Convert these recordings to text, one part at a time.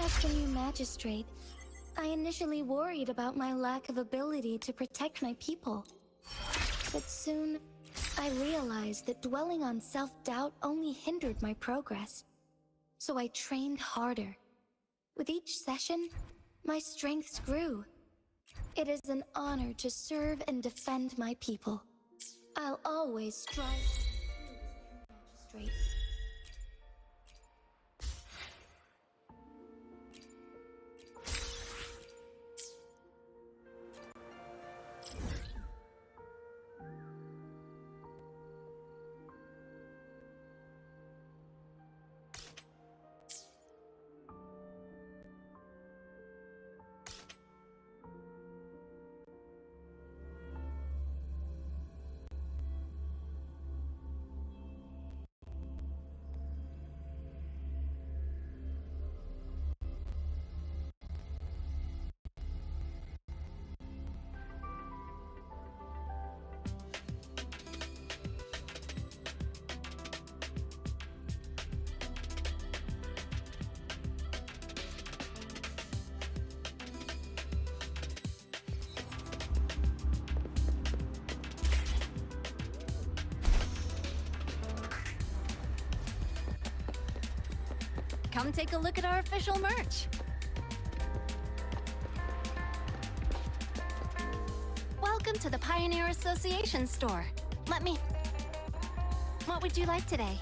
As the new magistrate, I initially worried about my lack of ability to protect my people. But soon, I realized that dwelling on self-doubt only hindered my progress. So I trained harder. With each session, my strengths grew. It is an honor to serve and defend my people. I'll always strive to be as their magistrate. come take a look at our official merch. Welcome to the Pioneer Association store. What would you like today?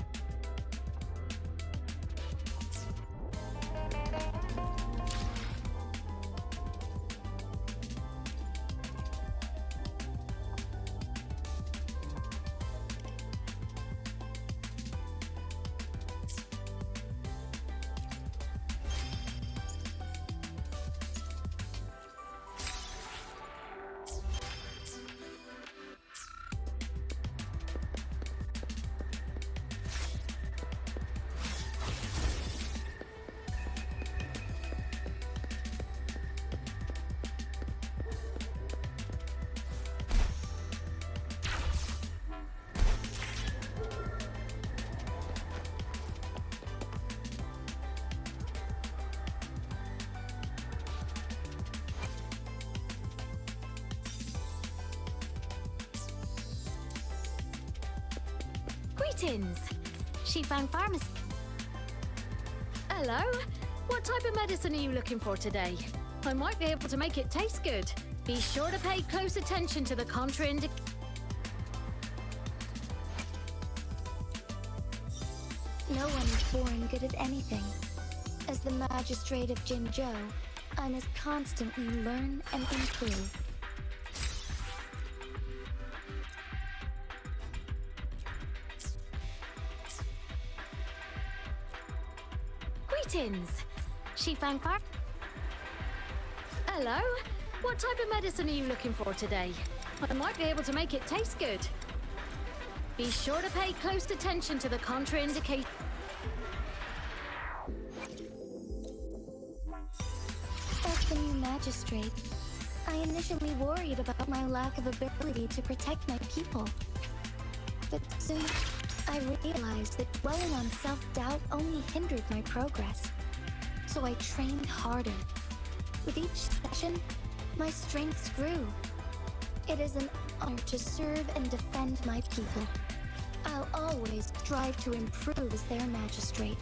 Greetings! Shifang Pharmacy. Hello? What type of medicine are you looking for today? I might be able to make it taste good. Be sure to pay close attention to the contraindications. No one is born good at anything. As the magistrate of Jinzhou, I must constantly learn and improve. Greetings! Shifang Pharmacy. Hello? What type of medicine are you looking for today? I might be able to make it taste good. Be sure to pay close attention to the contraindications. As the new magistrate, I initially worried about my lack of ability to protect my people. But soon, I realized that dwelling on self-doubt only hindered my progress. So I trained harder. With each session, my strengths grew. It is an honor to serve and defend my people. I'll always strive to improve as their magistrate.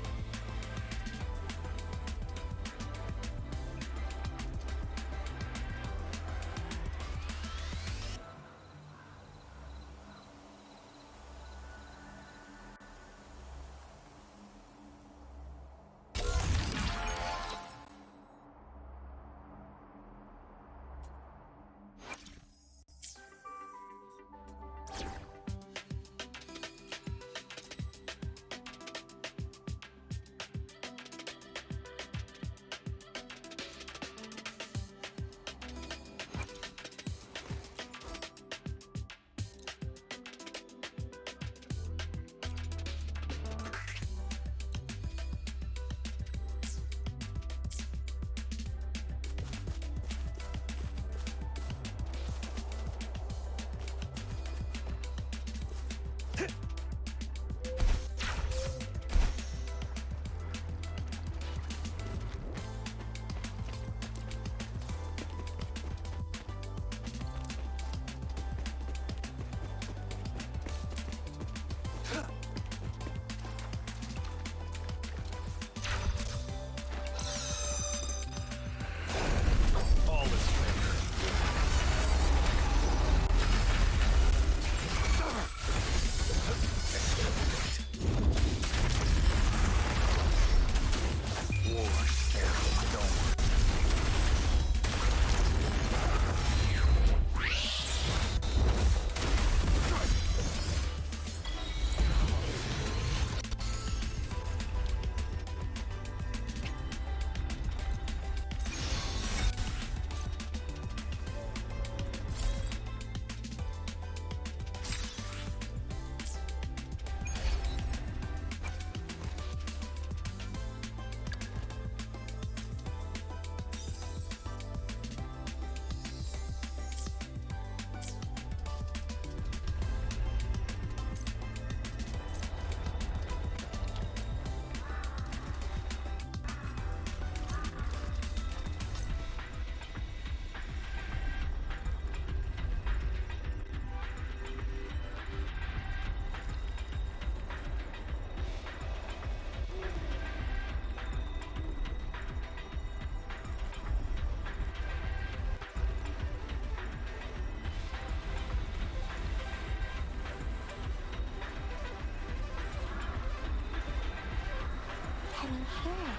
Can you hear it?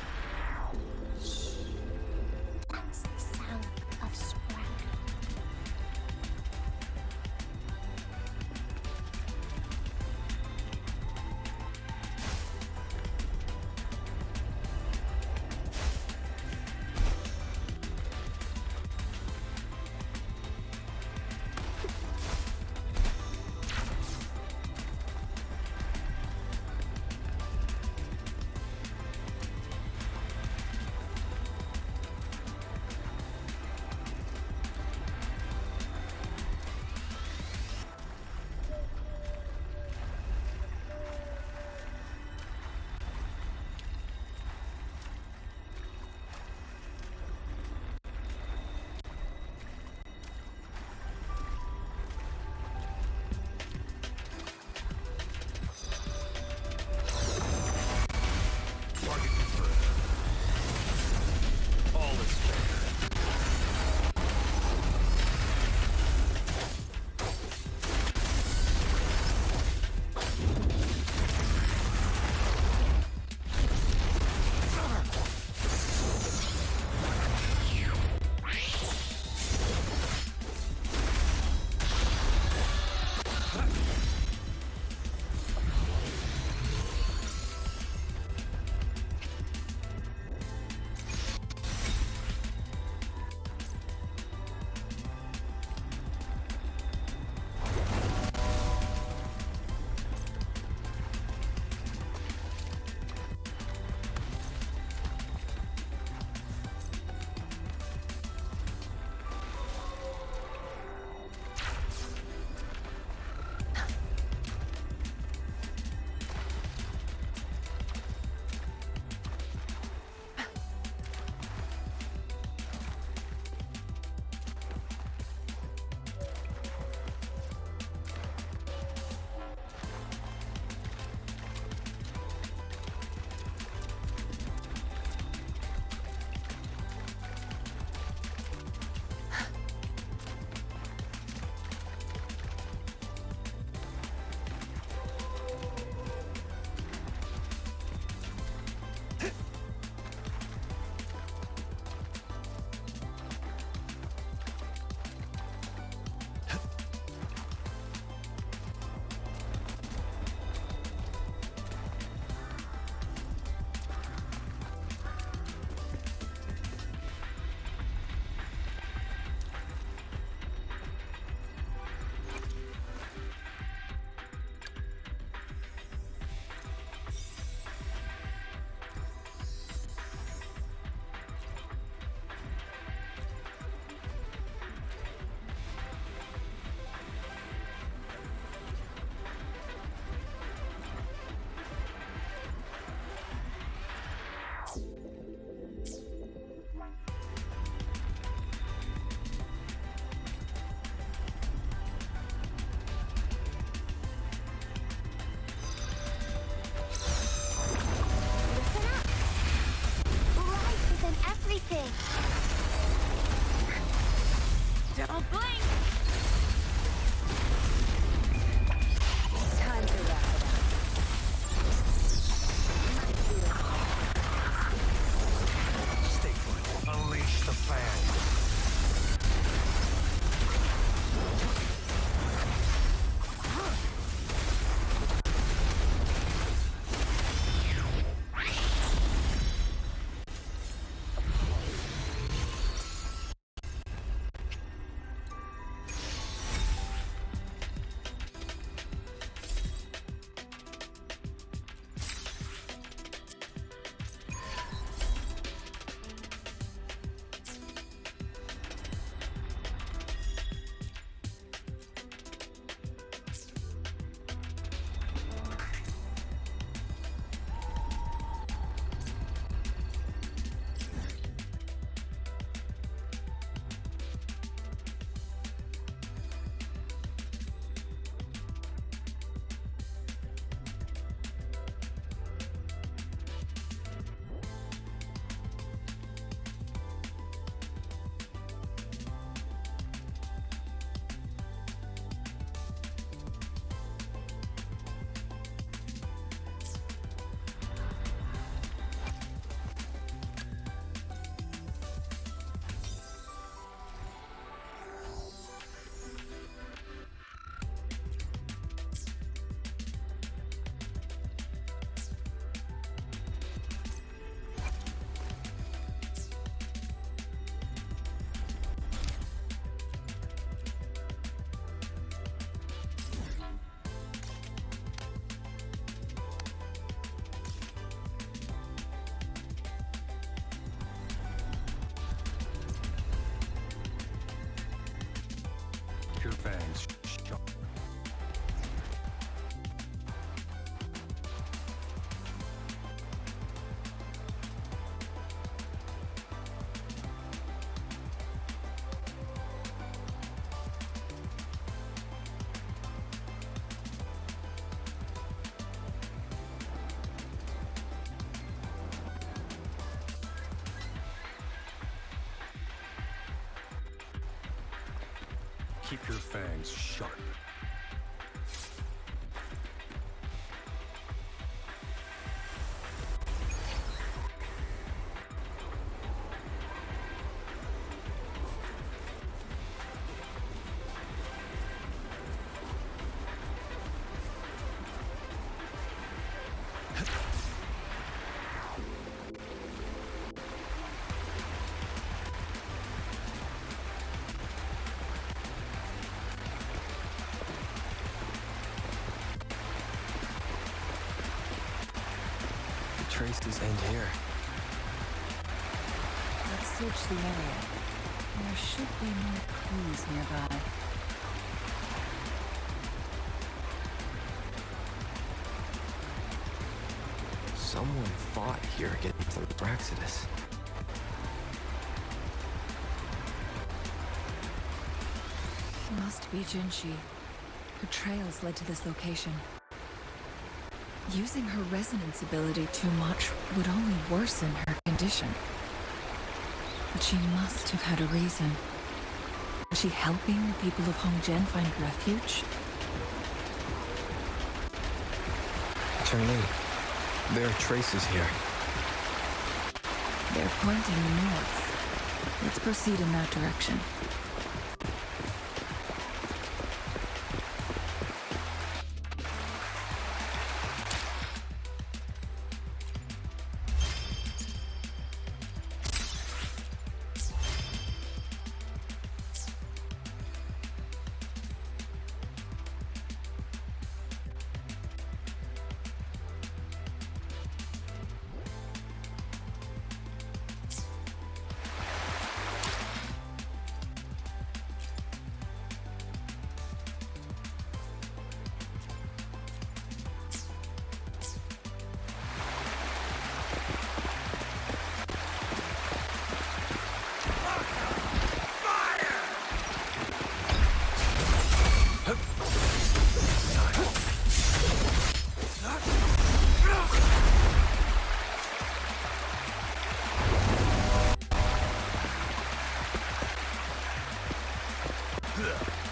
Shh. That's the sound of spring. Don't blink! Time to wrap it up. Stay put. Unleash the fan. fangs sharp. Keep your fangs sharp. Traces end here. Let's search the area. There should be more clues nearby. Someone fought here against the Braxidus. Must be Jinshi. Her trails led to this location. Using her resonance ability too much would only worsen her condition. But she must have had a reason. Was she helping the people of Hongjian find refuge? Chun-Li, there are traces here. They're pointing north. Let's proceed in that direction.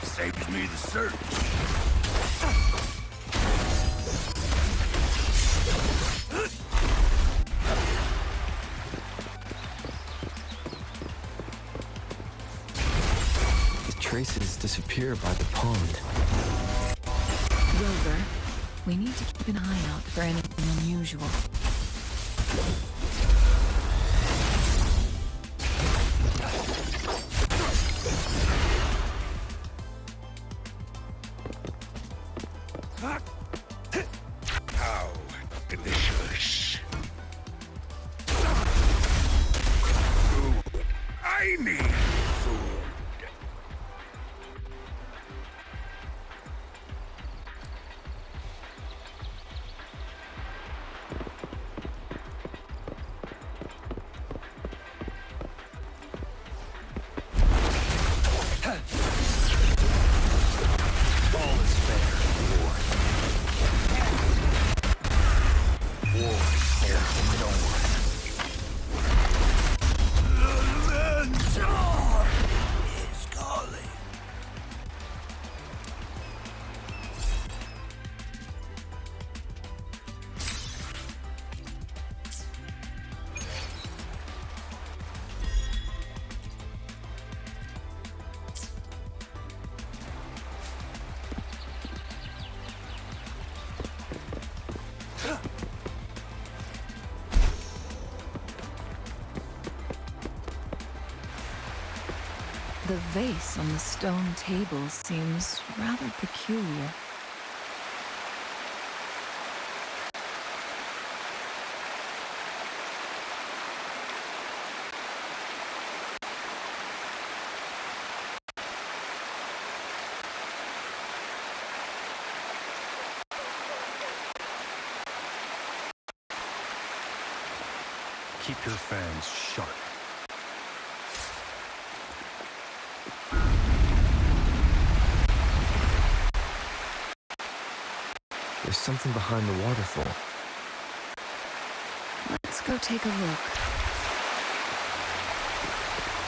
Saves me the search. The traces disappear by the pond. Rover, we need to keep an eye out for anything unusual. How delicious. Food. I need food. All is fair. War. War. Here, no one. Is calling. The vase on the stone table seems rather peculiar. Keep your fangs sharp. There's something behind the waterfall. Let's go take a look.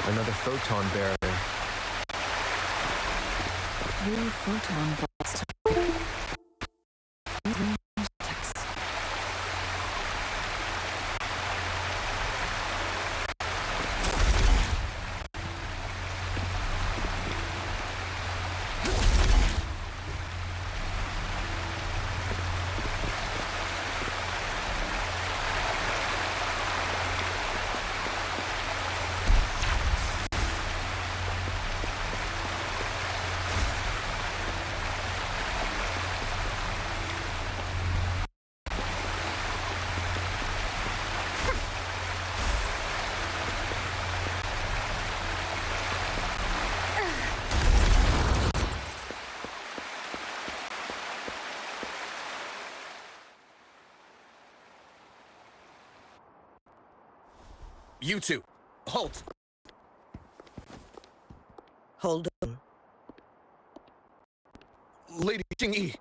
Another photon barrier. 3 photon vaults. Text. You two, halt! Hold on. Lady Jing-Yi,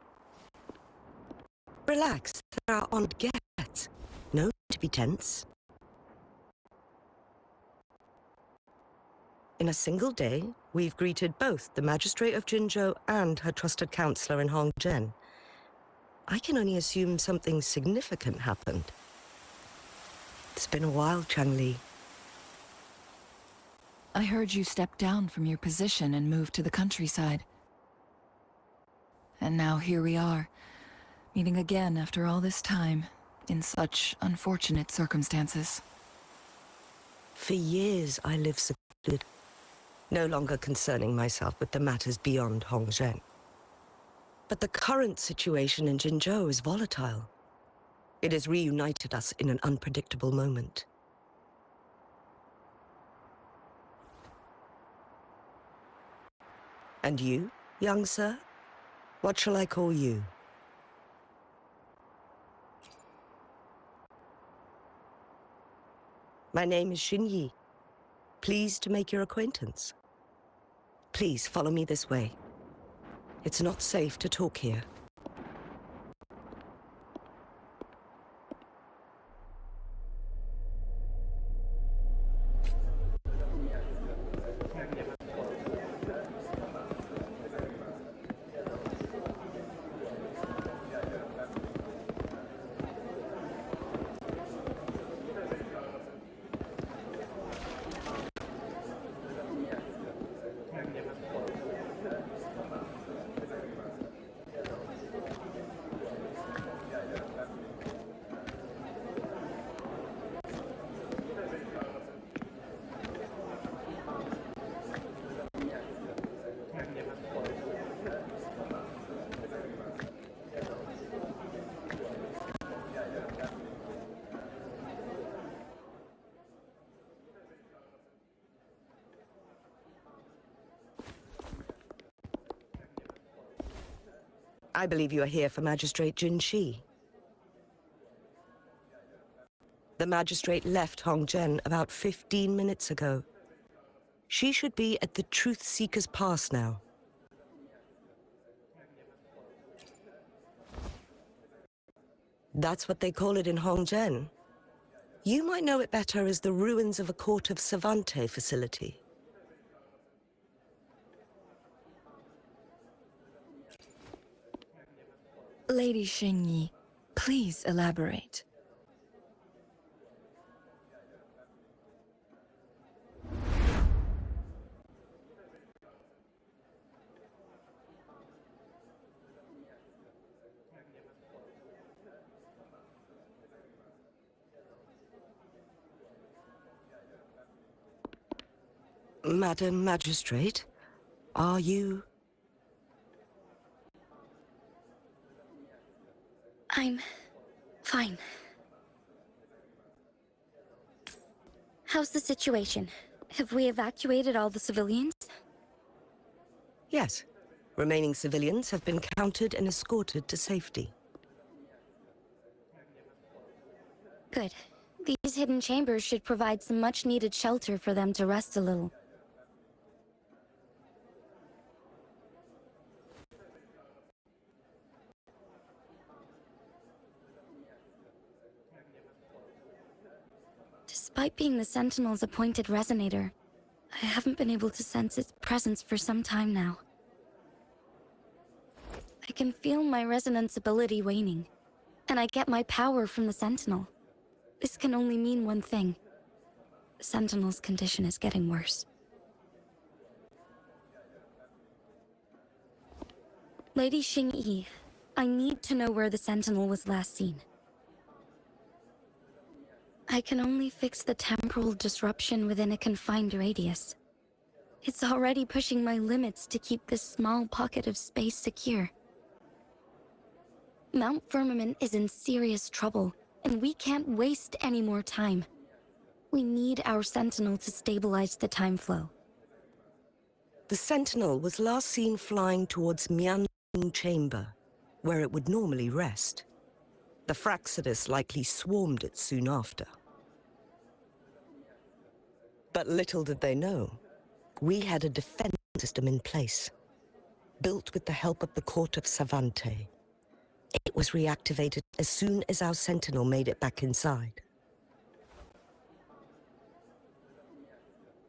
Relax. There are on guests. No need to be tense. In a single day, we've greeted both the Magistrate of Jinzhou and her trusted counselor in Hongzhen. I can only assume something significant happened. It's been a while, Changli. I heard you stepped down from your position and moved to the countryside. And now here we are, meeting again after all this time, in such unfortunate circumstances. For years, I lived secluded, no longer concerning myself with the matters beyond Hongzhen. But the current situation in Jinzhou is volatile. It has reunited us in an unpredictable moment. And you, young sir? What shall I call you? My name is Xinyi. Pleased to make your acquaintance. Please follow me this way. It's not safe to talk here. I believe you are here for Magistrate Jin Shi. The Magistrate left Hongzhen about 15 minutes ago. She should be at the Truth Seeker's Pass now. That's what they call it in Hongzhen. You might know it better as the ruins of a Court of Savante facility. Lady Xingyi, please elaborate. Madam Magistrate, are you... I'm fine. How's the situation? Have we evacuated all the civilians? Yes. Remaining civilians have been counted and escorted to safety. Good. These hidden chambers should provide some much-needed shelter for them to rest a little. Despite being the Sentinel's appointed resonator, I haven't been able to sense its presence for some time now. I can feel my resonance ability waning, and I get my power from the Sentinel. This can only mean one thing. The Sentinel's condition is getting worse. Lady Xingyi, I need to know where the Sentinel was last seen. I can only fix the temporal disruption within a confined radius. It's already pushing my limits to keep this small pocket of space secure. Mount Firmament is in serious trouble, and we can't waste any more time. We need our Sentinel to stabilize the time flow. The Sentinel was last seen flying towards Mianlung Chamber, where it would normally rest. The Fraxidus likely swarmed it soon after. But little did they know, we had a defense system in place, built with the help of the Court of Savante. It was reactivated as soon as our Sentinel made it back inside.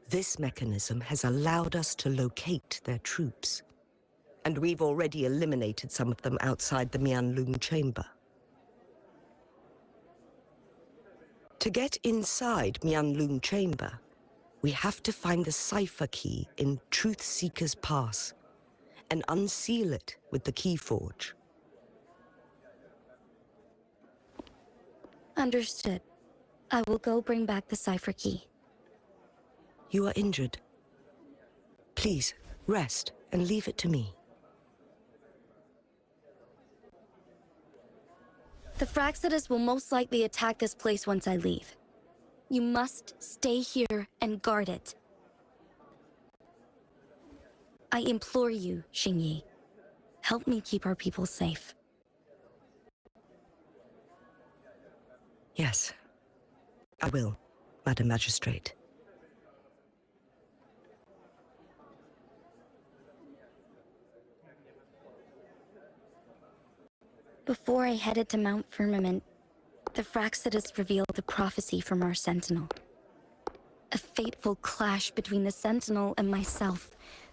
This mechanism has allowed us to locate their troops, and we've already eliminated some of them outside the Mianlung Chamber. To get inside Mianlung Chamber, we have to find the cipher key in Truth Seeker's Pass and unseal it with the Keyforge. Understood. I will go bring back the cipher key. You are injured. Please, rest and leave it to me. The Fraxidus will most likely attack this place once I leave. You must stay here and guard it. I implore you, Xingyi. Help me keep our people safe. Yes, I will, Madam Magistrate. Before I headed to Mount Firmament, the Fraxidus revealed a prophecy from our Sentinel. A fateful clash between the Sentinel and myself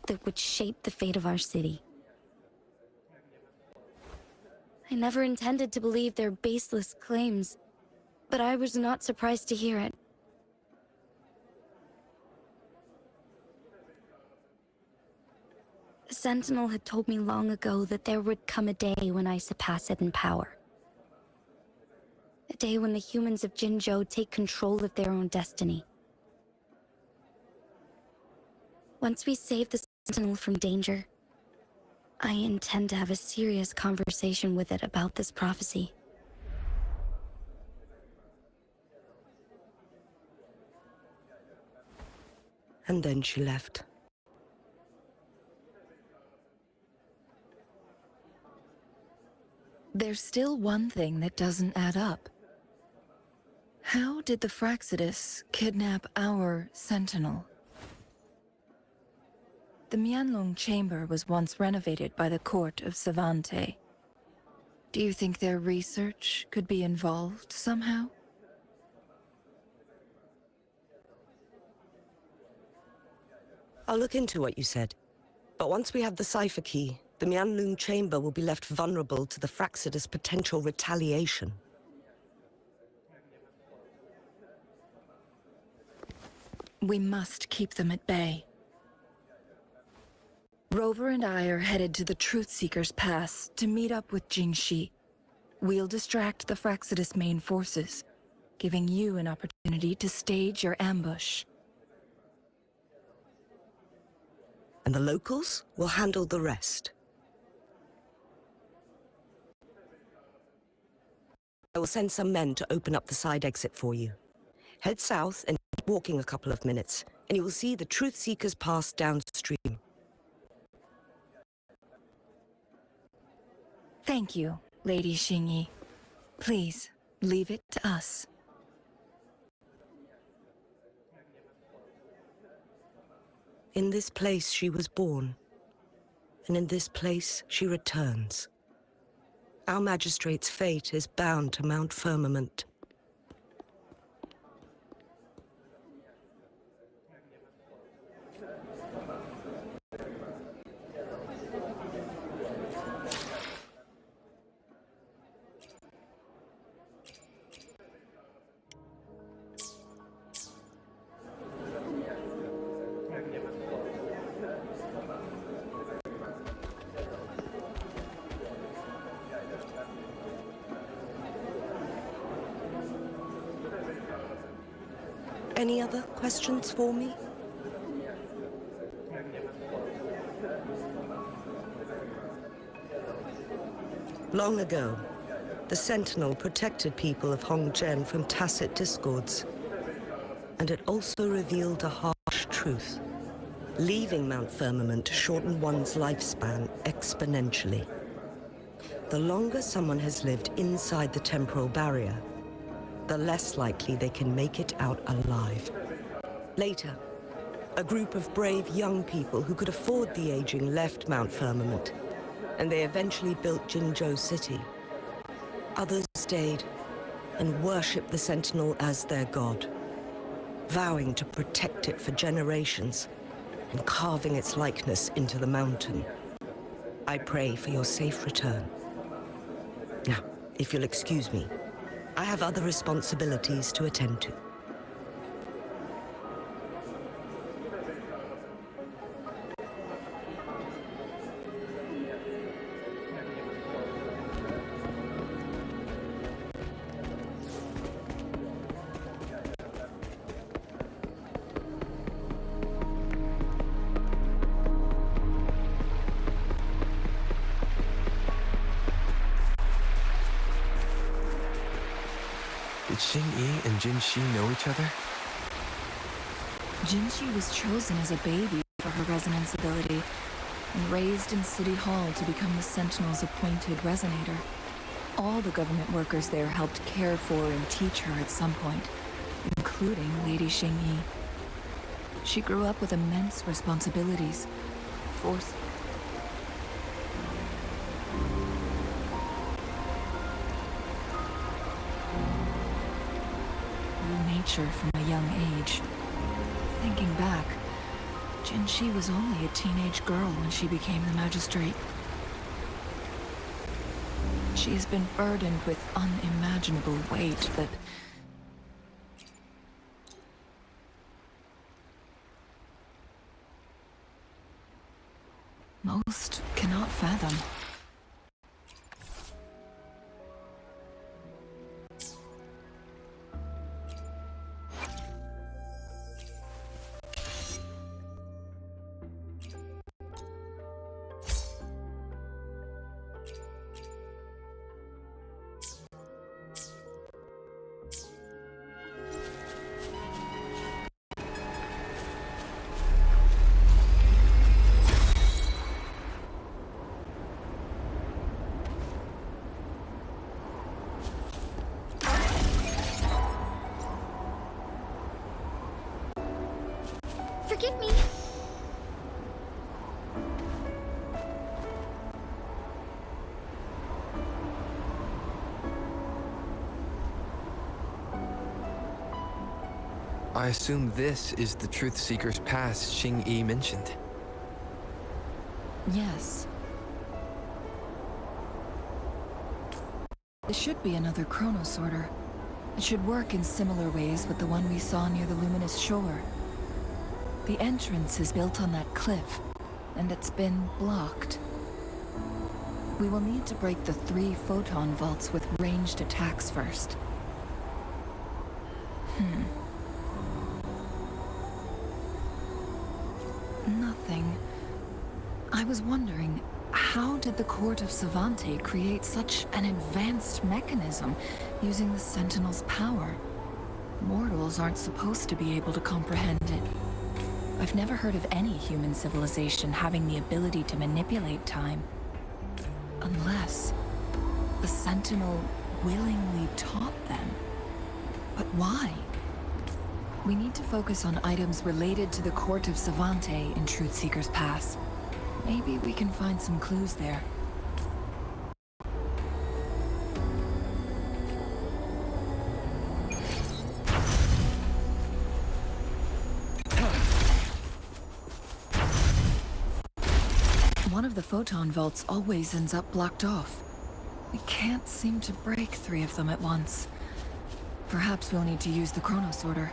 that would shape the fate of our city. I never intended to believe their baseless claims, but I was not surprised to hear it. The Sentinel had told me long ago that there would come a day when I surpass it in power. A day when the humans of Jinzhou take control of their own destiny. Once we save the Sentinel from danger, I intend to have a serious conversation with it about this prophecy. And then she left. There's still one thing that doesn't add up. How did the Fraxidus kidnap our Sentinel? The Mianlung Chamber was once renovated by the Court of Savante. Do you think their research could be involved somehow? I'll look into what you said. But once we have the cipher key, the Mianlung Chamber will be left vulnerable to the Fraxidus' potential retaliation. We must keep them at bay. Rover and I are headed to the Truth Seeker's Pass to meet up with Jingxi. We'll distract the Fraxidus' main forces, giving you an opportunity to stage your ambush. And the locals will handle the rest. I will send some men to open up the side exit for you. Head south and keep walking a couple of minutes, and you will see the Truth Seeker's Pass downstream. Thank you, Lady Xingyi. Please, leave it to us. In this place she was born, and in this place she returns. Our magistrate's fate is bound to Mount Firmament. Any other questions for me? Long ago, the Sentinel protected people of Hongzhen from tacit discords. And it also revealed a harsh truth. Leaving Mount Firmament shortened one's lifespan exponentially. The longer someone has lived inside the temporal barrier, the less likely they can make it out alive. Later, a group of brave young people who could afford the aging left Mount Firmament, and they eventually built Jinzhou City. Others stayed and worshipped the Sentinel as their god, vowing to protect it for generations and carving its likeness into the mountain. I pray for your safe return. Now, if you'll excuse me, I have other responsibilities to attend to. Did Xing-Yi and Jin-Shi know each other? Jin-Shi was chosen as a baby for her resonance ability and raised in City Hall to become the Sentinel's appointed resonator. All the government workers there helped care for and teach her at some point, including Lady Xing-Yi. She grew up with immense responsibilities, nature from a young age. Thinking back, Jin-Shi was only a teenage girl when she became the magistrate. She has been burdened with unimaginable weight that most cannot fathom. Forgive me. I assume this is the Truth Seeker's Pass Xing-Yi mentioned. Yes. This should be another chronosorter. It should work in similar ways with the one we saw near the luminous shore. The entrance is built on that cliff, and it's been blocked. We will need to break the 3 photon vaults with ranged attacks first. Nothing. I was wondering, how did the Court of Savante create such an advanced mechanism using the Sentinel's power? Mortals aren't supposed to be able to comprehend it. I've never heard of any human civilization having the ability to manipulate time. Unless the Sentinel willingly taught them. But why? We need to focus on items related to the court of Savante in Truthseeker's Pass. Maybe we can find some clues there. One of the photon vaults always ends up blocked off. We can't seem to break 3 of them at once. Perhaps we'll need to use the chrono sorter.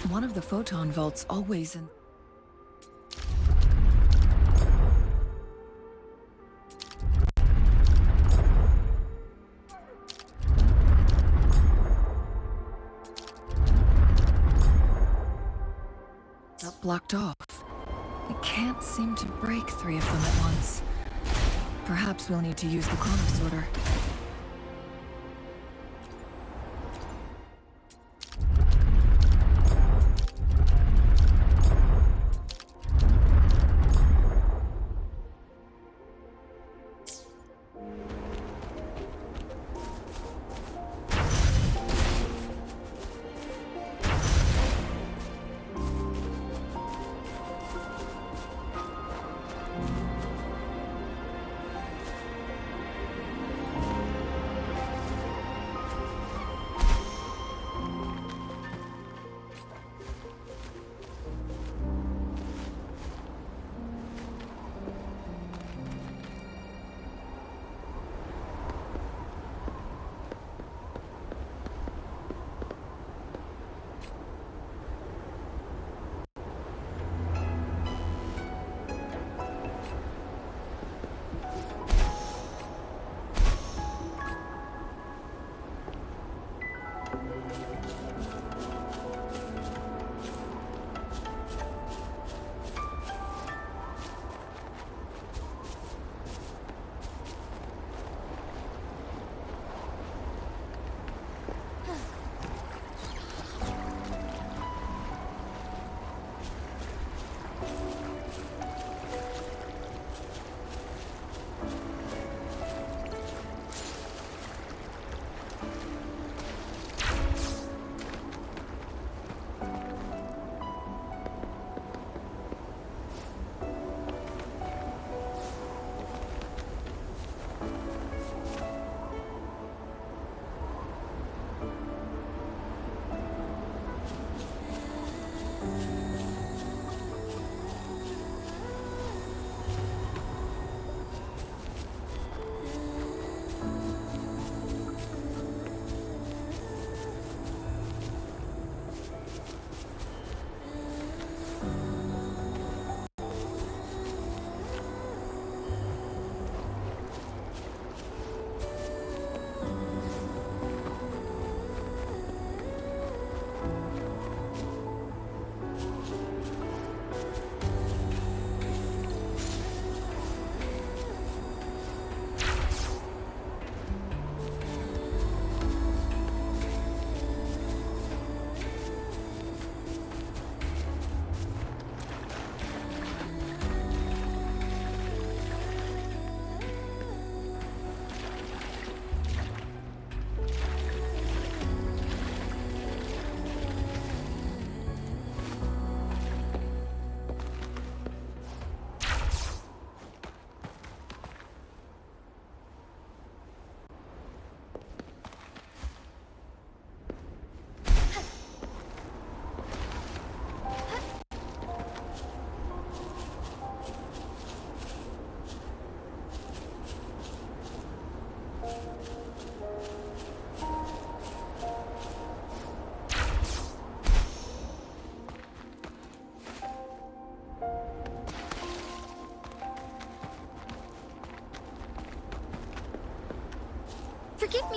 One of the photon vaults always in... blocked off. We can't seem to break 3 of them at once. Perhaps we'll need to use the chrono sorter.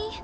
me?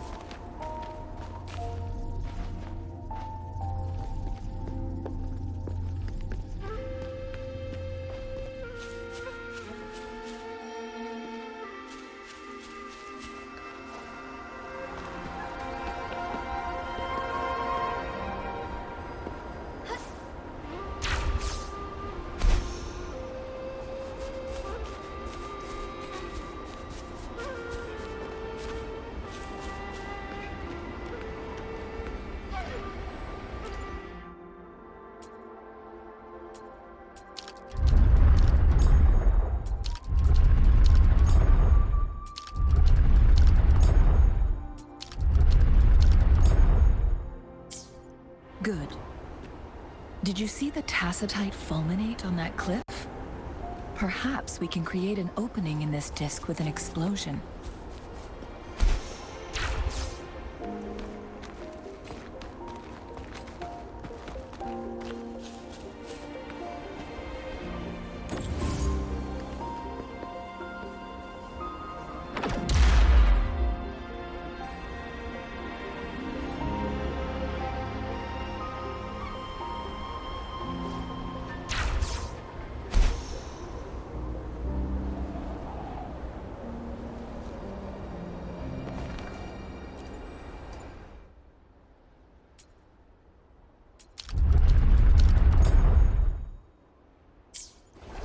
Good. Did you see the tacitite fulminate on that cliff? Perhaps we can create an opening in this disk with an explosion.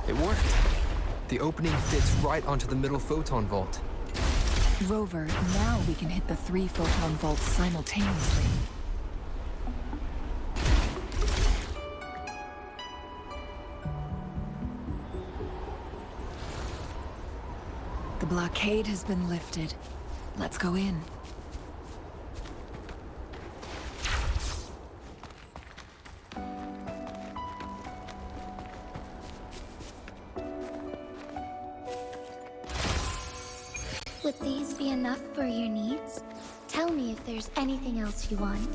It worked. The opening fits right onto the middle photon vault. Rover, now we can hit the 3 photon vaults simultaneously. The blockade has been lifted. Let's go in. Would these be enough for your needs? Tell me if there's anything else you want.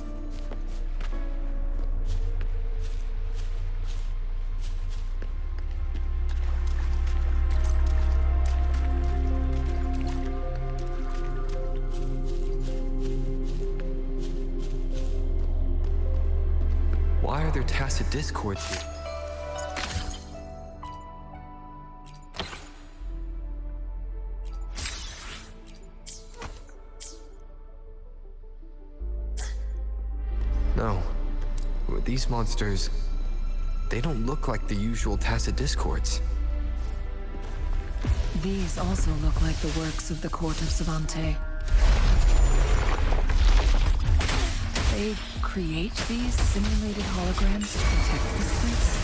Why are there tacit discords here? No. These monsters... they don't look like the usual tacit discords. These also look like the works of the Court of Savante. They create these simulated holograms to protect this place?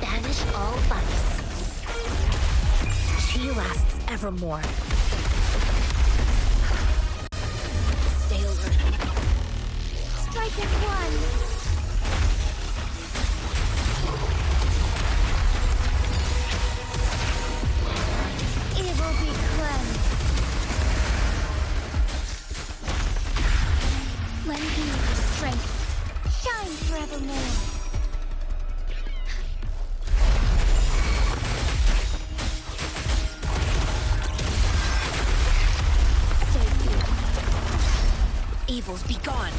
Banish all vice. She lasts evermore. Stay alert. Strike at one! Evil be cleansed. Lend me your strength. Shine forevermore. Evils be gone.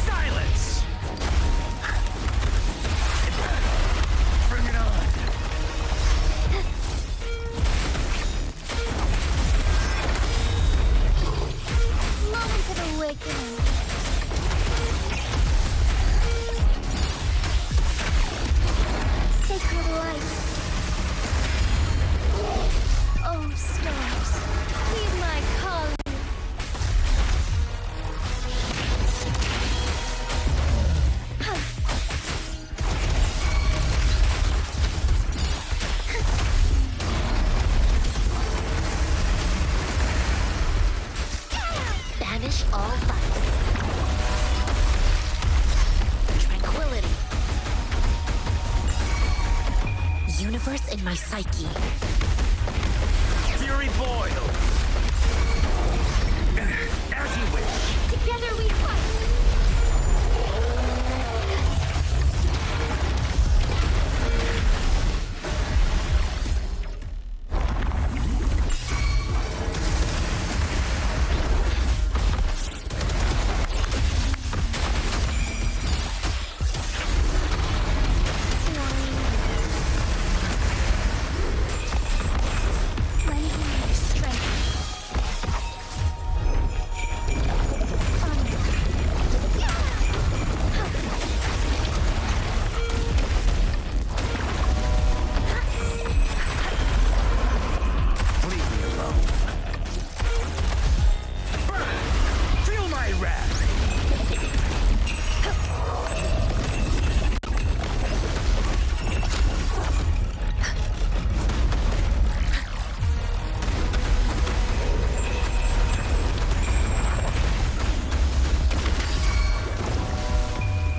Silence! Bring it on! Moment of awakening. Sacred light. universe in my psyche. Fury boils. As you wish. Together we fight!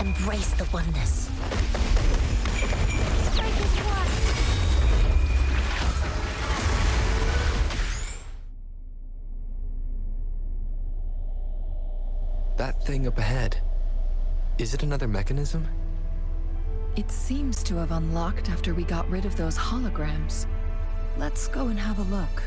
Embrace the oneness. Strike is one! That thing up ahead. Is it another mechanism? It seems to have unlocked after we got rid of those holograms. Let's go and have a look.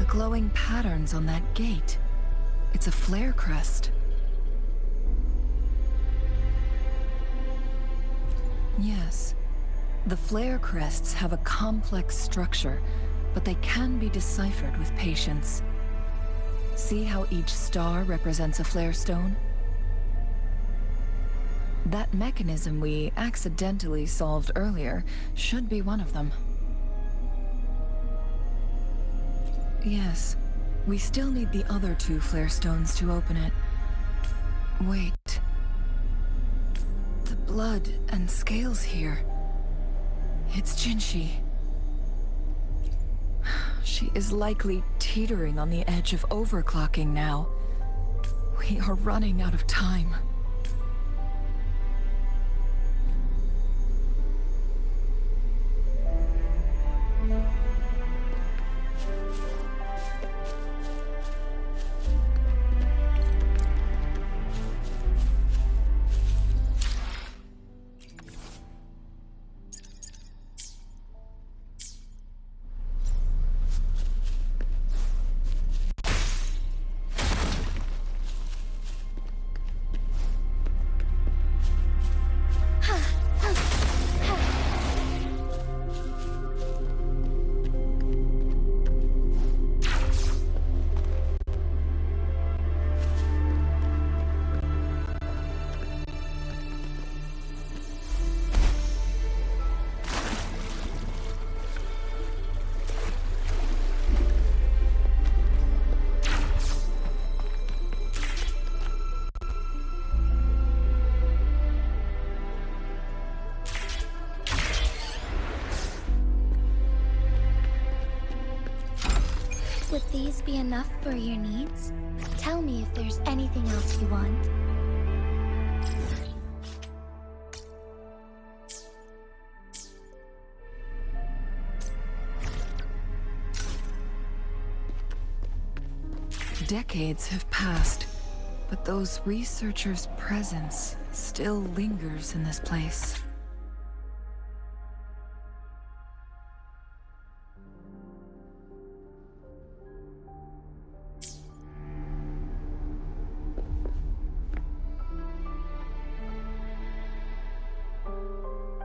Glowing patterns on that gate. It's a flare crest. Yes. The flare crests have a complex structure, but they can be deciphered with patience. See how each star represents a flare stone? That mechanism we accidentally solved earlier should be one of them. Yes. We still need the other 2 flare stones to open it. Wait. The blood and scales here. It's Jinshi. She is likely teetering on the edge of overclocking now. We are running out of time. Would these be enough for your needs? Tell me if there's anything else you want. Decades have passed, but those researchers' presence still lingers in this place.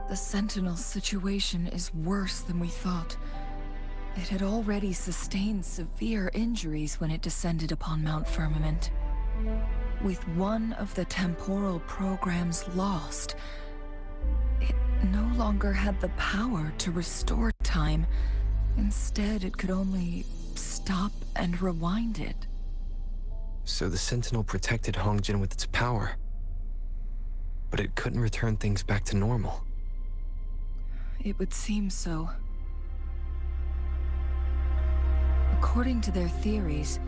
The Sentinel's situation is worse than we thought. It had already sustained severe injuries when it descended upon Mount Firmament. With one of the temporal programs lost, it no longer had the power to restore time. Instead, it could only stop and rewind it. So the Sentinel protected Hongjin with its power. But it couldn't return things back to normal. It would seem so. According to their theories,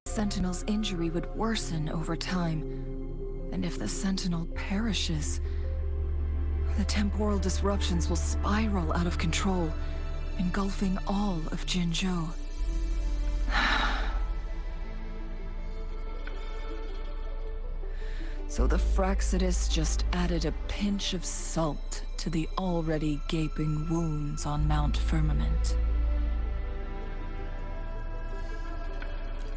the Sentinel's injury would worsen over time. And if the Sentinel perishes, the temporal disruptions will spiral out of control, engulfing all of Jinzhou. So the Fraxidus just added a pinch of salt to the already gaping wounds on Mount Firmament.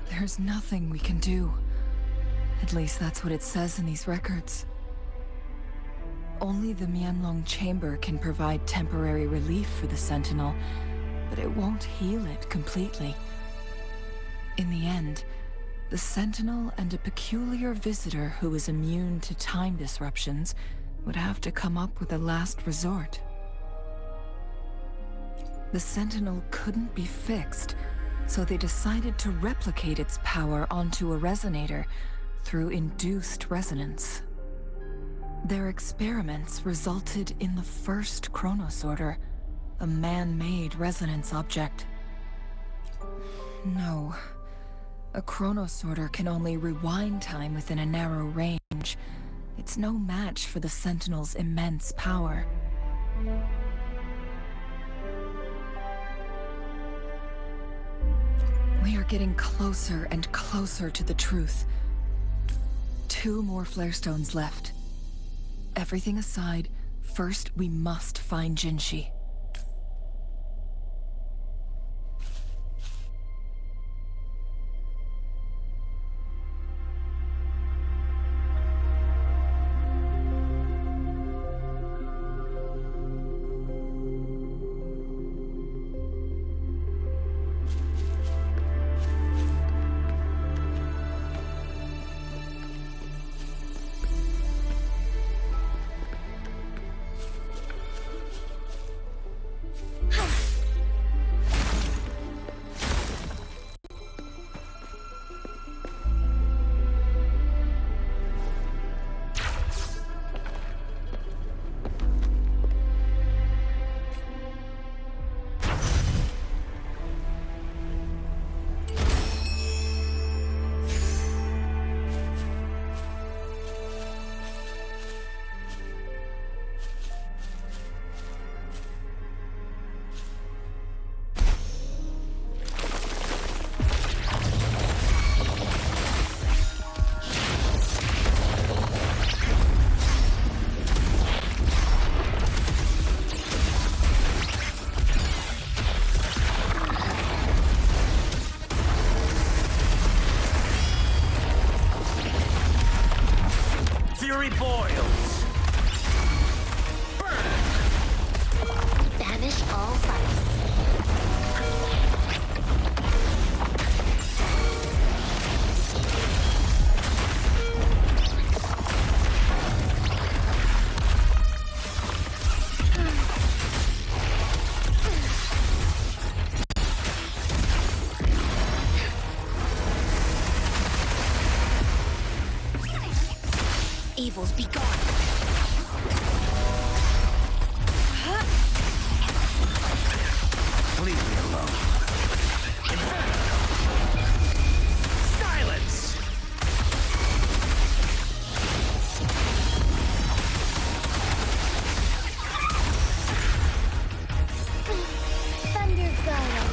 There's nothing we can do. At least that's what it says in these records. Only the Mianlong Chamber can provide temporary relief for the Sentinel, but it won't heal it completely. In the end, the Sentinel and a peculiar visitor who is immune to time disruptions would have to come up with a last resort. The Sentinel couldn't be fixed, so they decided to replicate its power onto a resonator through induced resonance. Their experiments resulted in the first Chronosorter, a man-made resonance object. No. A Chronosorter can only rewind time within a narrow range. It's no match for the Sentinel's immense power. We are getting closer and closer to the truth. 2 more flare stones left. Everything aside, first we must find Jinshi. fury boils. Banish all vice. Evils be gone. Leave me alone. Silence! Thunder Gala.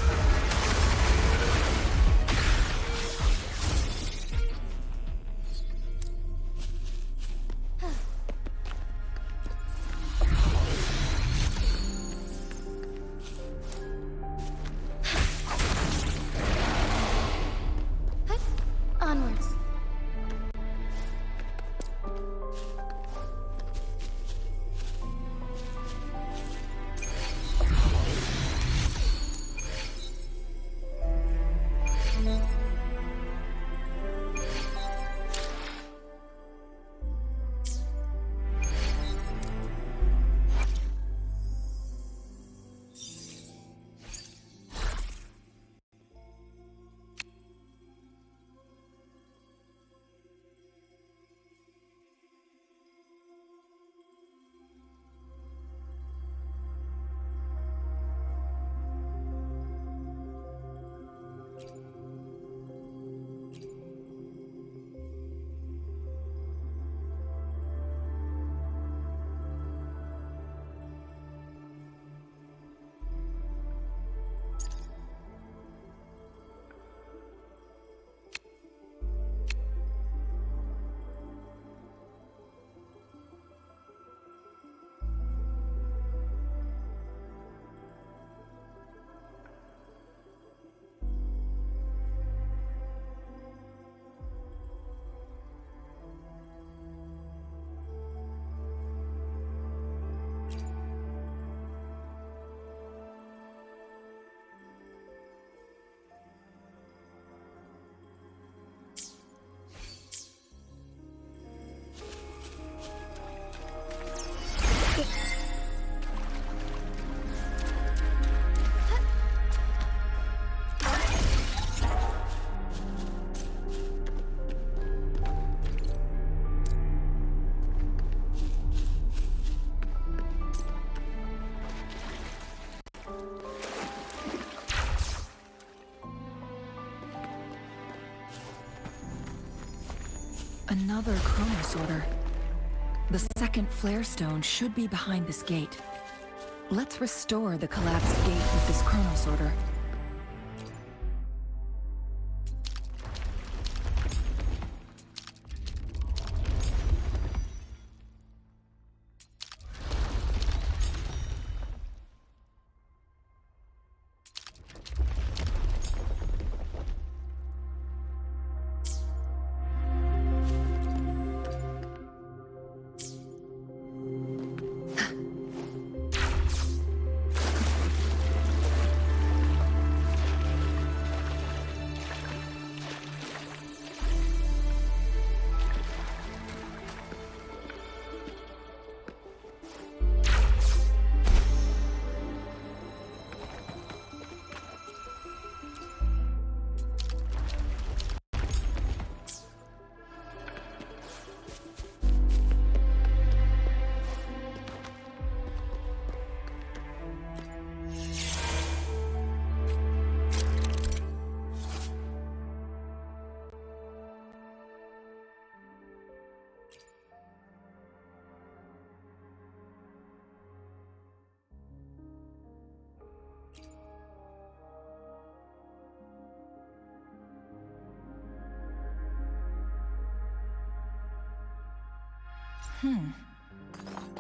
Onwards. Another chronosorter. The second flare stone should be behind this gate. Let's restore the collapsed gate with this chronosorter.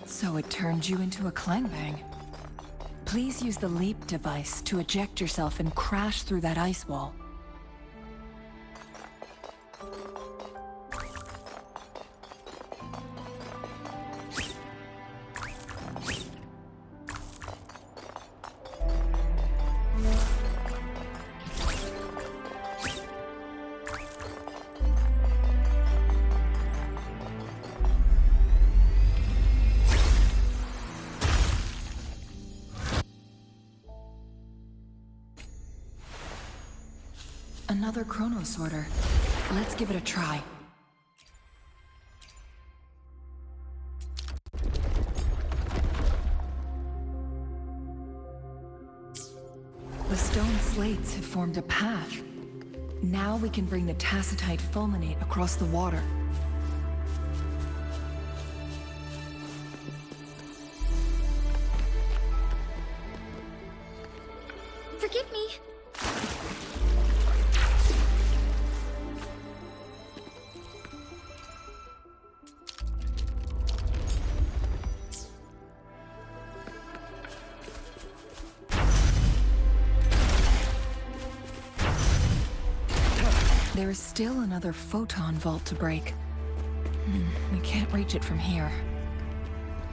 So it turned you into a clangbang. Please use the leap device to eject yourself and crash through that ice wall. another chronosorter. Let's give it a try. The stone slates have formed a path. Now we can bring the tacitite fulminate across the water. Forgive me. There is still another photon vault to break. We can't reach it from here.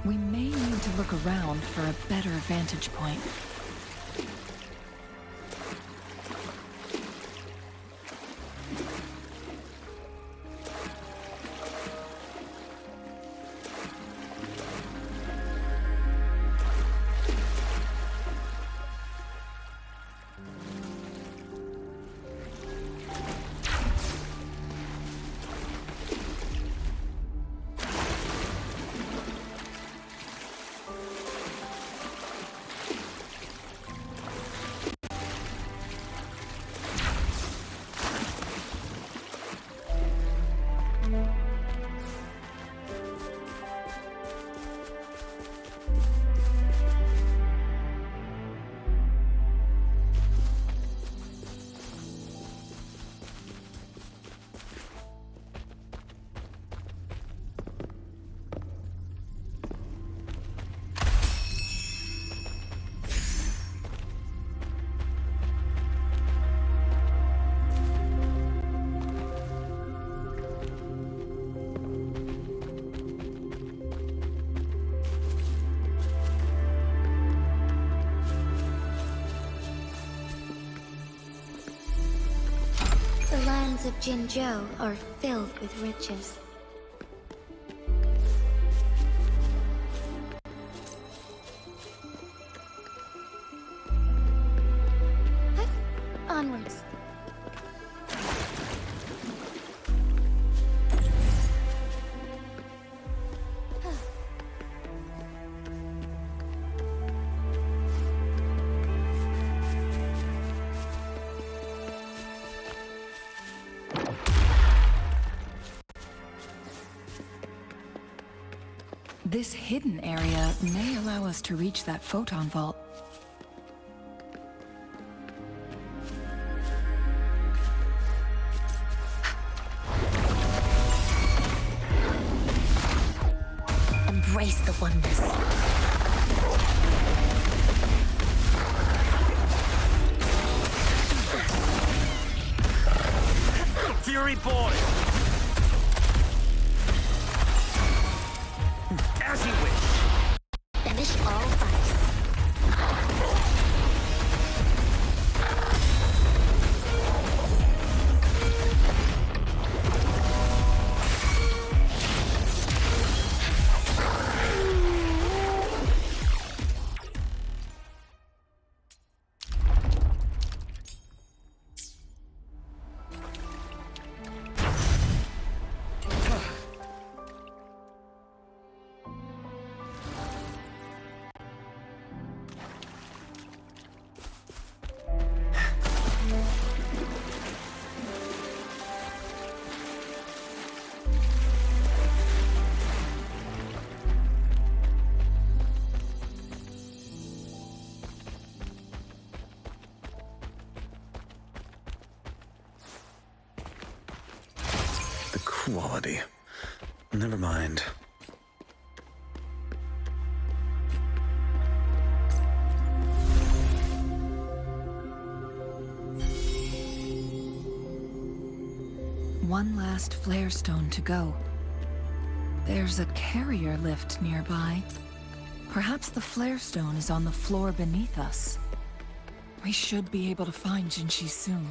We may need to look around for a better vantage point. The lands of Jinzhou are filled with riches. Huh? Onwards. This hidden area may allow us to reach that photon vault. Embrace the oneness. Fury boy! As you wish! Finish all vice. Quality. Never mind. One last flare stone to go. There's a carrier lift nearby. Perhaps the flare stone is on the floor beneath us. We should be able to find Jinshi soon.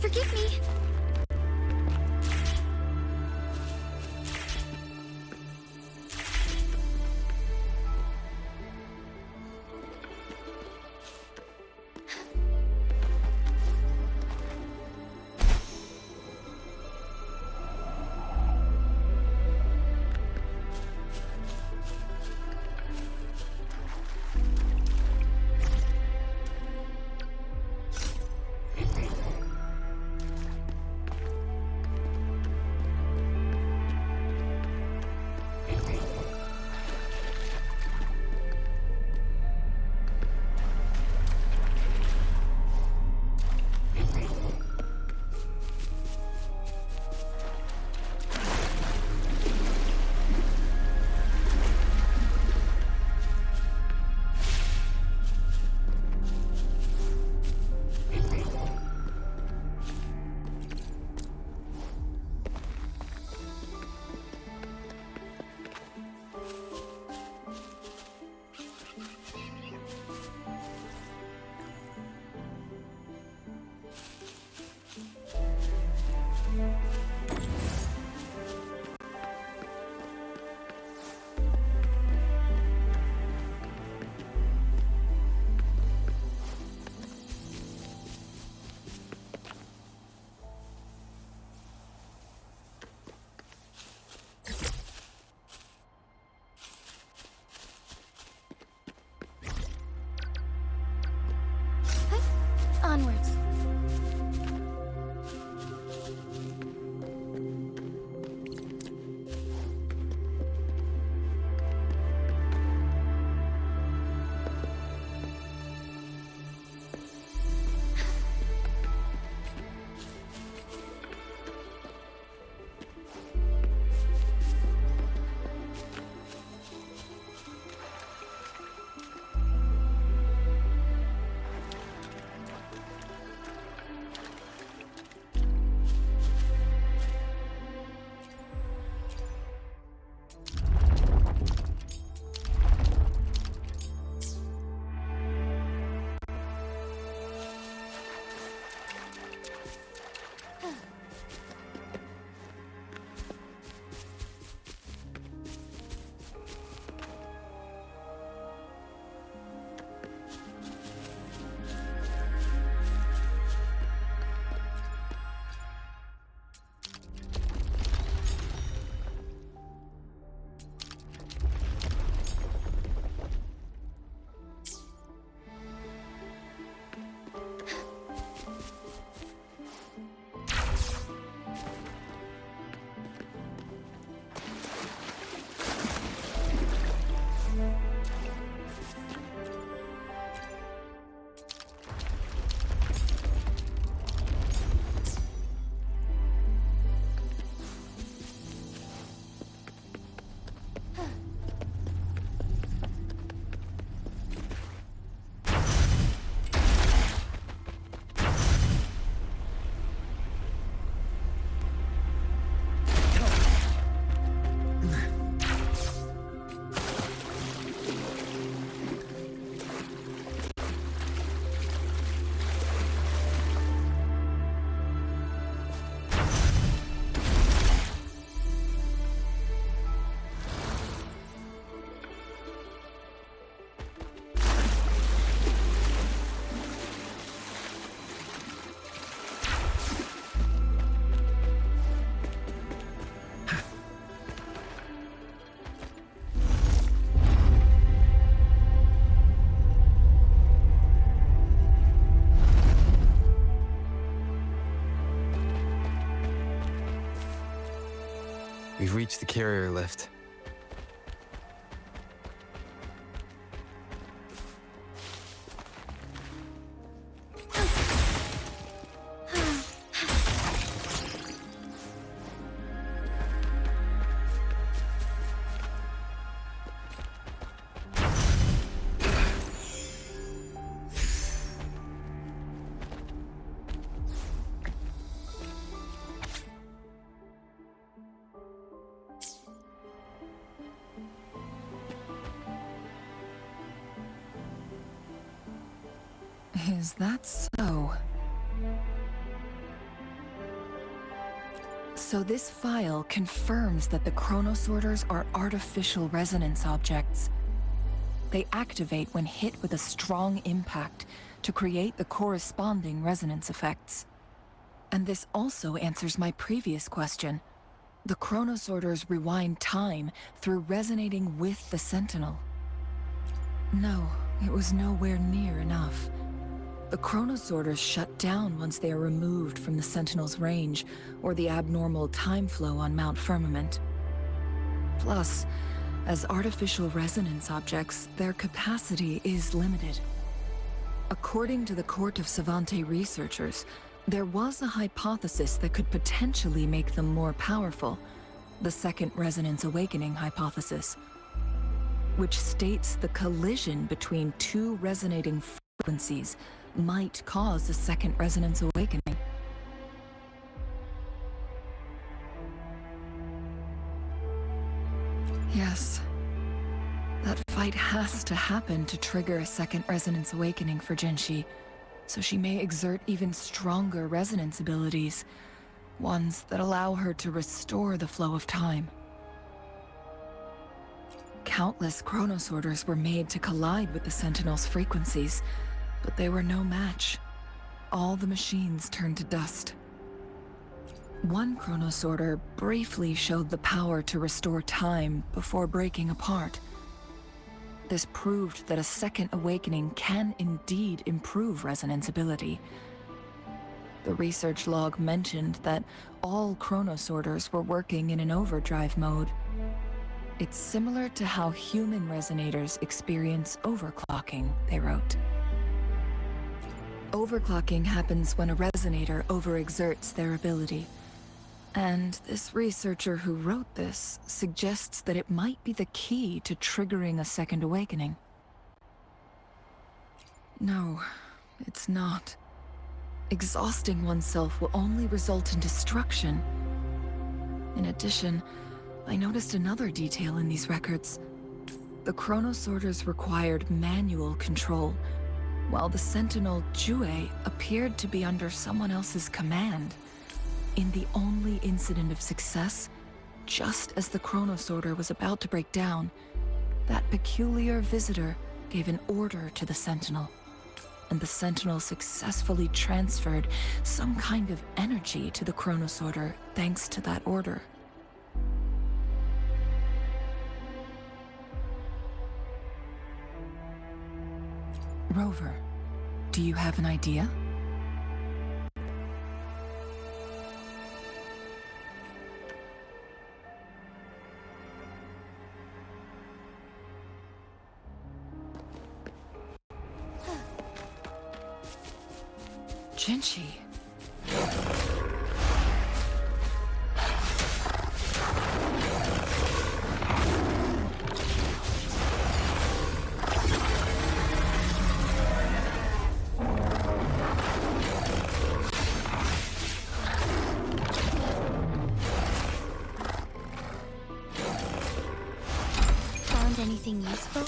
Forgive me. Onwards. We've reached the carrier lift. Is that so? So this file confirms that the chronosorters are artificial resonance objects. They activate when hit with a strong impact to create the corresponding resonance effects. And this also answers my previous question. The chronosorters rewind time through resonating with the Sentinel. No, it was nowhere near enough. The chronosorters shut down once they are removed from the Sentinel's range, or the abnormal time flow on Mount Firmament. Plus, as artificial resonance objects, their capacity is limited. According to the Court of Savante researchers, there was a hypothesis that could potentially make them more powerful, the Second Resonance Awakening hypothesis, which states the collision between two resonating frequencies might cause a Second Resonance Awakening. Yes. That fight has to happen to trigger a Second Resonance Awakening for Jinshi, so she may exert even stronger resonance abilities, ones that allow her to restore the flow of time. Countless chronosorters were made to collide with the Sentinel's frequencies, but they were no match. All the machines turned to dust. One chronosorter briefly showed the power to restore time before breaking apart. This proved that a second awakening can indeed improve resonance ability. The research log mentioned that all chronosorters were working in an overdrive mode. It's similar to how human resonators experience overclocking, they wrote. Overclocking happens when a resonator overexerts their ability. And this researcher who wrote this suggests that it might be the key to triggering a second awakening. No, it's not. Exhausting oneself will only result in destruction. In addition, I noticed another detail in these records. The chronosorters required manual control, while the Sentinel Jue appeared to be under someone else's command. In the only incident of success, just as the chronosorter was about to break down, that peculiar visitor gave an order to the Sentinel, and the Sentinel successfully transferred some kind of energy to the chronosorter thanks to that order. Rover, do you have an idea? Jinshi. Found anything useful?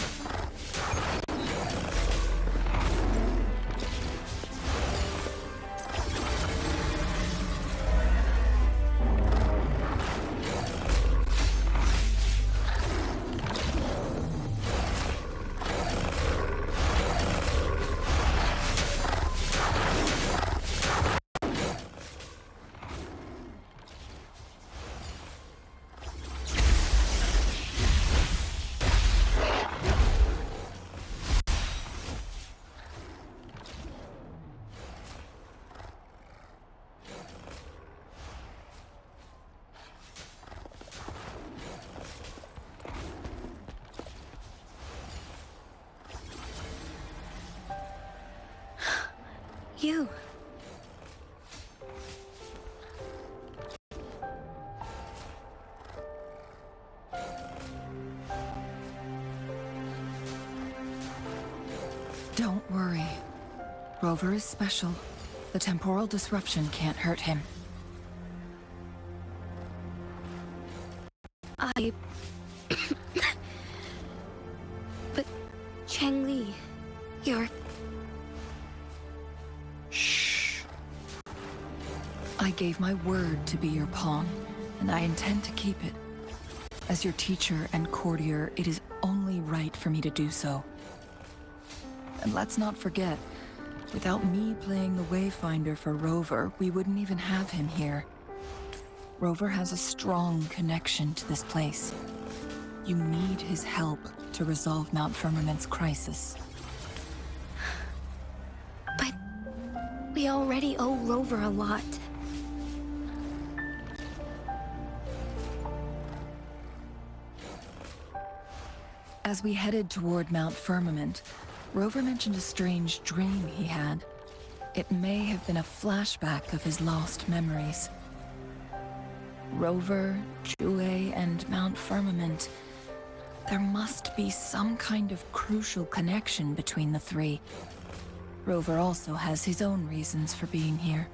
You. Don't worry. Rover is special. The temporal disruption can't hurt him. But Changli, you're... gave my word to be your pawn, and I intend to keep it. As your teacher and courtier, it is only right for me to do so. And let's not forget, without me playing the Wayfinder for Rover, we wouldn't even have him here. Rover has a strong connection to this place. You need his help to resolve Mount Firmament's crisis. But we already owe Rover a lot. As we headed toward Mount Firmament, Rover mentioned a strange dream he had. It may have been a flashback of his lost memories. Rover, Jue, and Mount Firmament. There must be some kind of crucial connection between the three. Rover also has his own reasons for being here.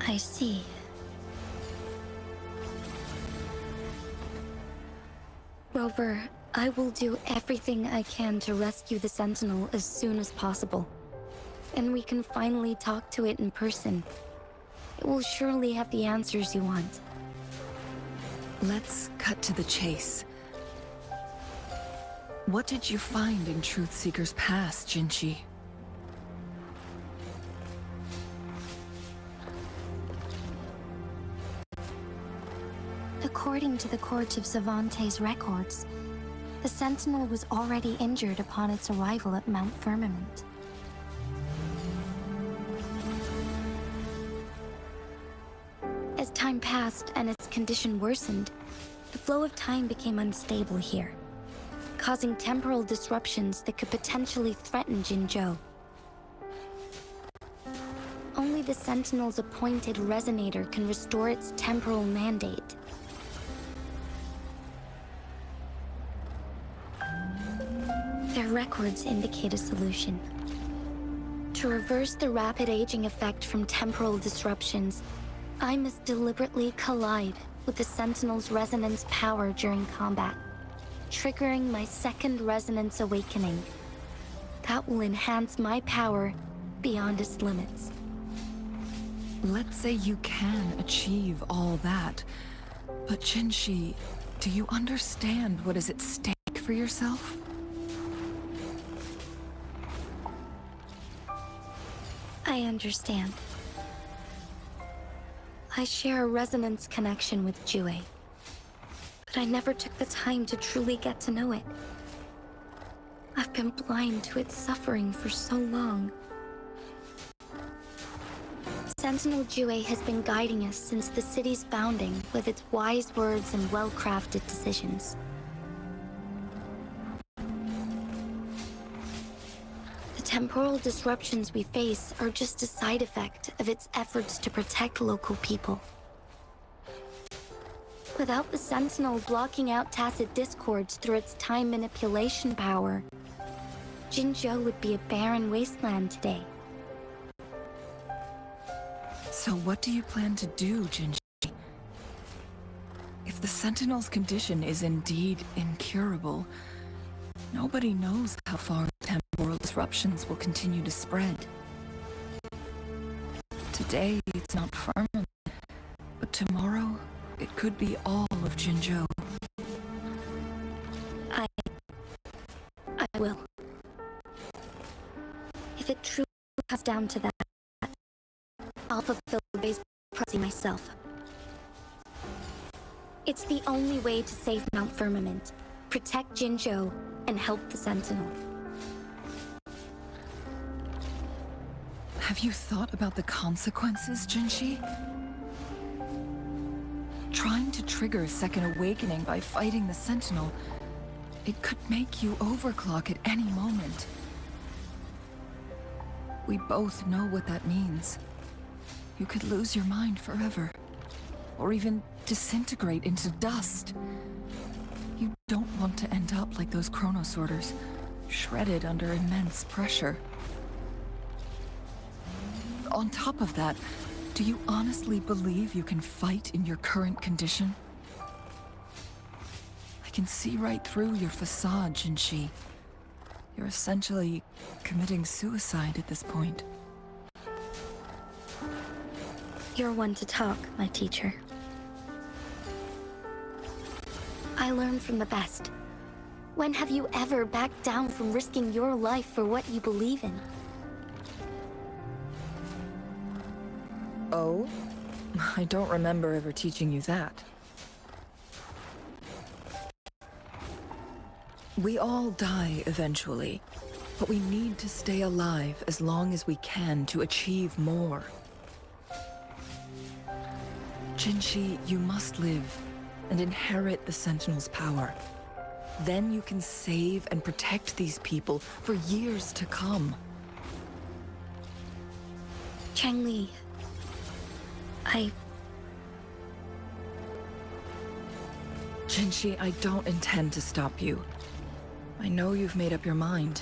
I see. Rover, I will do everything I can to rescue the Sentinel as soon as possible. And we can finally talk to it in person. It will surely have the answers you want. Let's cut to the chase. What did you find in Truthseeker's past, Jinchi? According to the Court of Savante's records, the Sentinel was already injured upon its arrival at Mount Firmament. As time passed and its condition worsened, the flow of time became unstable here, causing temporal disruptions that could potentially threaten Jinzhou. Only the Sentinel's appointed resonator can restore its temporal mandate. Their records indicate a solution. To reverse the rapid aging effect from temporal disruptions, I must deliberately collide with the Sentinel's resonance power during combat, triggering my second resonance awakening. That will enhance my power beyond its limits. Let's say you can achieve all that, but Jinchi, do you understand what is at stake for yourself? I understand. I share a resonance connection with Jue, but I never took the time to truly get to know it. I've been blind to its suffering for so long. Sentinel Jue has been guiding us since the city's founding with its wise words and well-crafted decisions. The temporal disruptions we face are just a side effect of its efforts to protect local people. Without the Sentinel blocking out tacit discords through its time manipulation power, Jinzhou would be a barren wasteland today. So what do you plan to do, Jinchi? If the Sentinel's condition is indeed incurable, nobody knows how far temporal disruptions will continue to spread. Today, it's not firm, but tomorrow, it could be all of Jinzhou. I will. If it truly comes down to that, I'll fulfill Bei's prophecy myself. It's the only way to save Mount Firmament, protect Jinzhou, and help the Sentinel. Have you thought about the consequences, Jinchi? Trying to trigger a second awakening by fighting the Sentinel, it could make you overclock at any moment. We both know what that means. You could lose your mind forever, or even disintegrate into dust. You don't want to end up like those chronosorters, shredded under immense pressure. On top of that, do you honestly believe you can fight in your current condition? I can see right through your facade, Jinchi. You're essentially committing suicide at this point. You're one to talk, my teacher. I learn from the best. When have you ever backed down from risking your life for what you believe in? Oh? I don't remember ever teaching you that. We all die eventually, but we need to stay alive as long as we can to achieve more. Jinshi, you must live and inherit the Sentinel's power. Then you can save and protect these people for years to come. Changli, Jinshi, I don't intend to stop you. I know you've made up your mind.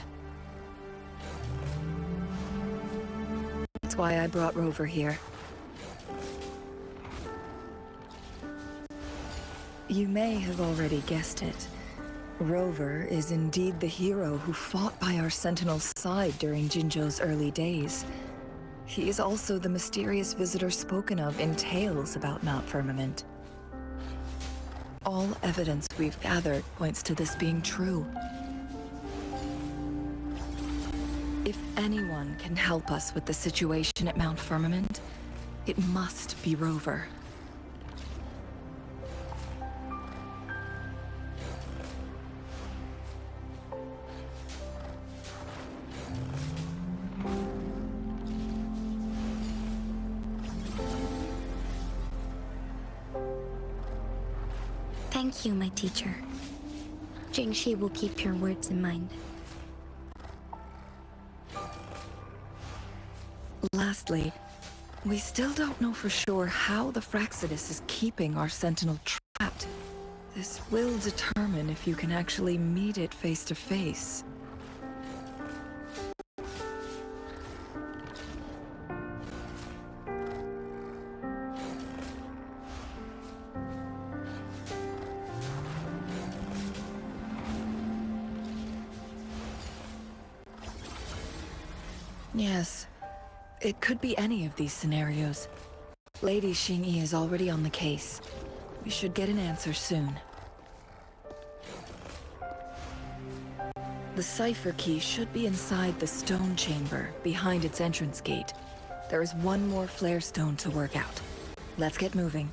That's why I brought Rover here. You may have already guessed it. Rover is indeed the hero who fought by our Sentinel's side during Jinzhou's early days. He is also the mysterious visitor spoken of in tales about Mount Firmament. All evidence we've gathered points to this being true. If anyone can help us with the situation at Mount Firmament, it must be Rover. thank you, my teacher. Jingxi will keep your words in mind. Lastly, we still don't know for sure how the Fraxidus is keeping our Sentinel trapped. This will determine if you can actually meet it face to face. Yes. It could be any of these scenarios. Lady Xingyi is already on the case. We should get an answer soon. The cipher key should be inside the stone chamber, behind its entrance gate. There is one more flare stone to work out. Let's get moving.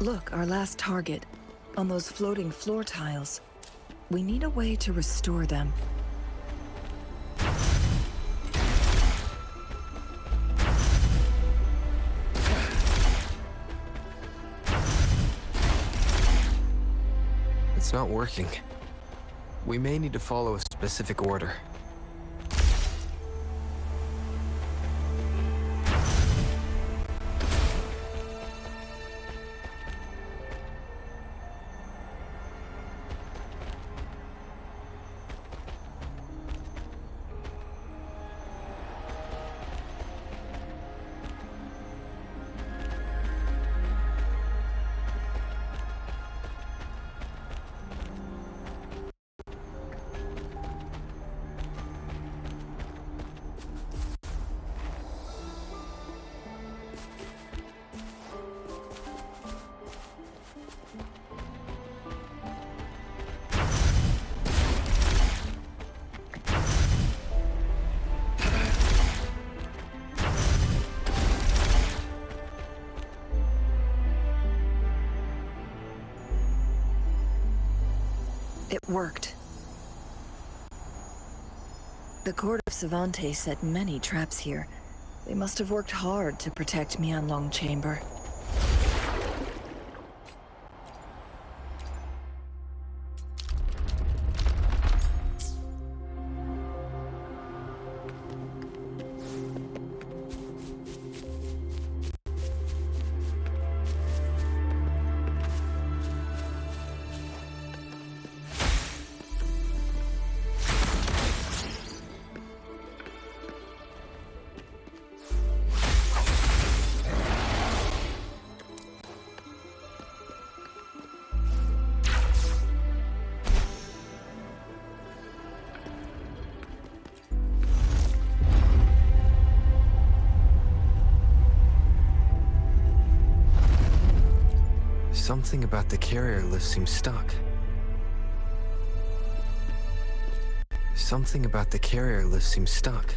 Look, our last target, on those floating floor tiles. We need a way to restore them. It's not working. We may need to follow a specific order. It worked. The court of Savantes set many traps here. They must have worked hard to protect Mianlong Chamber. Something about the carrier lift seems stuck. Something about the carrier lift seems stuck.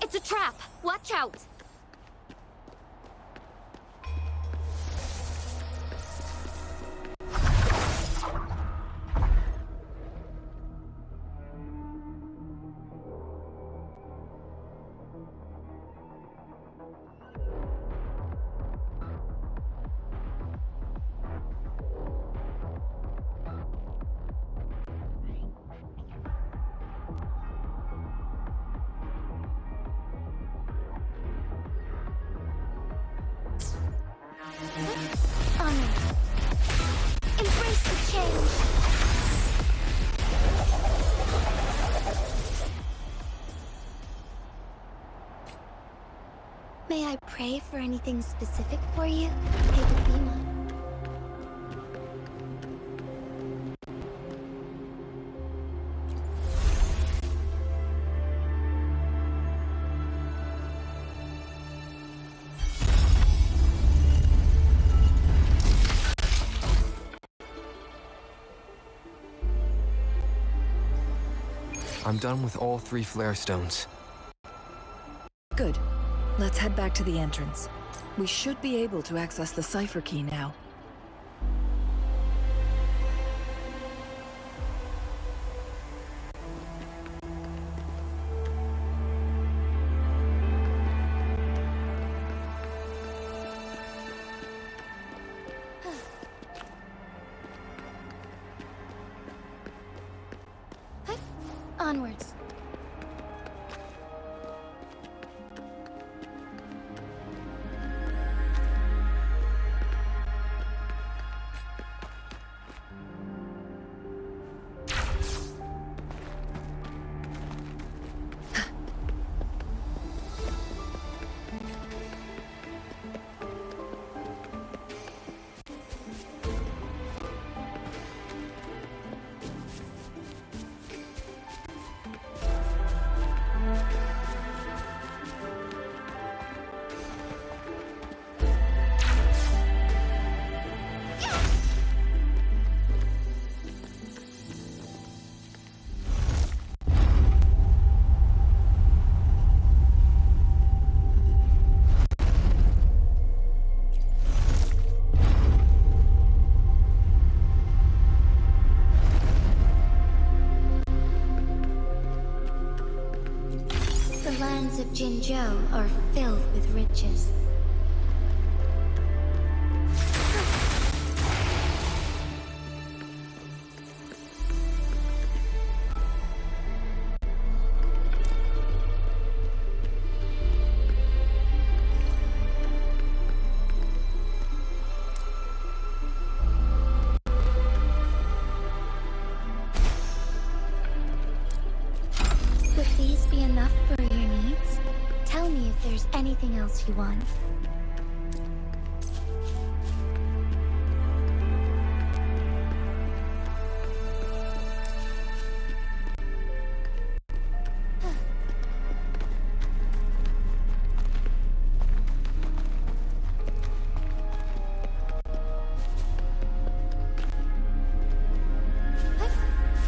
It's a trap! Watch out! Onwards. Embrace the change. May I pray for anything specific for you, Echomon? I'm done with all 3 flare stones. Good. Let's head back to the entrance. We should be able to access the cipher key now. Onwards. The lands of Jinzhou are filled with riches. Anything else you want?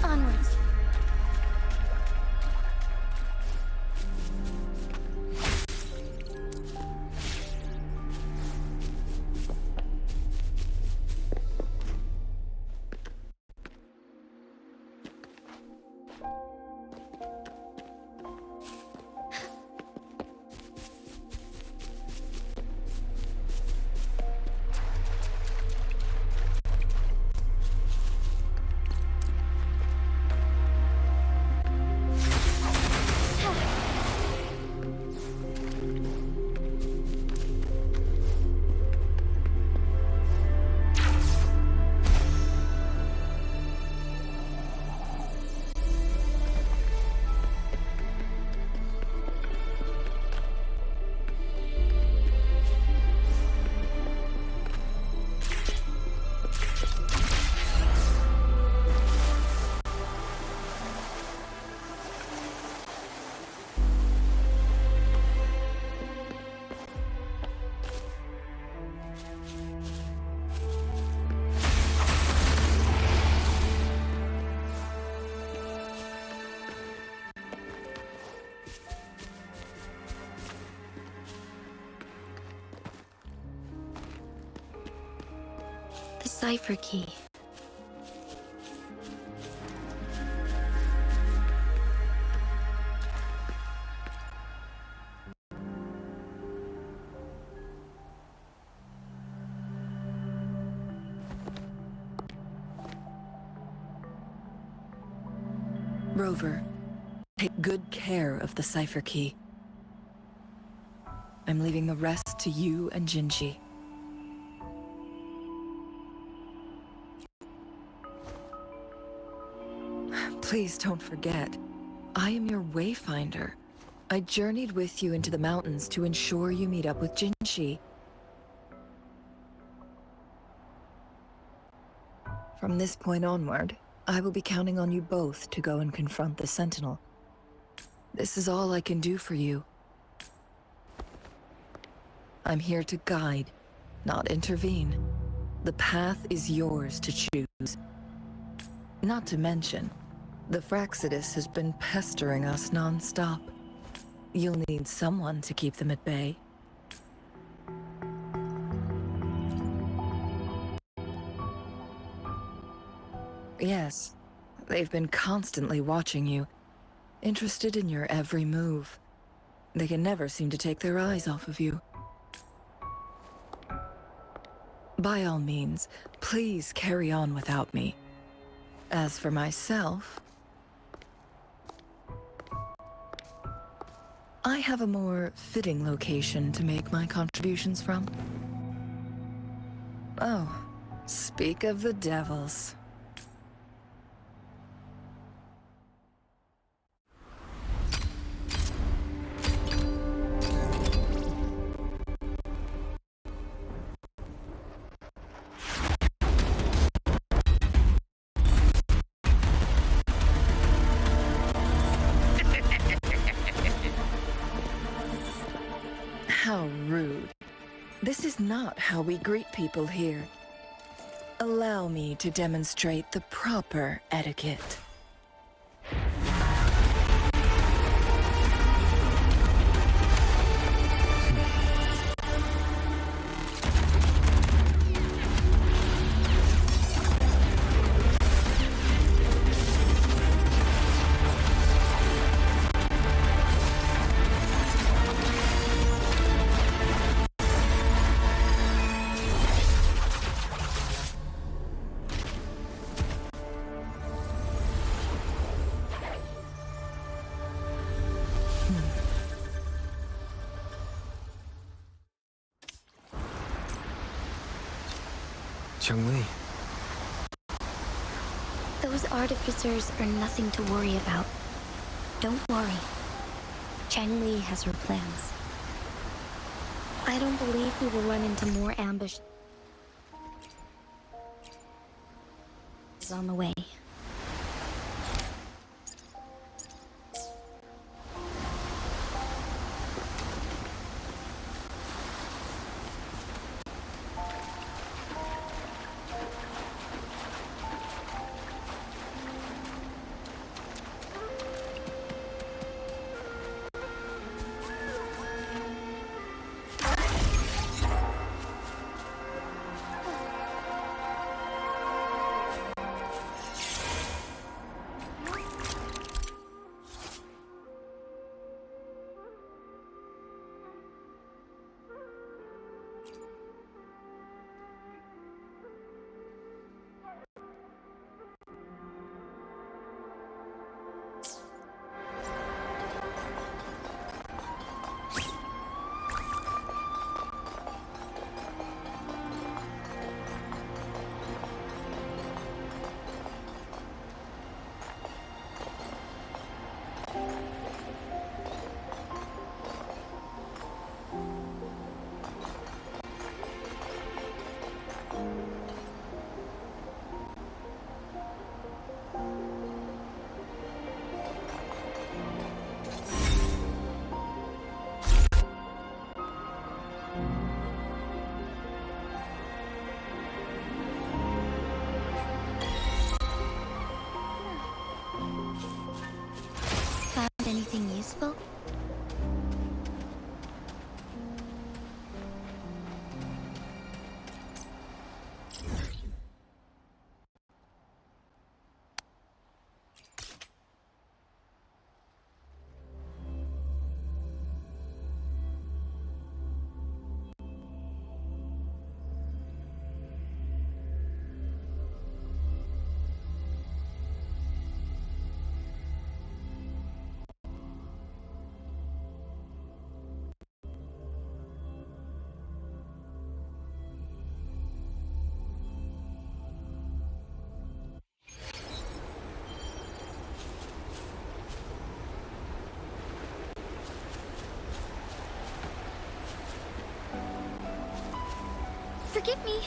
Onwards. The cipher key. Rover, take good care of the cipher key. I'm leaving the rest to you and Jinji. Please don't forget, I am your wayfinder. I journeyed with you into the mountains to ensure you meet up with Jinji. From this point onward, I will be counting on you both to go and confront the Sentinel. This is all I can do for you. I'm here to guide, not intervene. The path is yours to choose. Not to mention, the Fraxidus has been pestering us non-stop. You'll need someone to keep them at bay. Yes, they've been constantly watching you, interested in your every move. They can never seem to take their eyes off of you. By all means, please carry on without me. As for myself, I have a more fitting location to make my contributions from. Oh, speak of the devils. How rude. This is not how we greet people here. Allow me to demonstrate the proper etiquette. Chun-Li. Those artificers are nothing to worry about. Don't worry. Chang-Li has her plans. I don't believe we will run into more ambush on the way. Anything useful? Forgive me.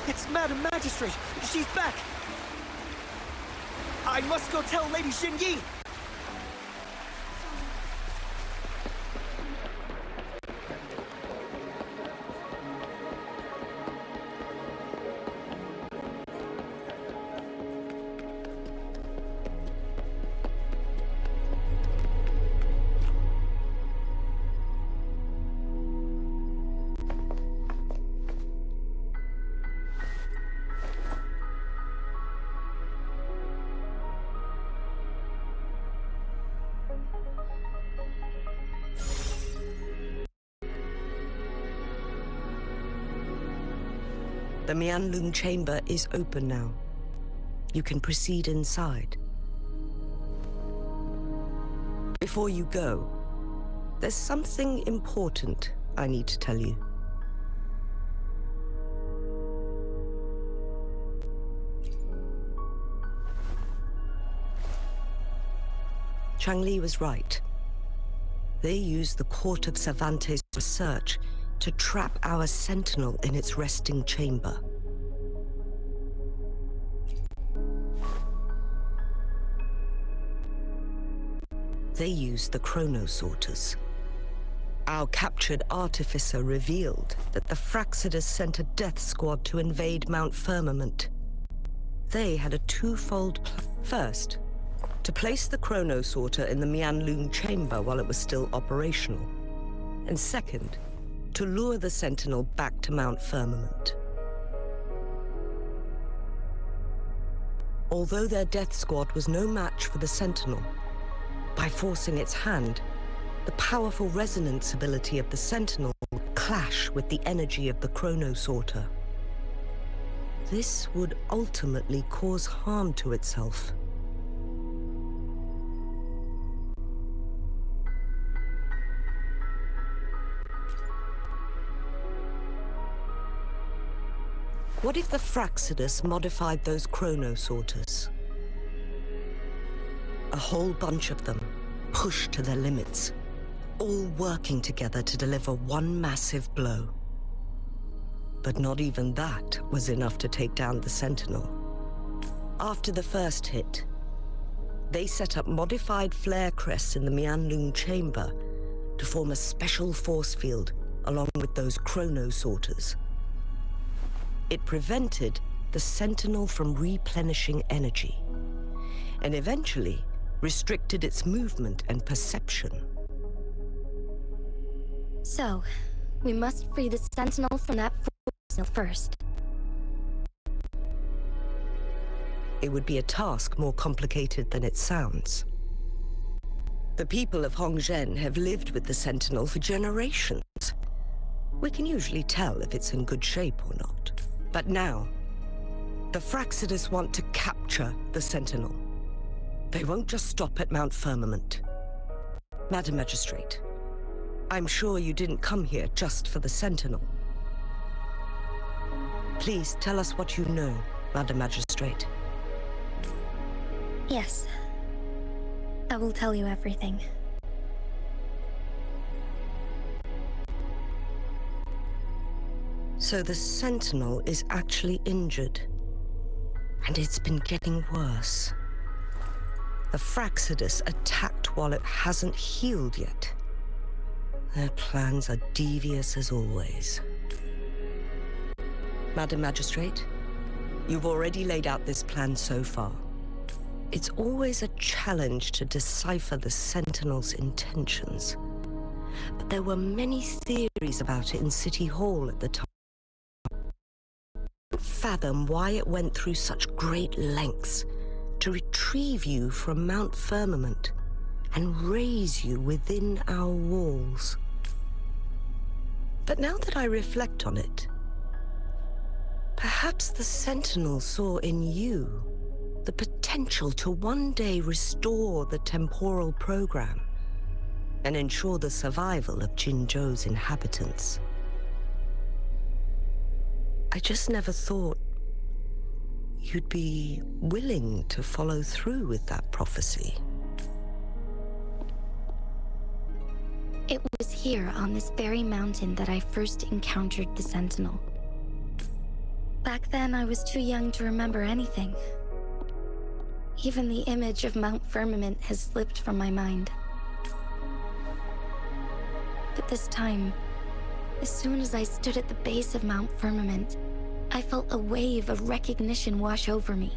It's Madam Magistrate! She's back! I must go tell Lady Xingyi! The Mianlun chamber is open now. You can proceed inside. Before you go, there's something important I need to tell you. Changli was right. They used the Court of Cervantes' research to trap our sentinel in its resting chamber. They used the chronosorters. Our captured artificer revealed that the Fraxidus sent a death squad to invade Mount Firmament. They had a twofold plan. First, to place the chronosorter in the Mianlun chamber while it was still operational. And second, to lure the Sentinel back to Mount Firmament. Although their death squad was no match for the Sentinel, by forcing its hand, the powerful resonance ability of the Sentinel would clash with the energy of the chronosorter. This would ultimately cause harm to itself. What if the Fraxidus modified those chronosorters? A whole bunch of them, pushed to their limits, all working together to deliver one massive blow. But not even that was enough to take down the Sentinel. After the first hit, they set up modified flare crests in the Mianlung chamber to form a special force field along with those chrono sorters. It prevented the Sentinel from replenishing energy, and eventually restricted its movement and perception. So, we must free the Sentinel from that force field first. It would be a task more complicated than it sounds. The people of Hongzhen have lived with the Sentinel for generations. We can usually tell if it's in good shape or not. But now, the Fraxidus want to capture the Sentinel. They won't just stop at Mount Firmament. Madam Magistrate, I'm sure you didn't come here just for the Sentinel. Please tell us what you know, Madam Magistrate. Yes. I will tell you everything. So the Sentinel is actually injured. And it's been getting worse. The Fraxidus attacked while it hasn't healed yet. Their plans are devious as always. Madam Magistrate, you've already laid out this plan so far. It's always a challenge to decipher the Sentinel's intentions. But there were many theories about it in City Hall at the time. I can't fathom why it went through such great lengths to retrieve you from Mount Firmament and raise you within our walls. But now that I reflect on it, perhaps the Sentinel saw in you the potential to one day restore the temporal program and ensure the survival of Jinzhou's inhabitants. I just never thought you'd be willing to follow through with that prophecy. It was here on this very mountain that I first encountered the Sentinel. Back then, I was too young to remember anything. Even the image of Mount Firmament has slipped from my mind. But this time, as soon as I stood at the base of Mount Firmament, I felt a wave of recognition wash over me.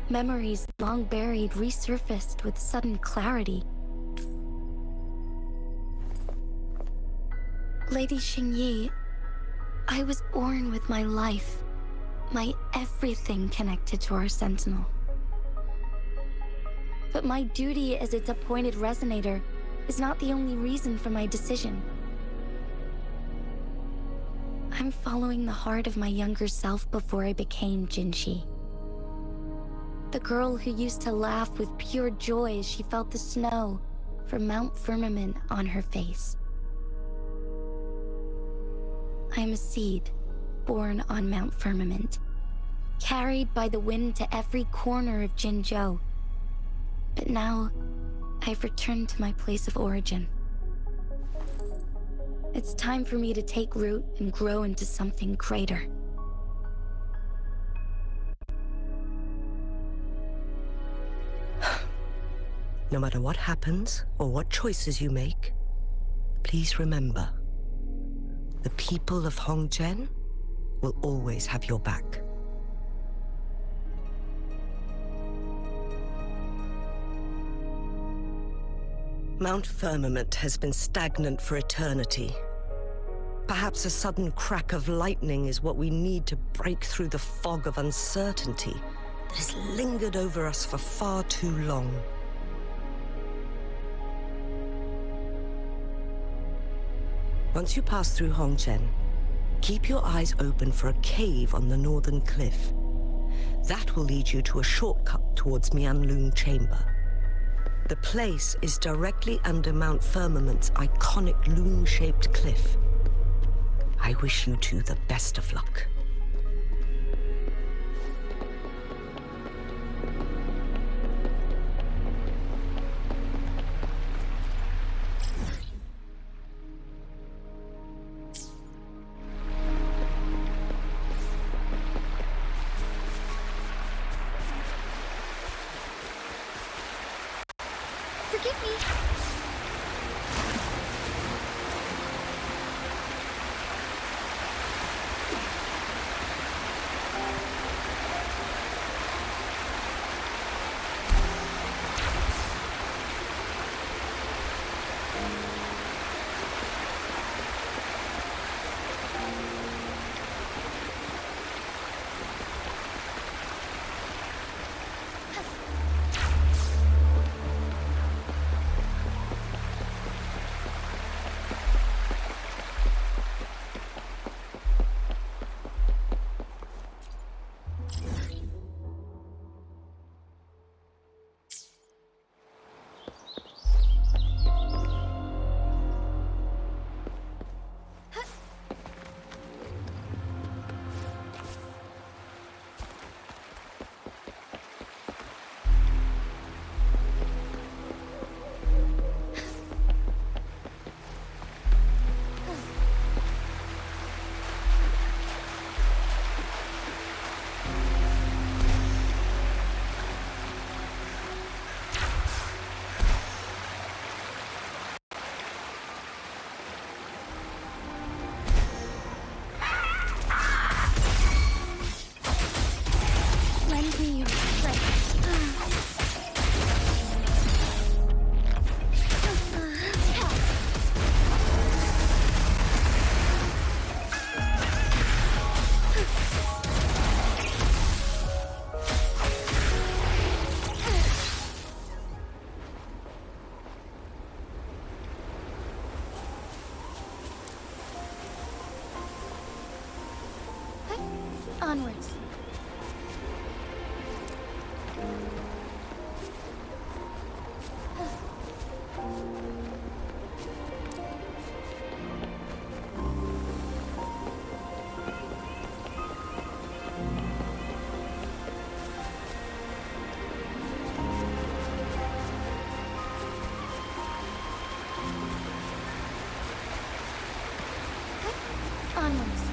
Memories long buried resurfaced with sudden clarity. Lady Xingyi, I was born with my life, my everything connected to our Sentinel. But my duty as its appointed resonator is not the only reason for my decision. I'm following the heart of my younger self before I became Jinshi. The girl who used to laugh with pure joy as she felt the snow from Mount Firmament on her face. I am a seed born on Mount Firmament, carried by the wind to every corner of Jinzhou. But now, I've returned to my place of origin. It's time for me to take root and grow into something greater. No matter what happens or what choices you make, please remember, the people of Hongzhen will always have your back. Mount Firmament has been stagnant for eternity. Perhaps a sudden crack of lightning is what we need to break through the fog of uncertainty that has lingered over us for far too long. Once you pass through Hongzhen, keep your eyes open for a cave on the northern cliff. That will lead you to a shortcut towards Mianlung Chamber. The place is directly under Mount Firmament's iconic loom-shaped cliff. I wish you two the best of luck. Forgive me. Lend me your strength. Onwards. Onwards.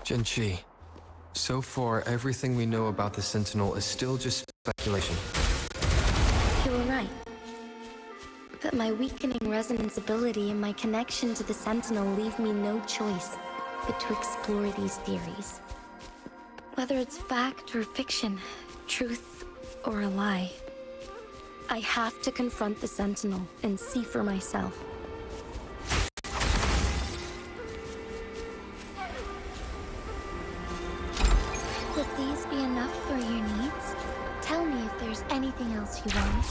Jinchi, so far everything we know about the Sentinel is still just speculation. You were right. But my weakening resonance ability and my connection to the Sentinel leave me no choice but to explore these theories. Whether it's fact or fiction, truth or a lie, I have to confront the Sentinel and see for myself. Would these be enough for your needs? Tell me if there's anything else you want.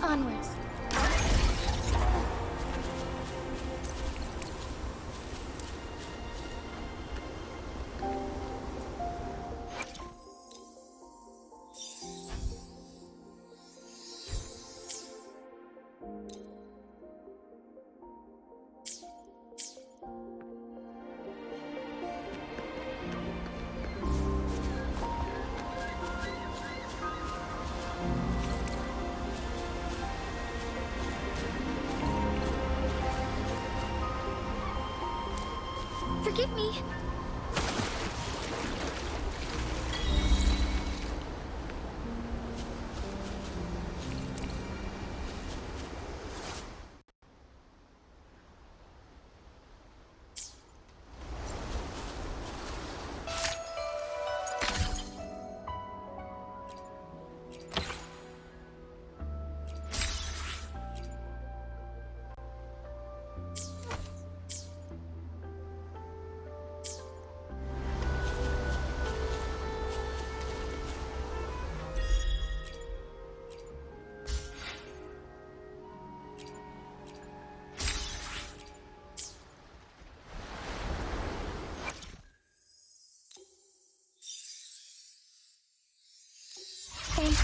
Onwards. Forgive me.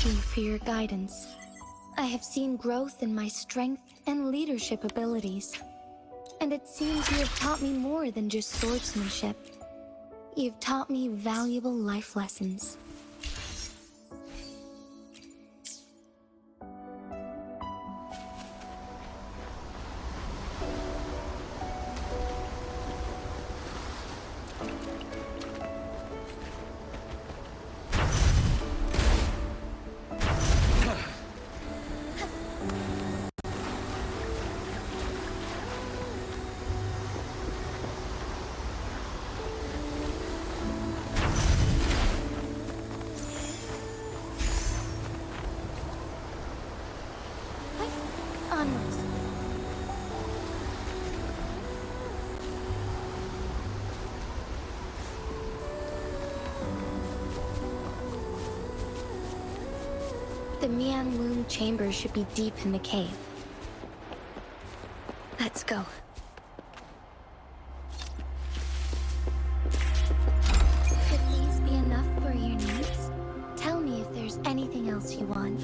thank you for your guidance. I have seen growth in my strength and leadership abilities. And it seems you have taught me more than just swordsmanship. You've taught me valuable life lessons. Onwards. The Mian Womb chamber should be deep in the cave. Let's go. Could these be enough for your needs? Tell me if there's anything else you want.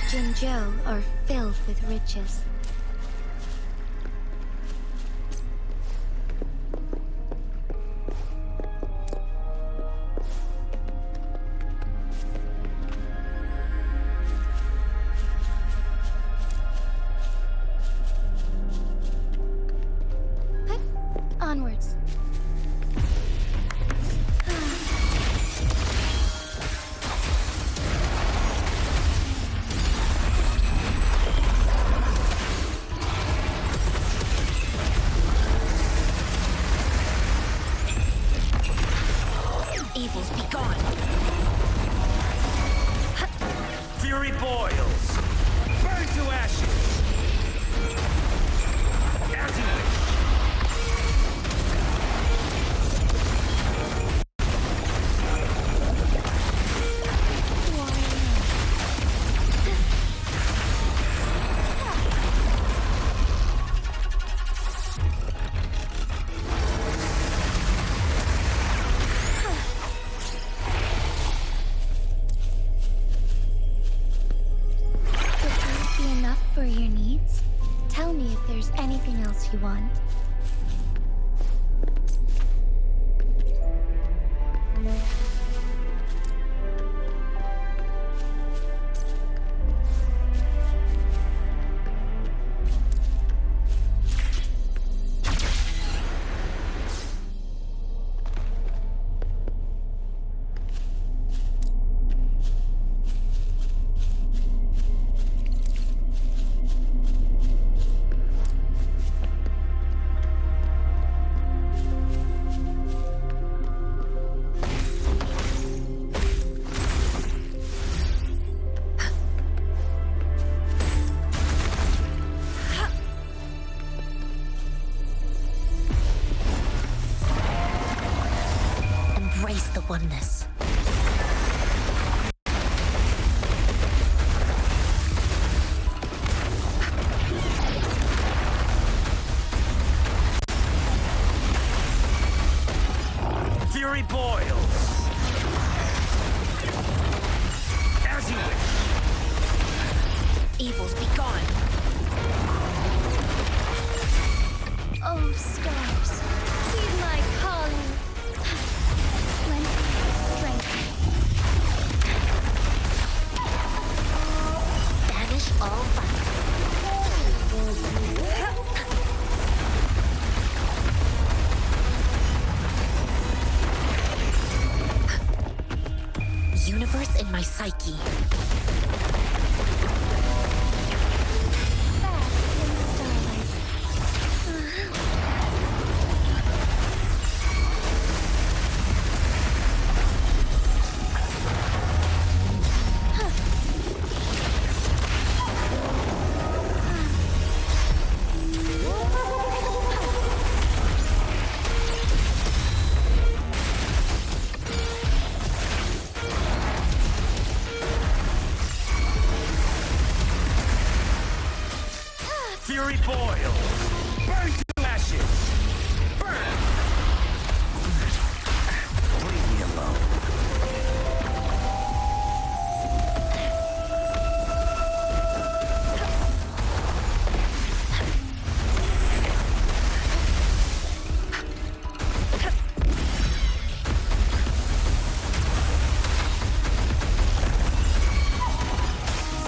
Jinzhou are filled with riches. Onwards. Evils be gone. Fury boils! Burn to ashes! As you wish! For your needs? Tell me if there's anything else you want. oneness. Fury boils! As you wish! Evils be gone! Oh, stars, heed my calling. Lend me strength. Banish all vice. Universe in my psyche. Bask in starlight. Fury boils! Burn to ashes! Burn! Leave me alone.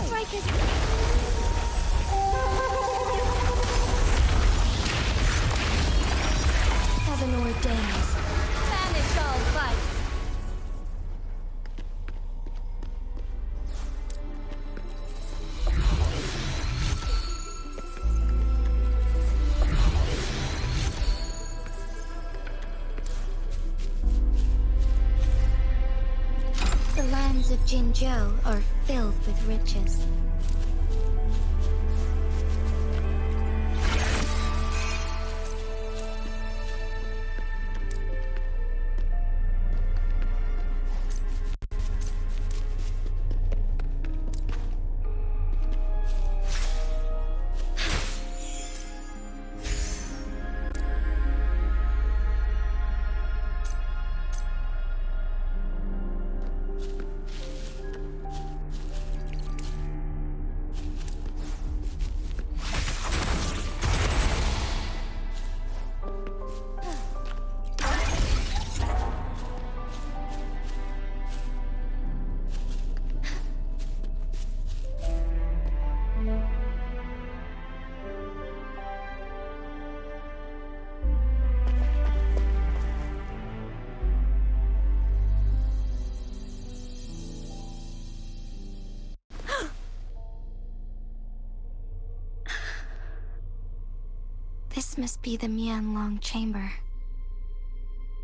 Strike his... Heaven ordains. Banish all vice. The lands of Jinzhou are filled with riches. This must be the Mianlong chamber.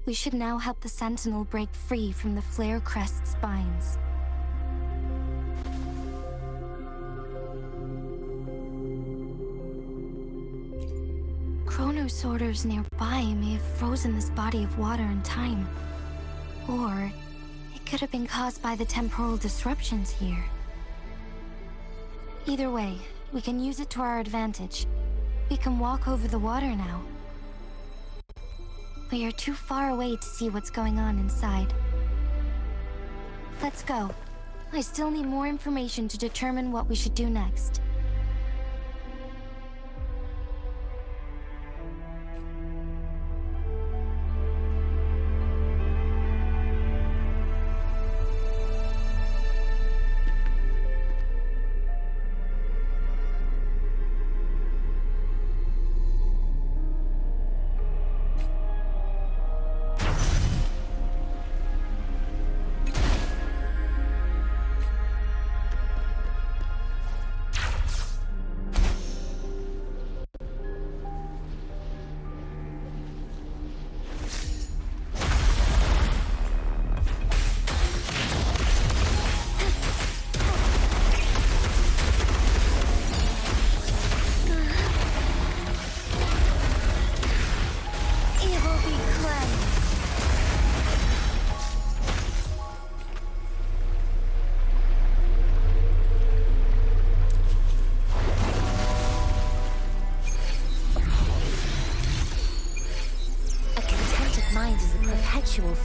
We should now help the Sentinel break free from the Flare Crest spines. Chrono sorters nearby may have frozen this body of water in time. Or it could have been caused by the temporal disruptions here. Either way, we can use it to our advantage. We can walk over the water now. We are too far away to see what's going on inside. Let's go. I still need more information to determine what we should do next.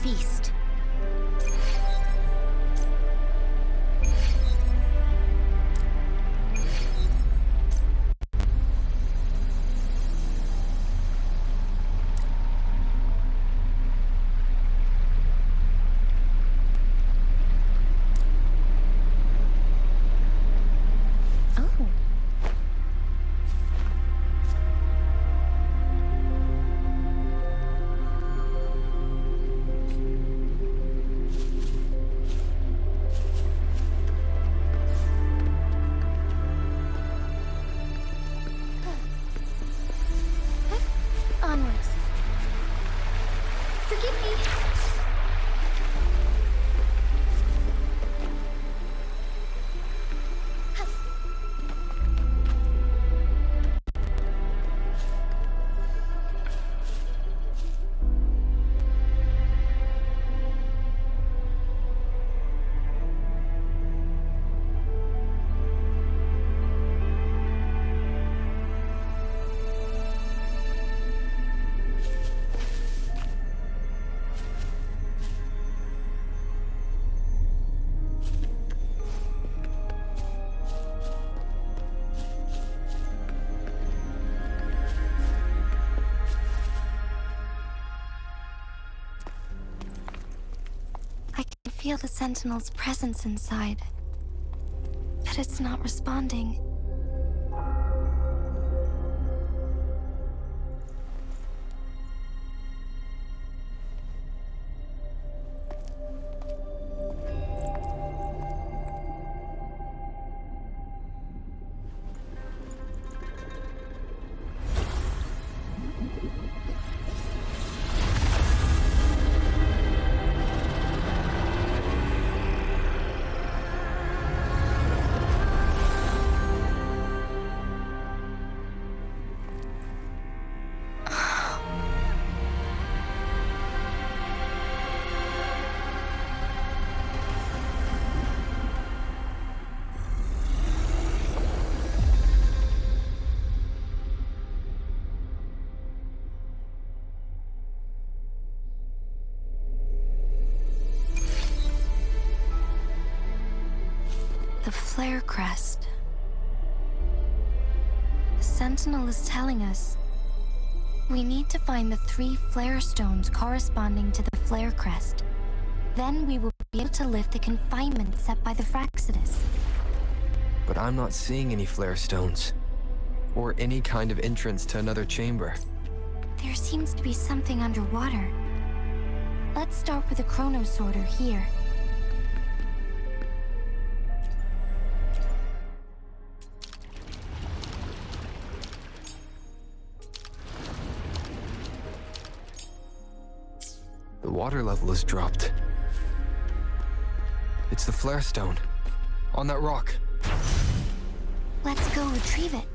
feast. Oh. Onwards. Forgive me. I can feel the Sentinel's presence inside, but it's not responding. The flare crest. The Sentinel is telling us we need to find the 3 flare stones corresponding to the flare crest. Then we will be able to lift the confinement set by the Fraxidus. But I'm not seeing any flare stones, or any kind of entrance to another chamber. There seems to be something underwater. Let's start with a chronosorter here. The water level has dropped. It's the flare stone, on that rock. Let's go retrieve it.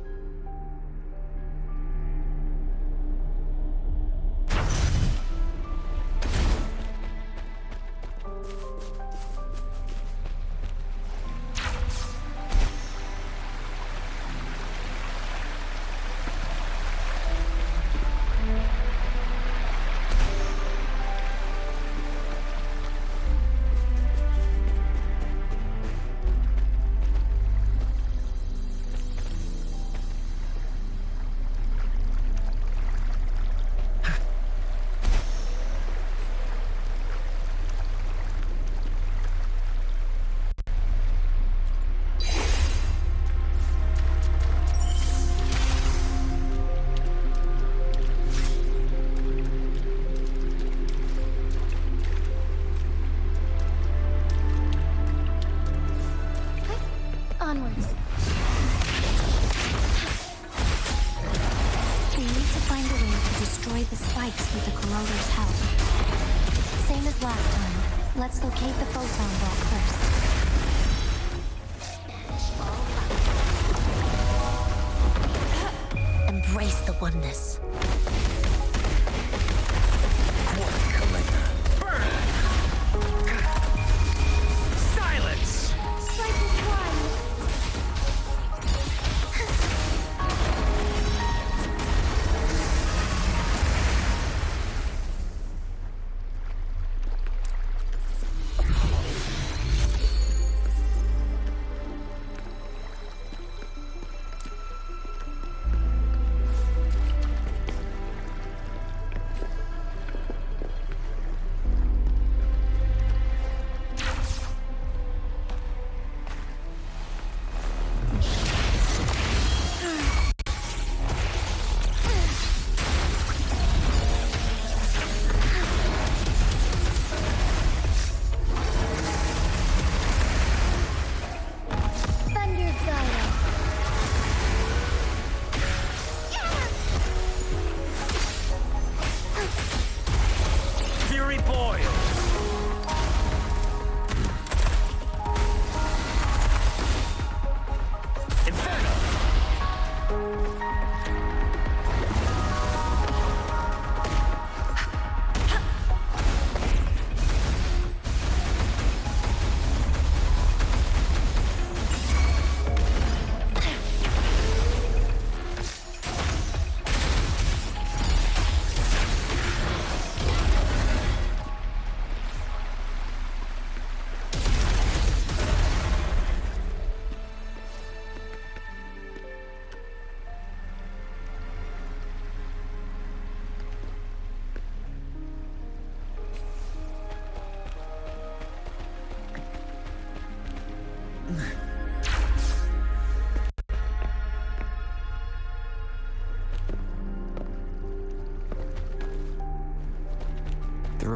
Onwards. We need to find a way to destroy the spikes with the corroder's help. Same as last time. Let's locate the photon block first. Embrace the oneness. Silence!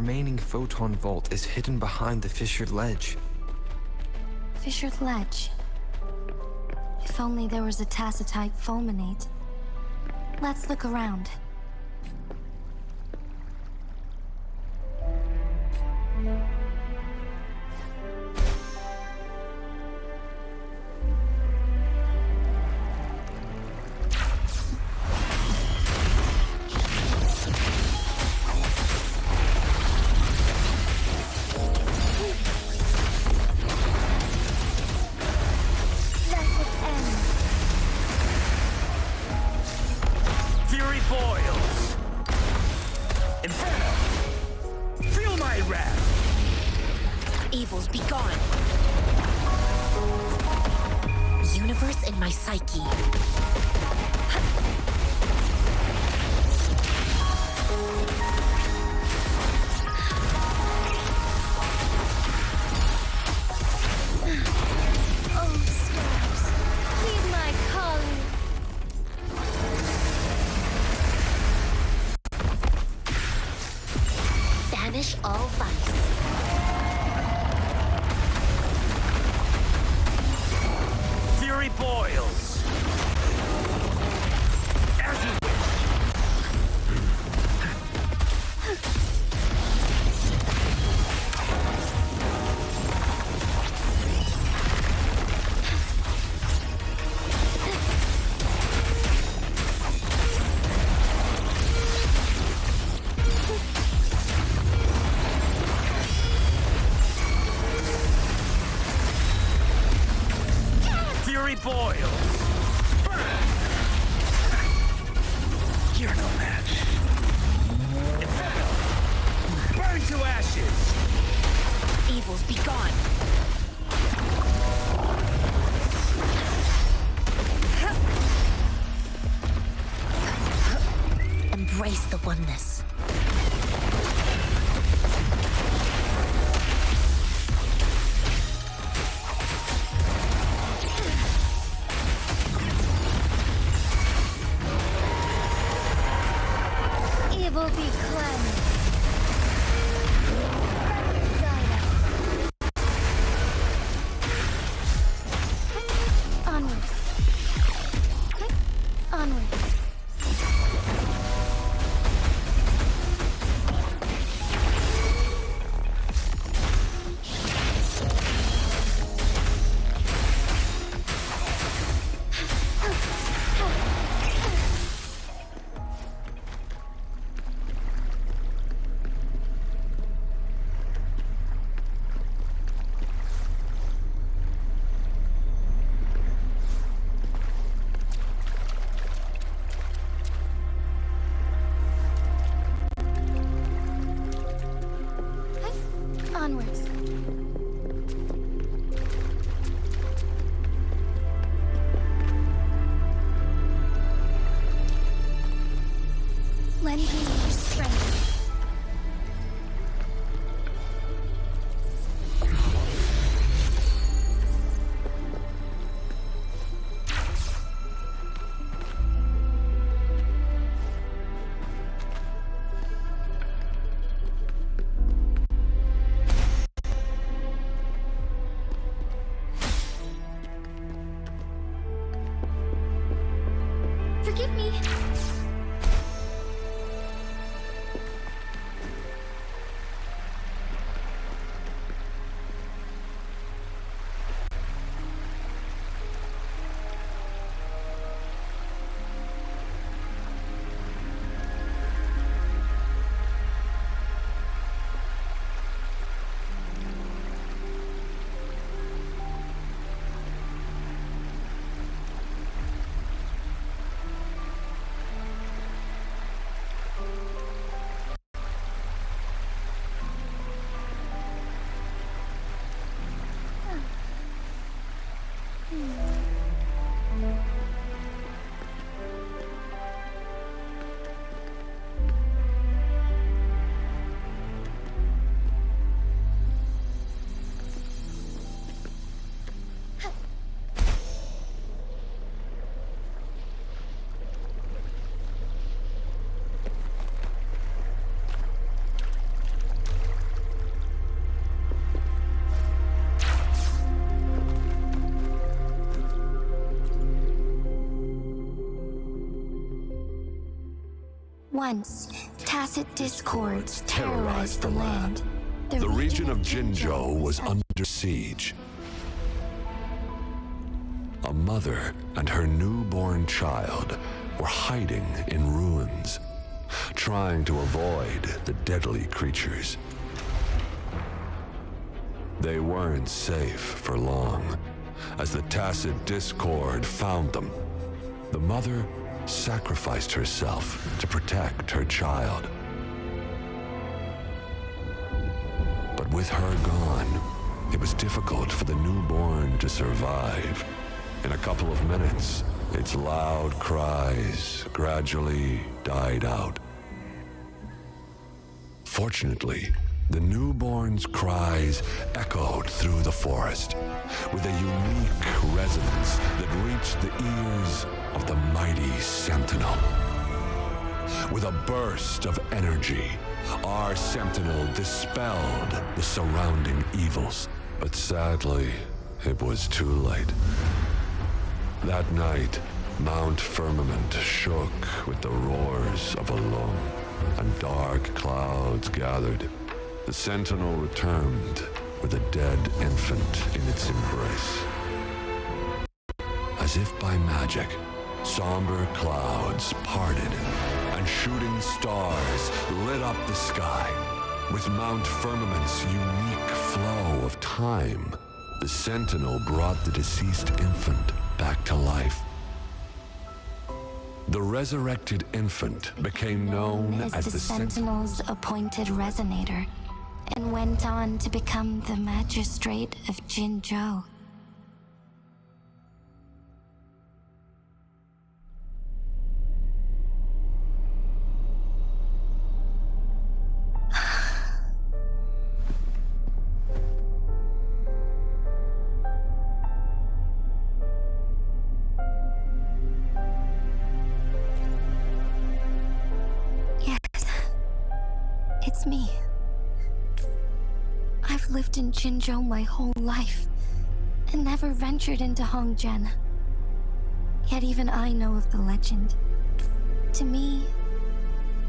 remaining photon vault is hidden behind the fissured ledge. Fissured ledge. If only there was a tacitite fulminate. Let's look around. Fury boils! Inferno! Feel my wrath! Evils be gone. Universe in my psyche. Oh, stars, heed my calling. Banish all vice. Fury boils! As you wish! Fury boils! Burn! You're no match. Inferno! Burn to ashes! Evils be gone. Embrace the oneness. Evil be cleansed. Onwards. Onwards. Onwards. Lend me your strength. Forgive me. Once, tacit discords terrorized the land. The region of Jinzhou was under siege. A mother and her newborn child were hiding in ruins, trying to avoid the deadly creatures. They weren't safe for long, as the tacit discord found them. The mother sacrificed herself to protect her child. But with her gone, it was difficult for the newborn to survive. In a couple of minutes, its loud cries gradually died out. Fortunately, the newborn's cries echoed through the forest with a unique resonance that reached the ears of the mighty Sentinel. With a burst of energy, our Sentinel dispelled the surrounding evils. But sadly, it was too late. That night, Mount Firmament shook with the roars of a lung, and dark clouds gathered. The Sentinel returned with a dead infant in its embrace. As if by magic, somber clouds parted, and shooting stars lit up the sky. With Mount Firmament's unique flow of time, the Sentinel brought the deceased infant back to life. The resurrected infant became known as the Sentinel's appointed resonator, and went on to become the Magistrate of Jinzhou. It's me. I've lived in Jinzhou my whole life, and never ventured into Hongzhen. Yet even I know of the legend. To me,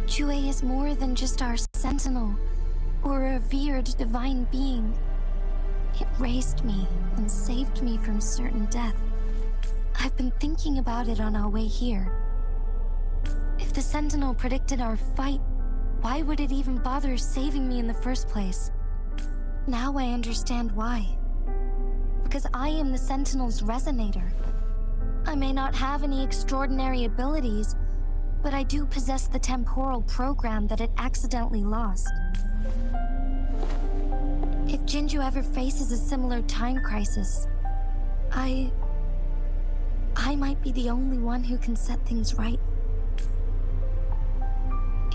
Jue is more than just our sentinel, or a revered divine being. It raised me and saved me from certain death. I've been thinking about it on our way here. If the sentinel predicted our fight, why would it even bother saving me in the first place? Now I understand why. Because I am the Sentinel's resonator. I may not have any extraordinary abilities, but I do possess the temporal program that it accidentally lost. If Jinzhou ever faces a similar time crisis, I might be the only one who can set things right.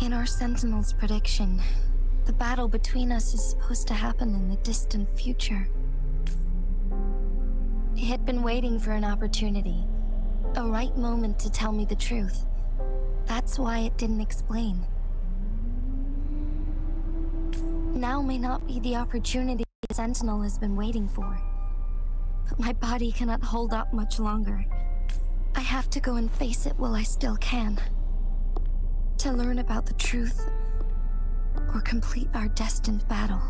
In our Sentinel's prediction, the battle between us is supposed to happen in the distant future. It had been waiting for an opportunity, a right moment to tell me the truth. That's why it didn't explain. Now may not be the opportunity the Sentinel has been waiting for. But my body cannot hold up much longer. I have to go and face it while I still can. To learn about the truth, or complete our destined battle.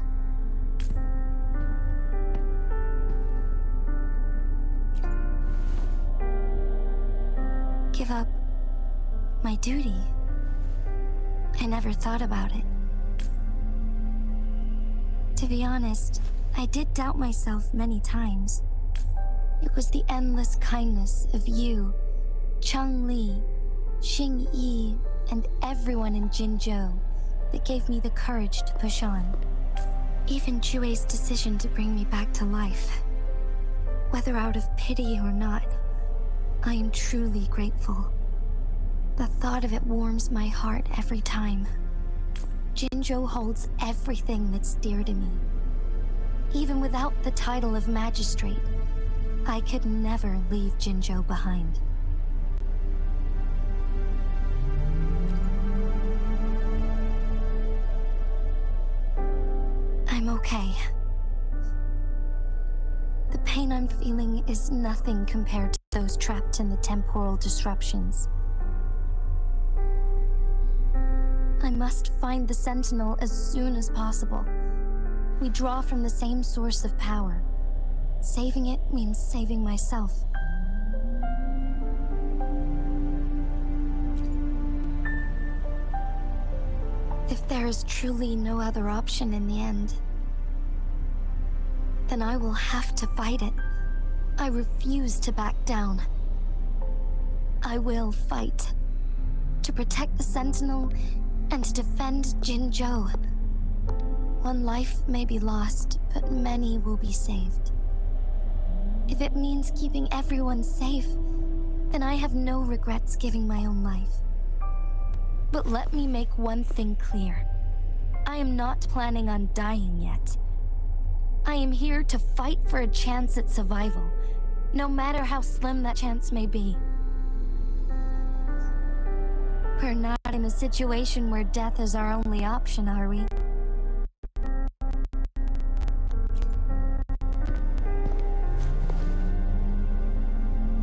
Give up my duty? I never thought about it. To be honest, I did doubt myself many times. It was the endless kindness of you, Cheng Li, Xing Yi, and everyone in Jinzhou that gave me the courage to push on. Even Jue's decision to bring me back to life. Whether out of pity or not, I am truly grateful. The thought of it warms my heart every time. Jinzhou holds everything that's dear to me. Even without the title of Magistrate, I could never leave Jinzhou behind. I'm okay. The pain I'm feeling is nothing compared to those trapped in the temporal disruptions. I must find the Sentinel as soon as possible. We draw from the same source of power. Saving it means saving myself. If there is truly no other option in the end, then I will have to fight it. I refuse to back down. I will fight. To protect the Sentinel and to defend Jinzhou. One life may be lost, but many will be saved. If it means keeping everyone safe, then I have no regrets giving my own life. But let me make one thing clear. I am not planning on dying yet. I am here to fight for a chance at survival, no matter how slim that chance may be. We're not in a situation where death is our only option, are we?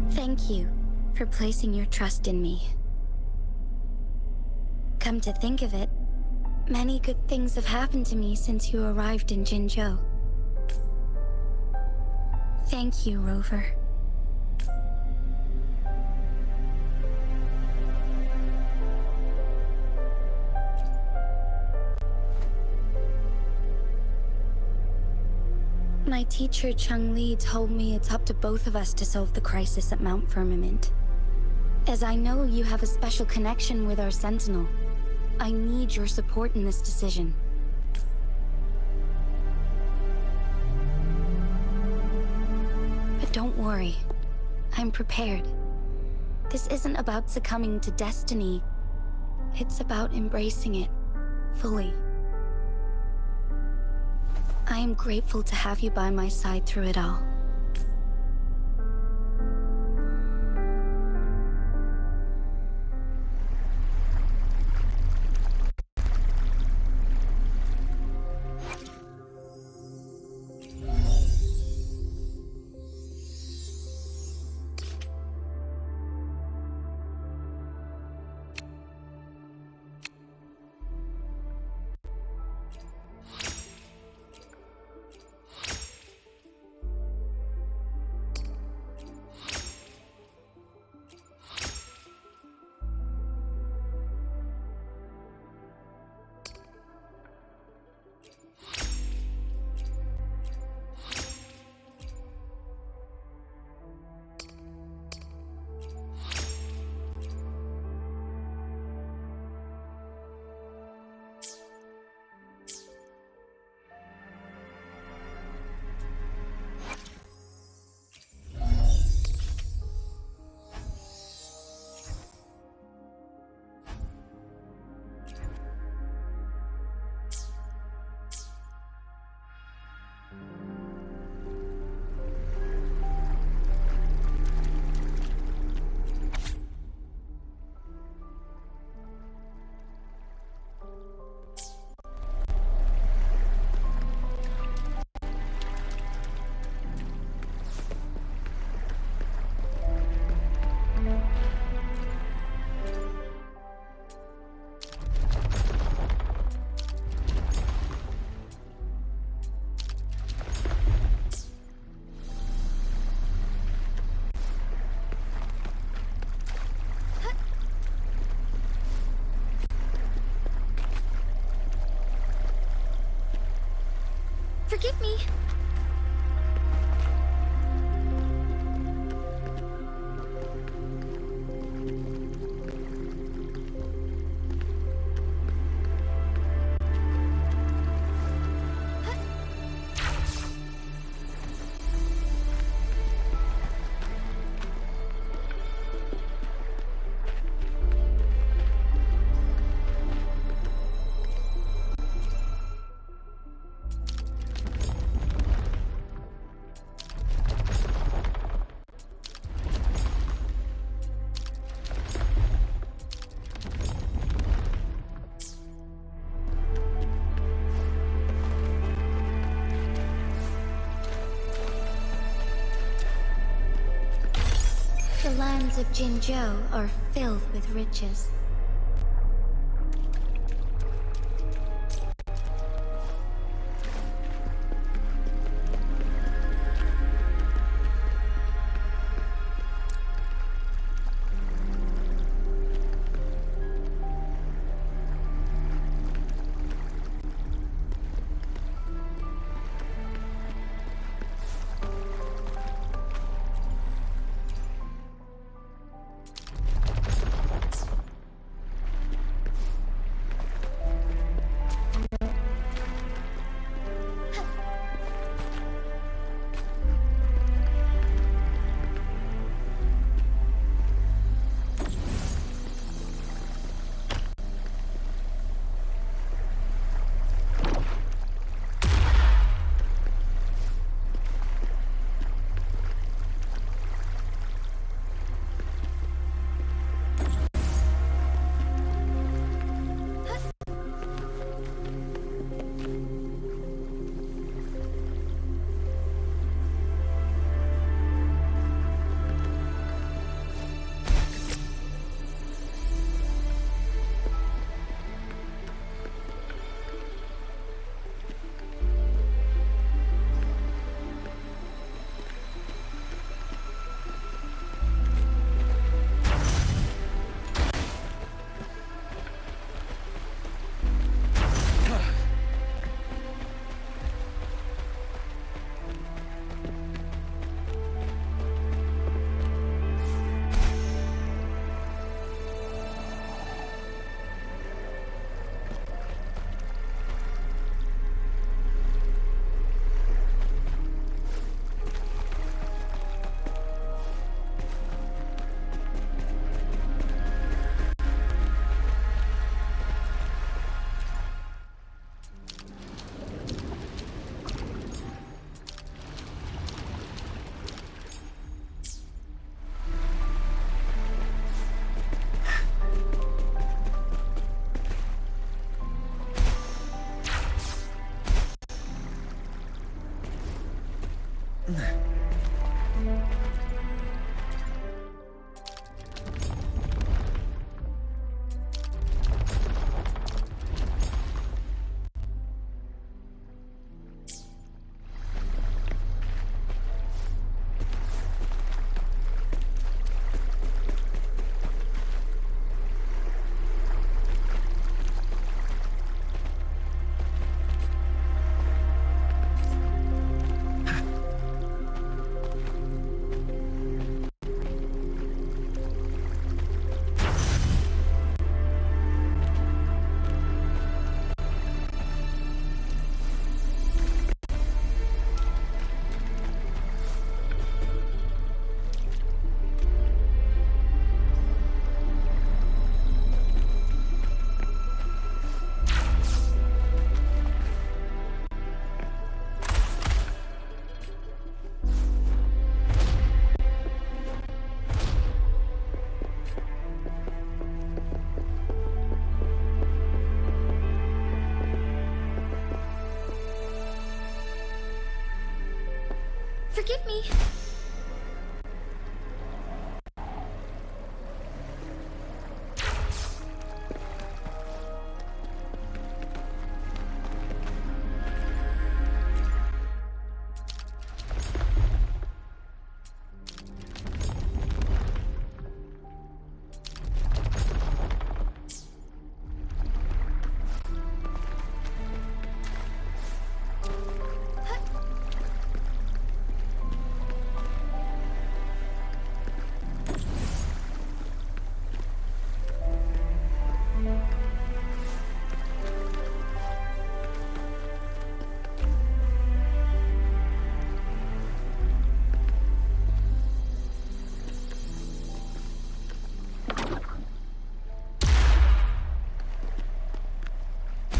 Thank you for placing your trust in me. Come to think of it, many good things have happened to me since you arrived in Jinzhou. Thank you, Rover. My teacher Cheng-Li told me it's up to both of us to solve the crisis at Mount Firmament. As I know you have a special connection with our Sentinel, I need your support in this decision. But don't worry, I'm prepared. This isn't about succumbing to destiny, it's about embracing it fully. I am grateful to have you by my side through it all. Forgive me. The lands of Jinzhou are filled with riches. Forgive me.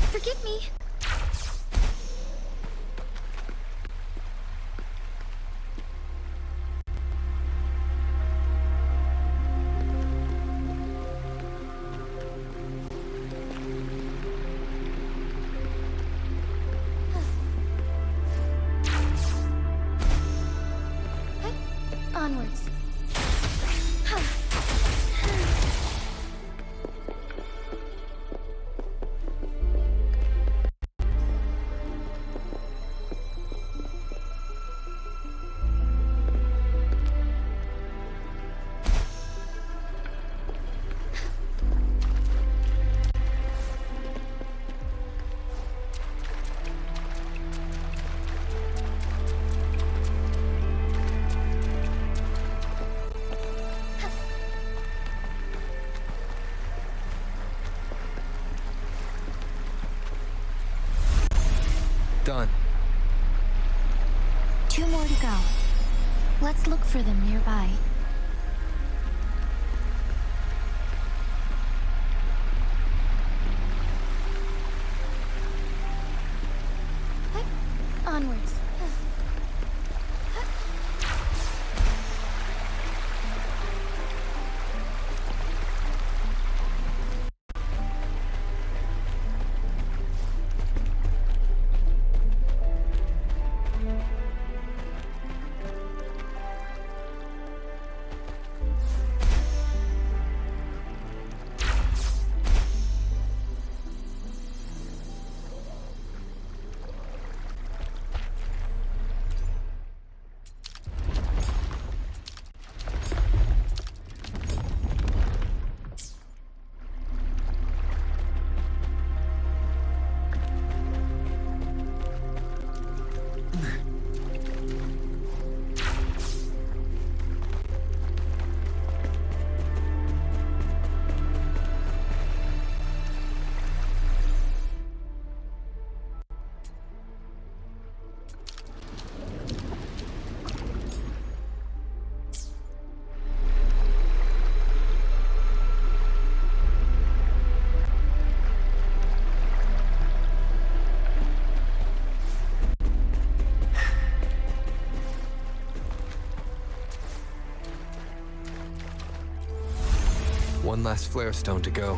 Forgive me. Onwards. Done. 2 more to go. Let's look for them nearby. Onwards. One last flare stone to go.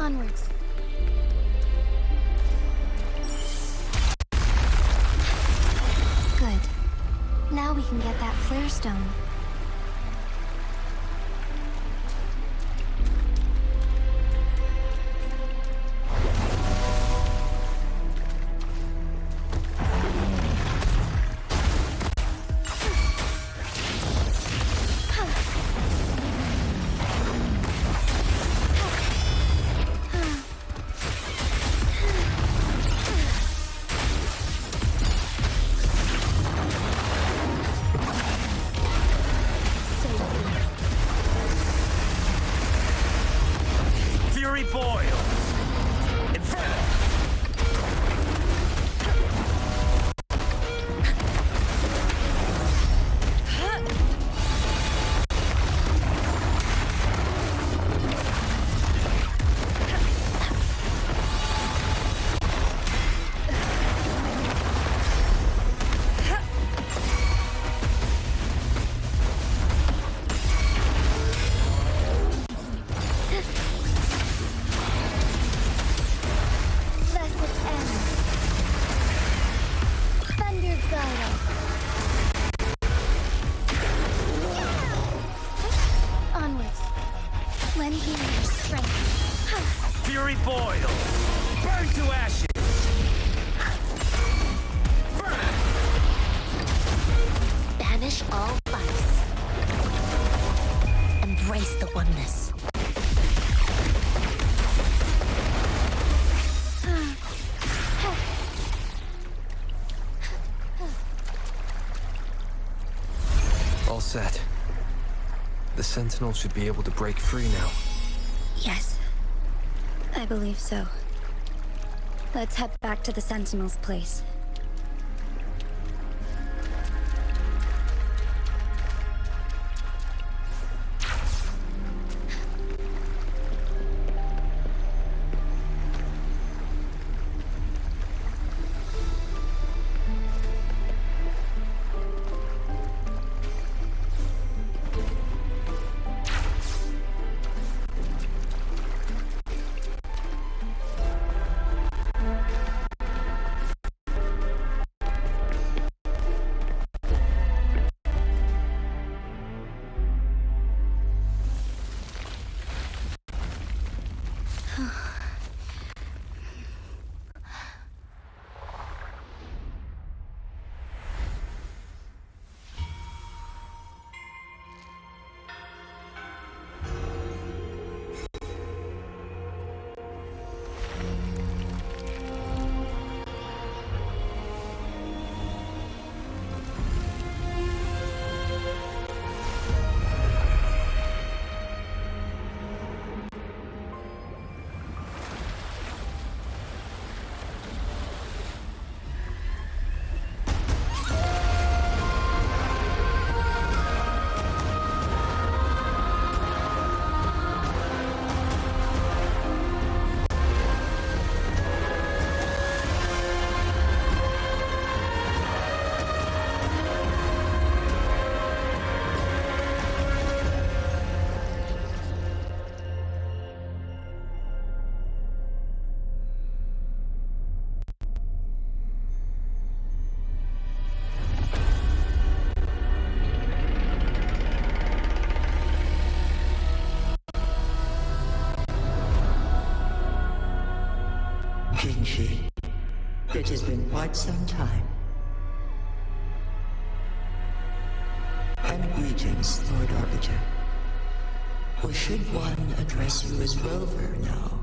Onwards. Good. Now we can get that flare stone. Fury boils! Inferno! Fury boils! Burn to ashes! Burn! Banish all vice. Embrace the oneness. All set. The Sentinel should be able to break free now. Yes. I believe so. Let's head back to the Sentinel's place. It has been quite some time. And greetings, Lord Arbiter. Or should one address you as Rover now?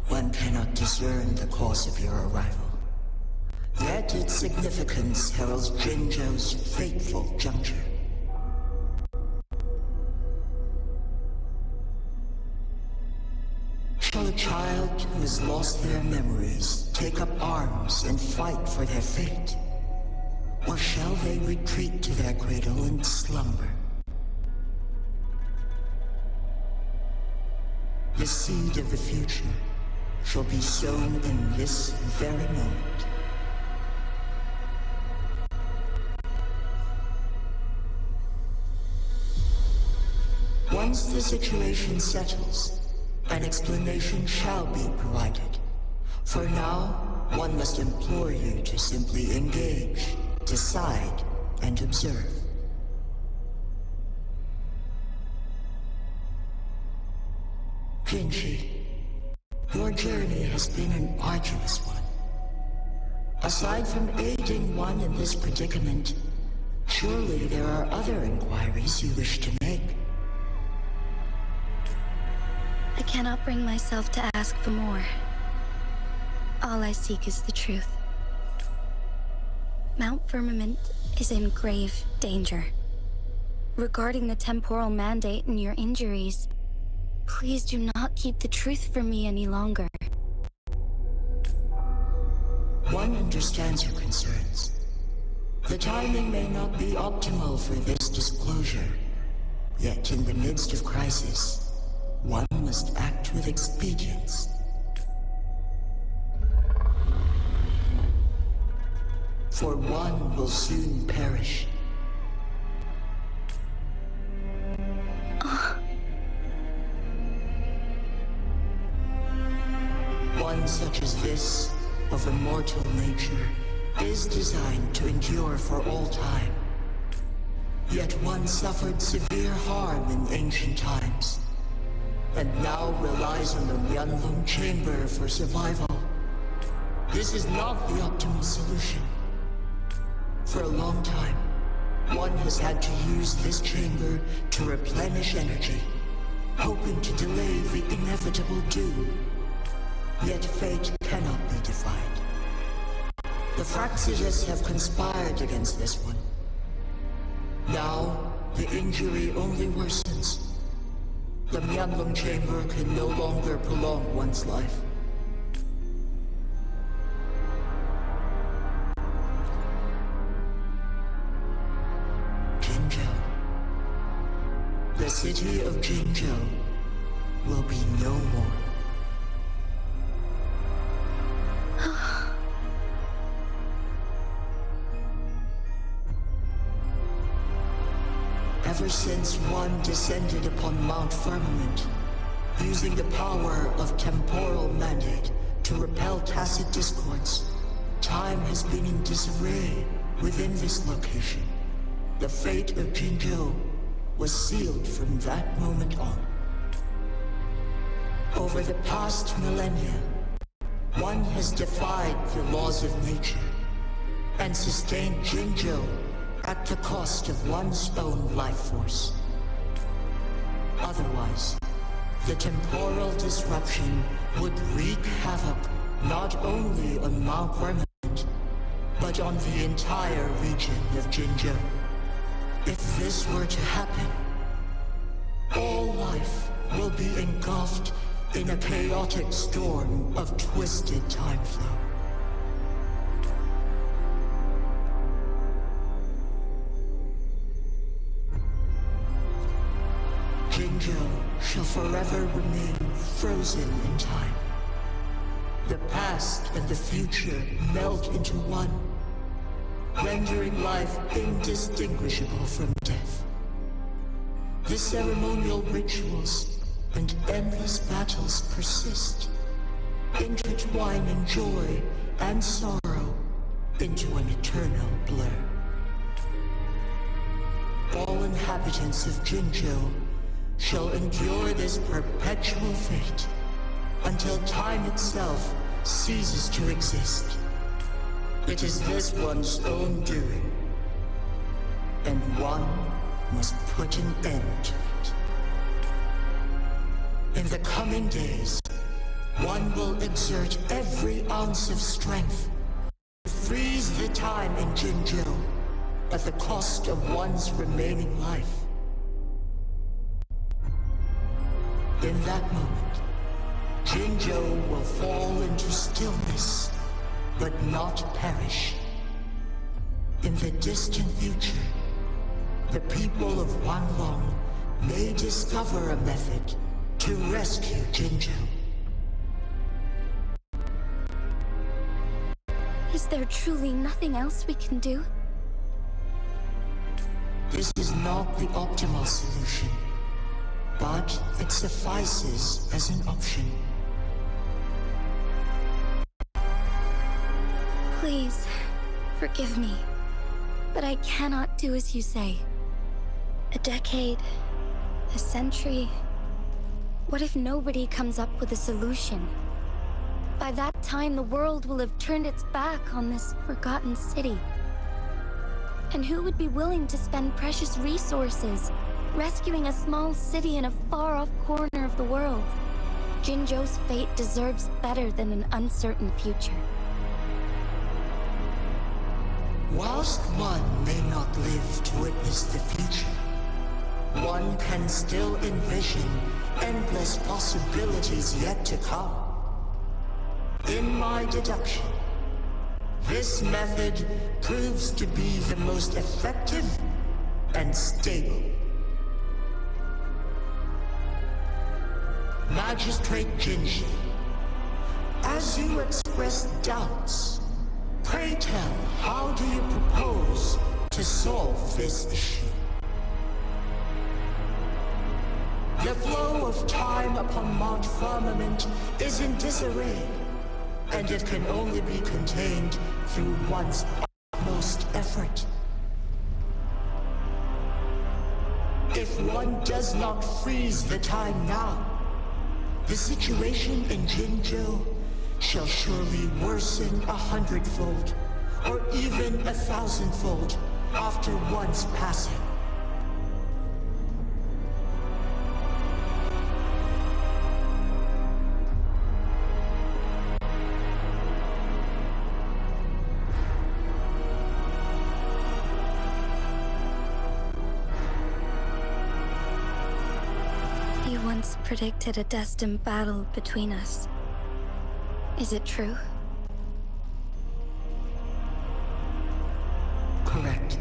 One cannot discern the cause of your arrival. Yet its significance heralds Jinzhou's fateful juncture. Shall a child who has lost their memories take up arms and fight for their fate? Or shall they retreat to their cradle and slumber? The seed of the future shall be sown in this very moment. Once the situation settles, an explanation shall be provided. For now, one must implore you to simply engage, decide, and observe. Jinji, your journey has been an arduous one. Aside from aiding one in this predicament, surely there are other inquiries you wish to make. I cannot bring myself to ask for more. All I seek is the truth. Mount Firmament is in grave danger. Regarding the temporal mandate and your injuries, please do not keep the truth from me any longer. One understands your concerns. The timing may not be optimal for this disclosure. Yet in the midst of crisis, one must act with expedience. For one will soon perish. One such as this, of immortal nature, is designed to endure for all time. Yet one suffered severe harm in ancient times, and now relies on the Myeonlong Chamber for survival. This is not the optimal solution. For a long time, one has had to use this chamber to replenish energy, hoping to delay the inevitable doom. Yet fate cannot be defied. The Fraxiges have conspired against this one. Now, the injury only worsens. The Myeonlong Chamber can no longer prolong one's life. Jinzhou. The city of Jinzhou will be no more. Ever since one descended upon Mount Firmament, using the power of temporal mandate to repel tacit discords, time has been in disarray within this location. The fate of Jinzhou was sealed from that moment on. Over the past millennia, one has defied the laws of nature and sustained Jinzhou at the cost of one's own life force. Otherwise, the temporal disruption would wreak havoc not only on Mount Firmament, but on the entire region of Jinzhou. If this were to happen, all life will be engulfed in a chaotic storm of twisted time flow. Jinzhou shall forever remain frozen in time. The past and the future melt into one, rendering life indistinguishable from death. The ceremonial rituals and endless battles persist, intertwining joy and sorrow into an eternal blur. All inhabitants of Jinzhou shall endure this perpetual fate until time itself ceases to exist. It is this one's own doing, and one must put an end to it. In the coming days, one will exert every ounce of strength to freeze the time in Jinzhou at the cost of one's remaining life. In that moment, Jinzhou will fall into stillness, but not perish. In the distant future, the people of Wanlong may discover a method to rescue Jinzhou. Is there truly nothing else we can do? This is not the optimal solution, suffices as an option. Please, forgive me, but I cannot do as you say. A decade, a century. What if nobody comes up with a solution? By that time, the world will have turned its back on this forgotten city. And who would be willing to spend precious resources rescuing a small city in a far-off corner of the world? Jinzhou's fate deserves better than an uncertain future. Whilst one may not live to witness the future, one can still envision endless possibilities yet to come. In my deduction, this method proves to be the most effective and stable. Magistrate Jinji, as you express doubts, pray tell, how do you propose to solve this issue? The flow of time upon Mount Firmament is in disarray, and it can only be contained through one's utmost effort. If one does not freeze the time now, the situation in Jinzhou shall surely worsen 100-fold, or even 1,000-fold after one's passing. You once predicted a destined battle between us. Is it true? Correct.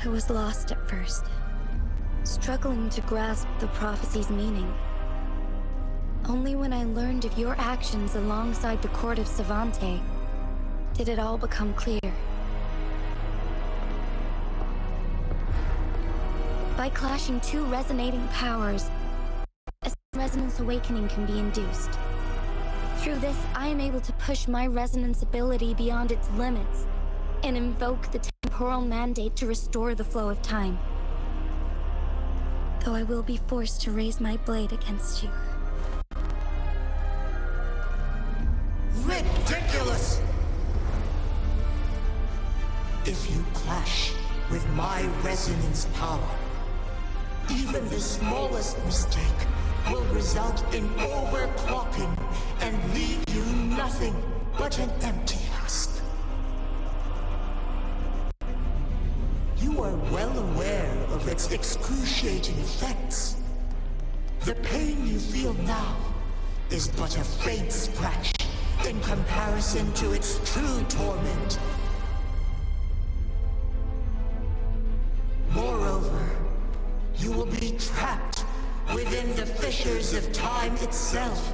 I was lost at first, struggling to grasp the prophecy's meaning. Only when I learned of your actions alongside the court of Savante did it all become clear. By clashing two resonating powers, a resonance awakening can be induced. Through this, I am able to push my resonance ability beyond its limits and invoke the temporal mandate to restore the flow of time. Though I will be forced to raise my blade against you. Ridiculous! If you clash with my resonance power, even the smallest mistake will result in overclocking and leave you nothing but an empty husk. You are well aware of its excruciating effects. The pain you feel now is but a faint scratch in comparison to its true torment. Moreover, you will be trapped within the fissures of time itself.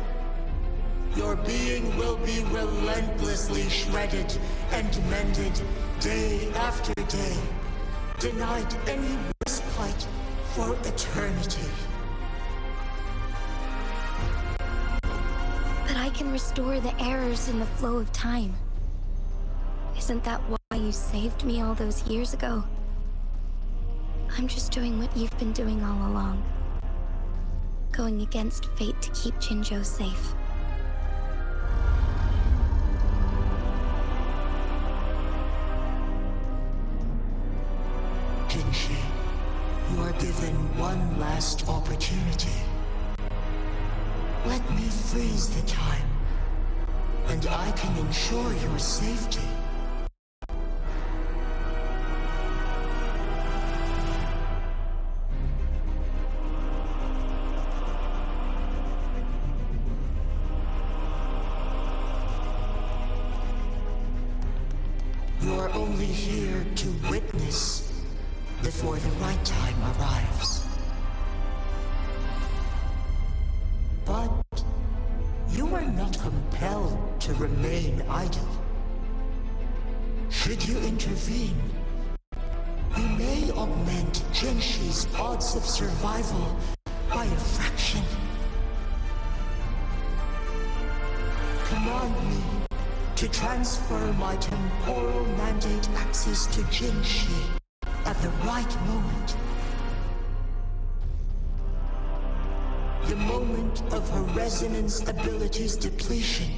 Your being will be relentlessly shredded and mended day after day, denied any respite for eternity. But I can restore the errors in the flow of time. Isn't that why you saved me all those years ago? I'm just doing what you've been doing all along. Going against fate to keep Jinzhou safe. Jinshi, you are given one last opportunity. Let me freeze the time, and I can ensure your safety. You are only here to witness before the right time arrives. But you are not compelled to remain idle. Should you intervene, you may augment Jinshi's odds of survival by a fraction. Command me to transfer my temporal mandate access to Jinshi at the right moment. The moment of her resonance ability's depletion.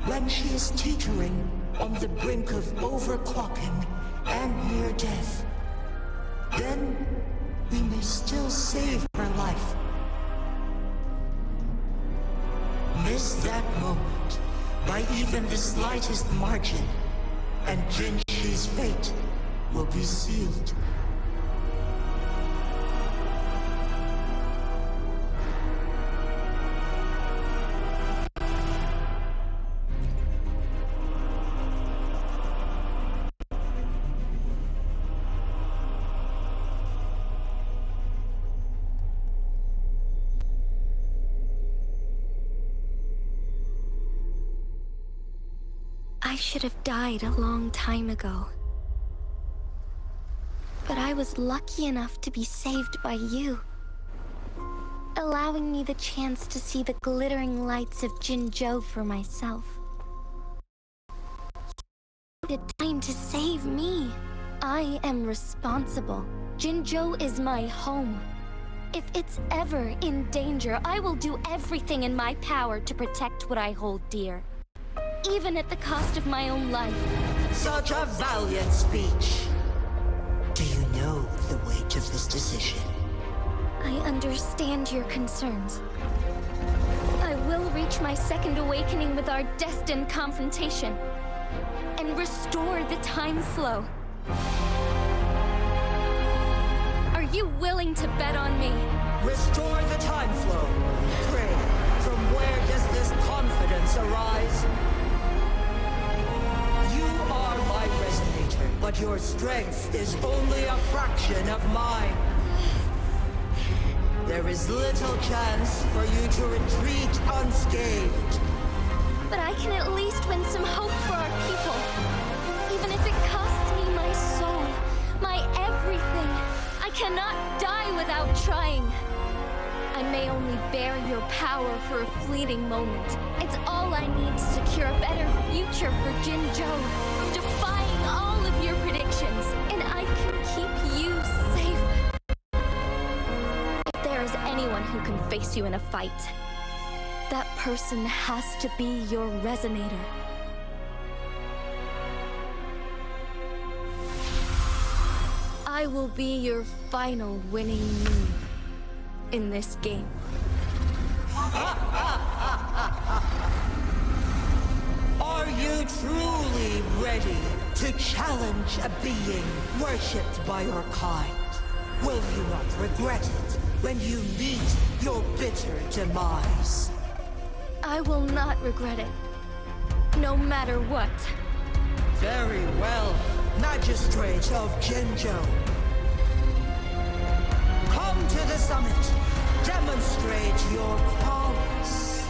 When she is teetering on the brink of overclocking and near death. Then we may still save her life. Miss that moment by even the slightest margin, and Jinshi's fate will be sealed. I should have died a long time ago. But I was lucky enough to be saved by you, allowing me the chance to see the glittering lights of Jinzhou for myself. You had time to save me. I am responsible. Jinzhou is my home. If it's ever in danger, I will do everything in my power to protect what I hold dear. Even at the cost of my own life. Such a valiant speech. Do you know the weight of this decision? I understand your concerns. I will reach my second awakening with our destined confrontation and restore the time flow. Are you willing to bet on me? Restore the time flow. Pray, from where does this confidence arise? You are my resonator, but your strength is only a fraction of mine. There is little chance for you to retreat unscathed. But I can at least win some hope for our people. Even if it costs me my soul, my everything. I cannot die without trying. I may only bear your power for a fleeting moment. It's all I need to secure a better future for Jinzhou, defying all of your predictions, and I can keep you safe. If there is anyone who can face you in a fight, that person has to be your resonator. I will be your final winning move in this game. Are you truly ready to challenge a being worshipped by your kind? Will you not regret it when you meet your bitter demise? I will not regret it, no matter what. Very well, Magistrate of Jinzhou. Come to the summit. Demonstrate your prowess.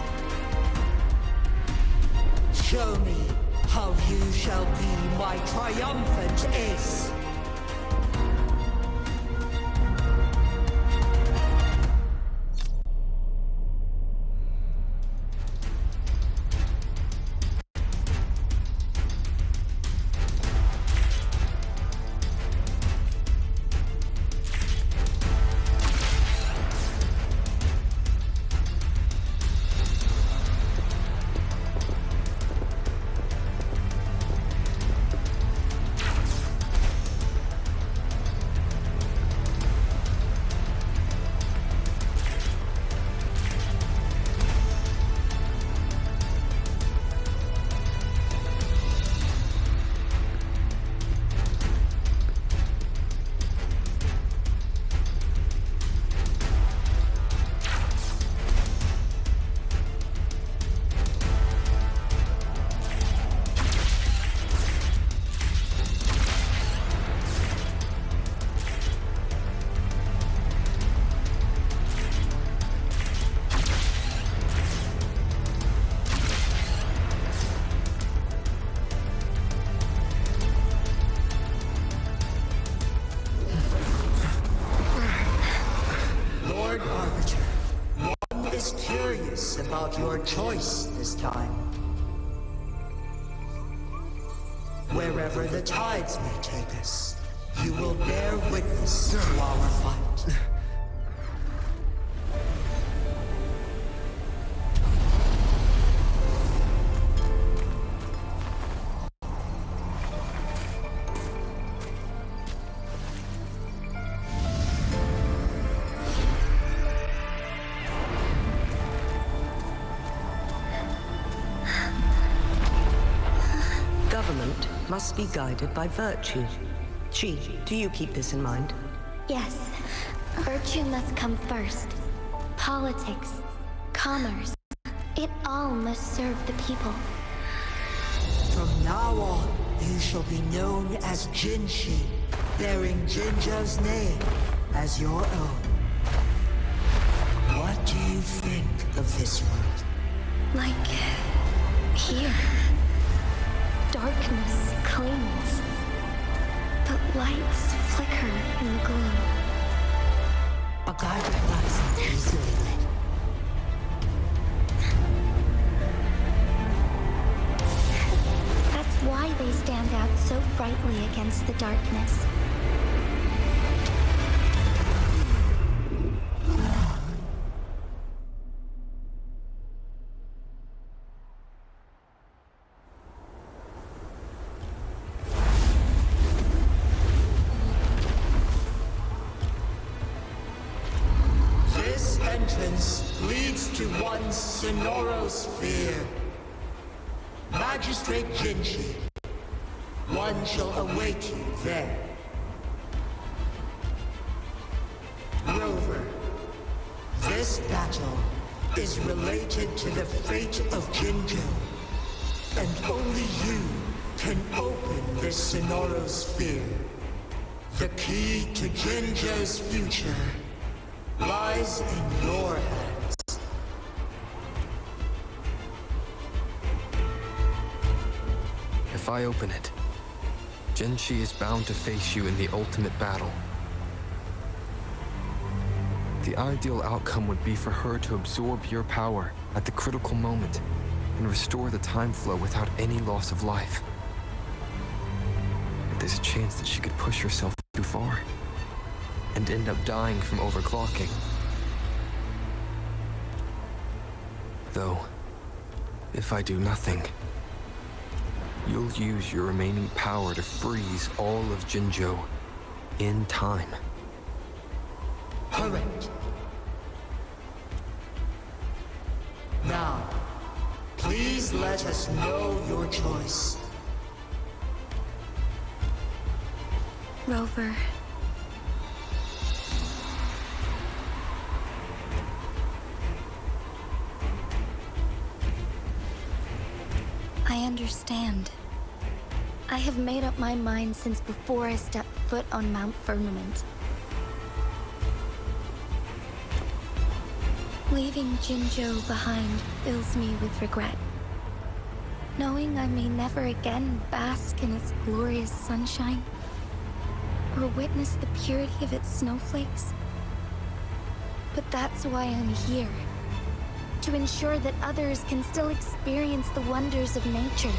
Show me how you shall be my triumphant ace. about your choice this time. Wherever the tides may take us, you will bear witness to our fight. Government must be guided by virtue. Chi, do you keep this in mind? Yes, virtue must come first. Politics, commerce, it all must serve the people. From now on, you shall be known as Jinshi, bearing Jinzhou's name as your own. What do you think of this world? Like here. Darkness clings, but lights flicker in the gloom. A guided light easily lit. That's why they stand out so brightly against the darkness. This entrance leads to one Sonorosphere. Magistrate Jinshi, one shall await you there. Rover, this battle is related to the fate of Jinzhou, and only you can open this Sonorosphere. The key to Jinzhou's future lies in your hands. If I open it, Jinshi is bound to face you in the ultimate battle. The ideal outcome would be for her to absorb your power at the critical moment and restore the time flow without any loss of life. But there's a chance that she could push herself too far and end up dying from overclocking. Though, if I do nothing, you'll use your remaining power to freeze all of Jinzhou in time. Correct. Now, please let us know your choice. Rover. I understand. I have made up my mind since before I stepped foot on Mount Firmament. Leaving Jinzhou behind fills me with regret. Knowing I may never again bask in its glorious sunshine, or witness the purity of its snowflakes. But that's why I'm here. To ensure that others can still experience the wonders of nature.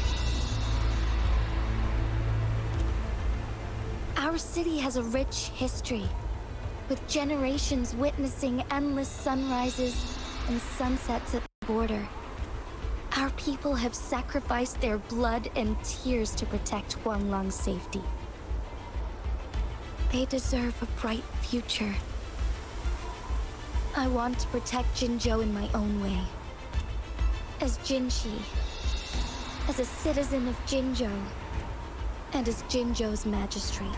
Our city has a rich history, with generations witnessing endless sunrises and sunsets at the border. Our people have sacrificed their blood and tears to protect Huanglang's safety. They deserve a bright future. I want to protect Jinzhou in my own way. As Jinshi, as a citizen of Jinzhou, and as Jinzhou's magistrate.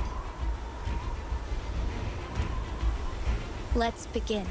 Let's begin.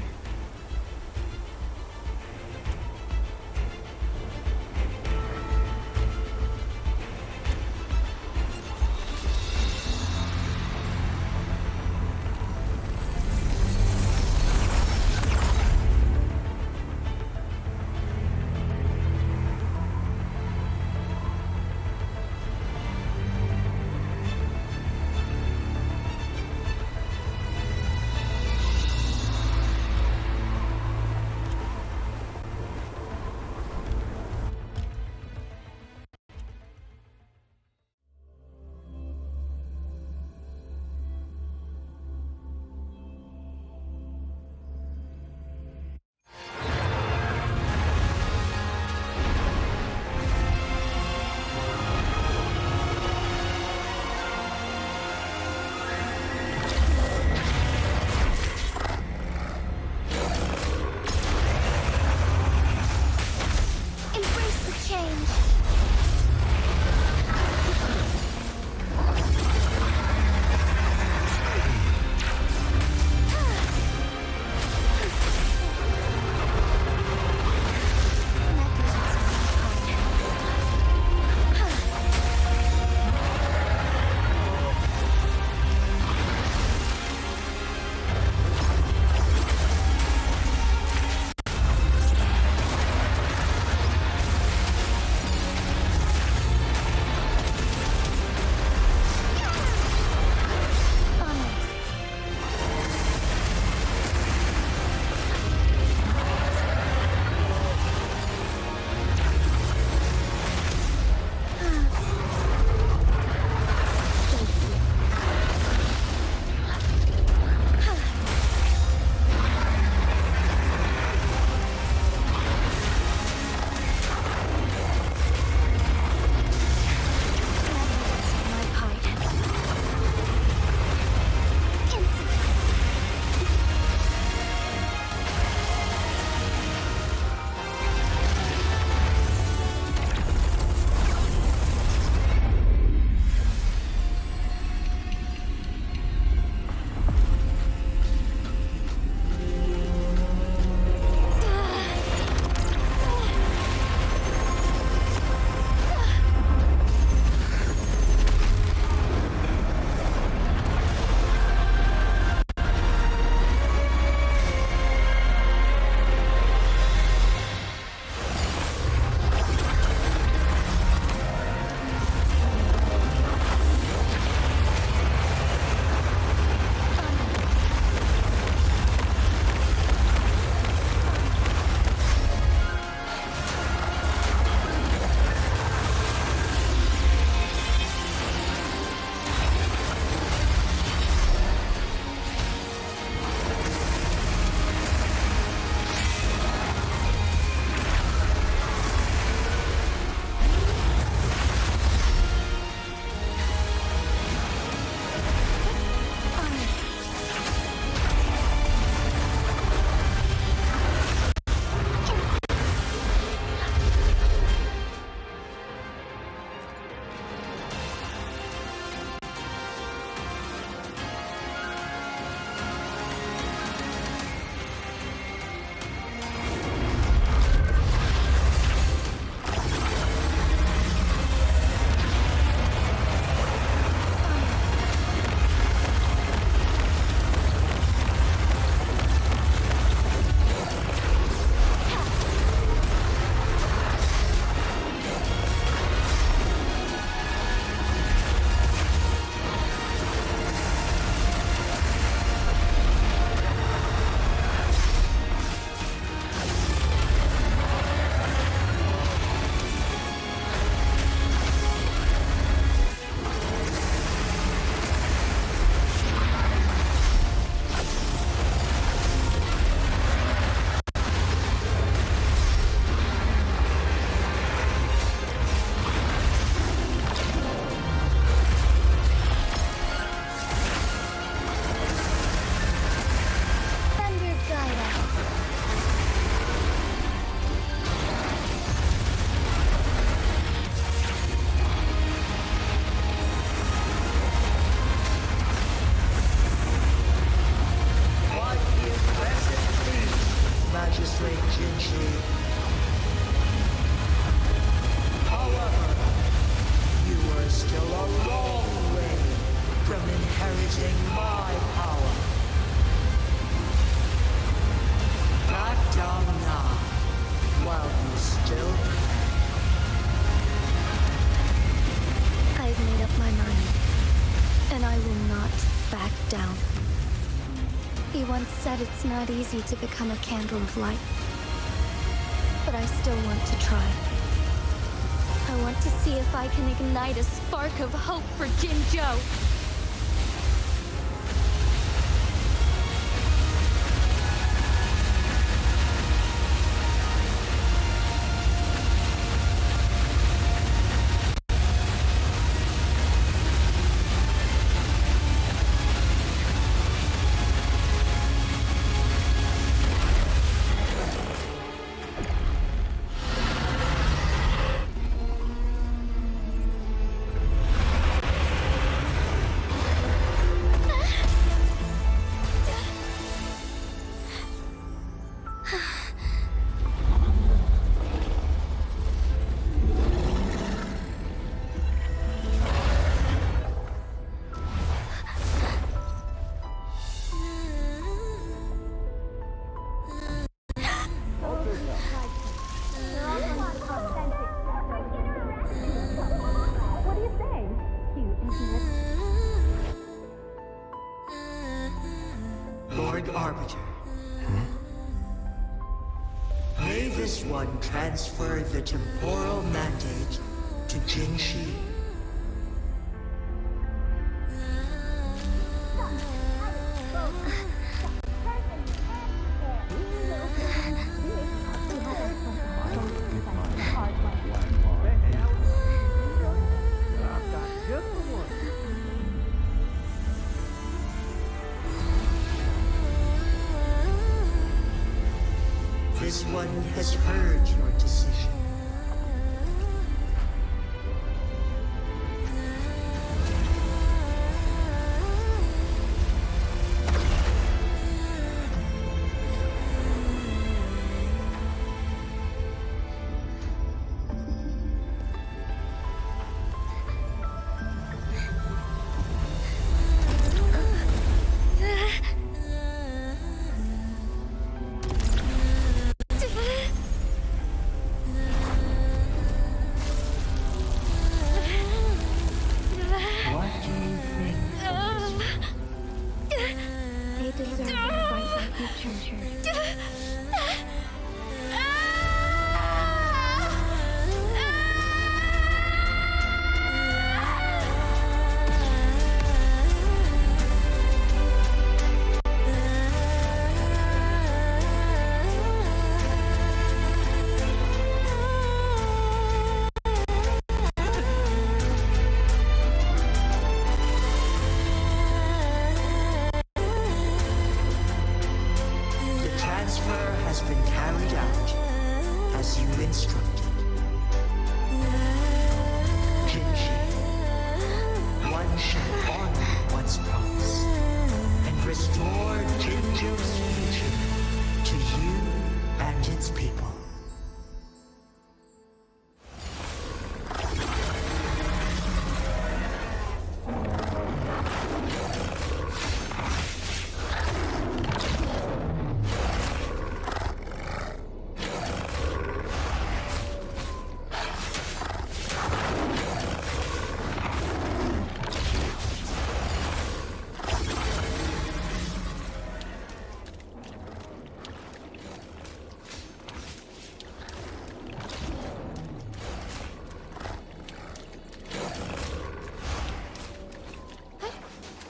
victory. However, you are still a long way from inheriting my power. Back down now, while you still can. I've made up my mind, and I will not back down. He once said it's not easy to become a candle of light, but I still want to try. I want to see if I can ignite a spark of hope for Jinzhou. Lord Arbiter. May this one transfer the temporal mandate to Jinxi. This one has heard your decision.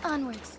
Onwards.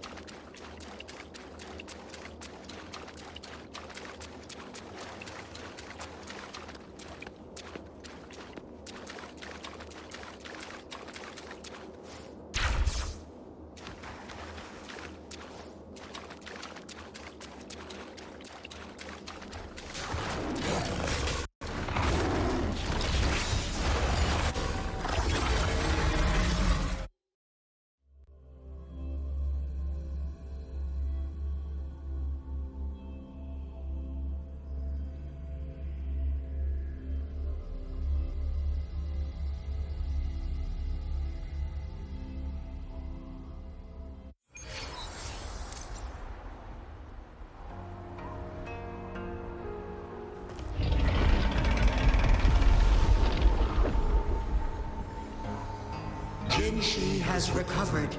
Jinshi has recovered.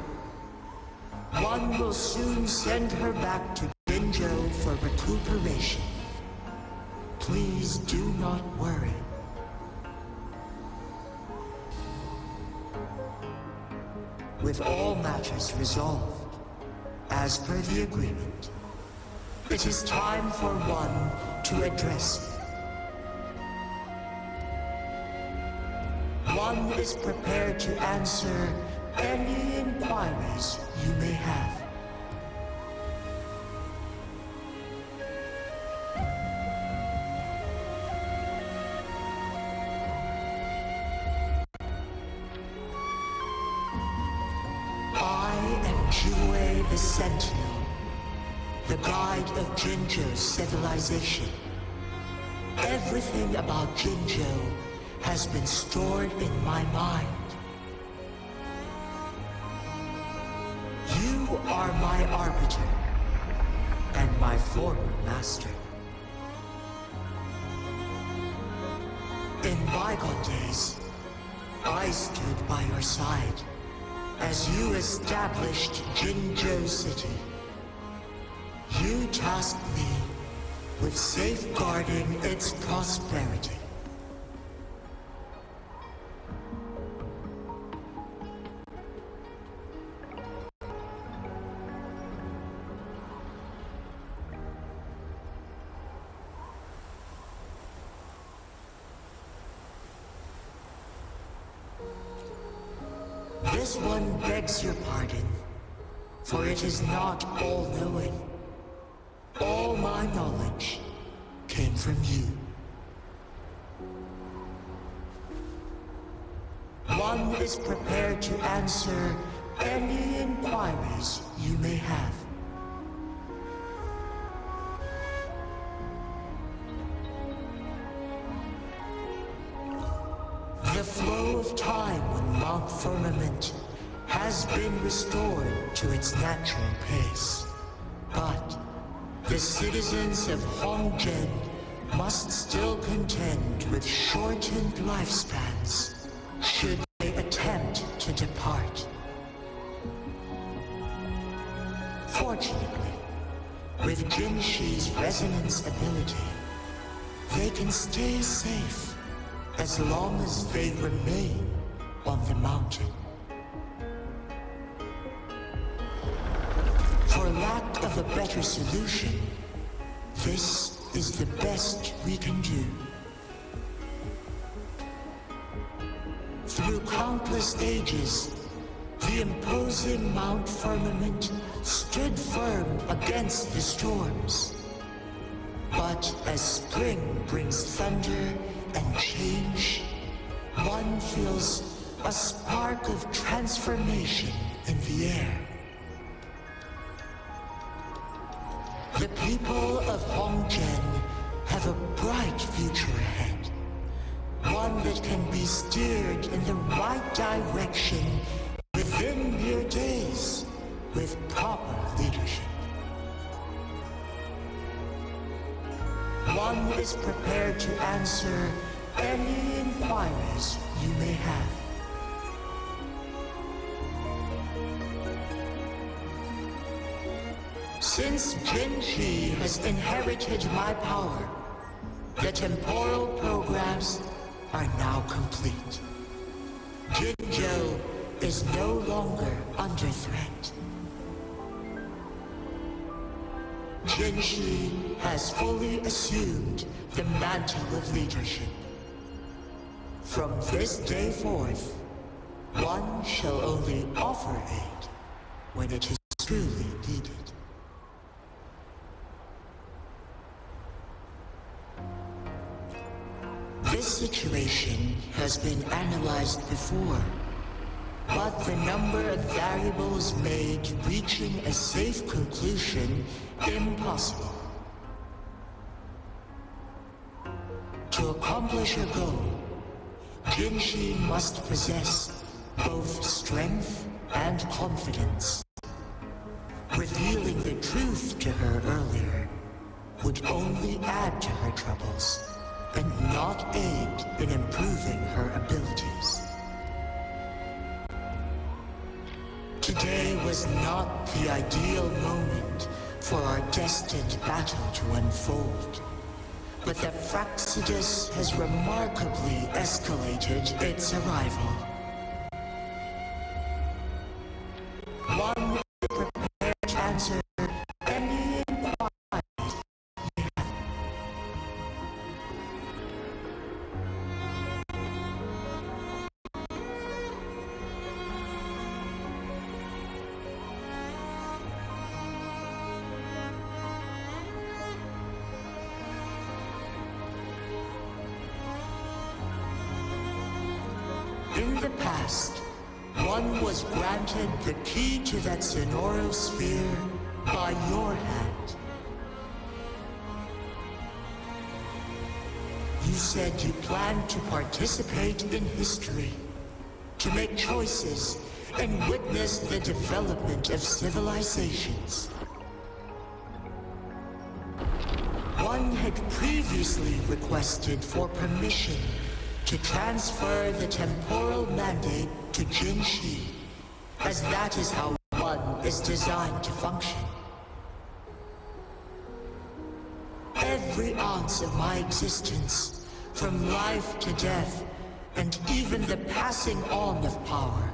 One will soon send her back to Jinzhou for recuperation. Please do not worry. With all matters resolved, as per the agreement, it is time for one to address you. One is prepared to answer any inquiries you may have. I am WuWa the Sentinel, the guide of Jinzhou's civilization. Everything about Jinzhou has been stored in my mind. You are my arbiter, and my former master. In bygone days, I stood by your side as you established Jinzhou City. You tasked me with safeguarding its prosperity. This one begs your pardon, for it is not all-knowing. All my knowledge came from you. One is prepared to answer any inquiries you may have. The flow of time on Mount Firmament has been restored to its natural pace. But the citizens of Hongzhen must still contend with shortened lifespans should they attempt to depart. Fortunately, with Jinshi's resonance ability, they can stay safe as long as they remain on the mountain. For lack of a better solution, this is the best we can do. Through countless ages, the imposing Mount Firmament stood firm against the storms. But as spring brings thunder and change, one feels a spark of transformation in the air. The people of Hongzhen have a bright future ahead. One that can be steered in the right direction within mere days with proper leadership. One is prepared to answer any inquiries you may have. Since Jinshi has inherited my power, the temporal programs are now complete. Jinzhou is no longer under threat. Jinshi has fully assumed the mantle of leadership. From this day forth, one shall only offer aid when it is truly needed. This situation has been analyzed before, but the number of variables made reaching a safe conclusion impossible. To accomplish her goal, Jinshi must possess both strength and confidence. Revealing the truth to her earlier would only add to her troubles and not aid in improving her abilities. Today was not the ideal moment for our destined battle to unfold. But the Fractsidus has remarkably escalated its arrival. One prepared to answer any inquiries. In the past, one was granted the key to that Sonoro sphere by your hand. You said you planned to participate in history, to make choices and witness the development of civilizations. One had previously requested for permission to transfer the temporal mandate to Jinshi, as that is how one is designed to function. Every ounce of my existence, from life to death, and even the passing on of power,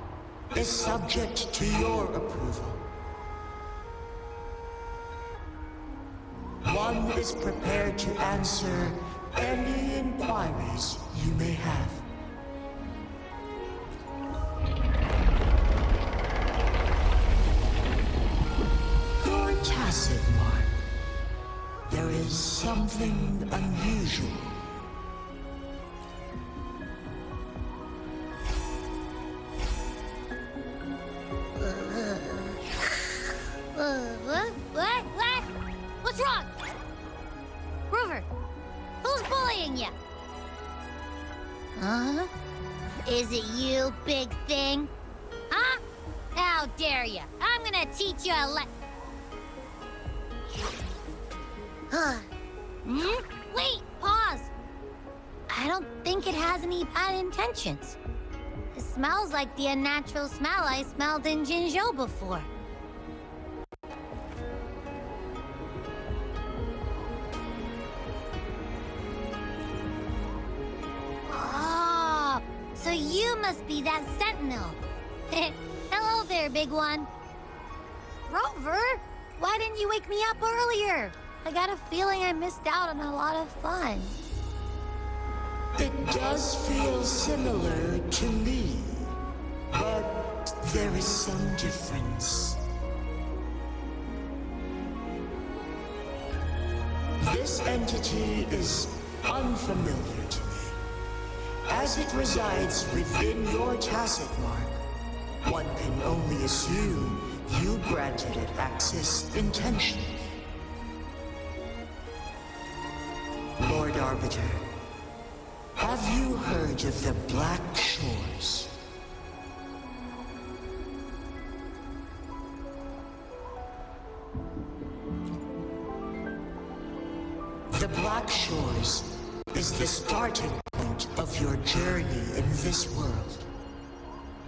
is subject to your approval. One is prepared to answer any inquiries you may have. Your tacit mark. There is something unusual. What? What's wrong? Rover, who's bullying you? Huh? Is it you, big thing? Huh? How dare you? I'm gonna teach you a Wait, pause. I don't think it has any bad intentions. It smells like the unnatural smell I smelled in Jinzhou before. Oh, so you must be that sentinel. Hello there, big one. Rover, why didn't you wake me up earlier? I got a feeling I missed out on a lot of fun. It does feel similar to me, but there is some difference. This entity is unfamiliar to me. As it resides within your tacit mark, one can only assume you granted it access intentionally. Lord Arbiter, have you heard of the Black Shores? The Black Shores is the starting point of your journey in this world.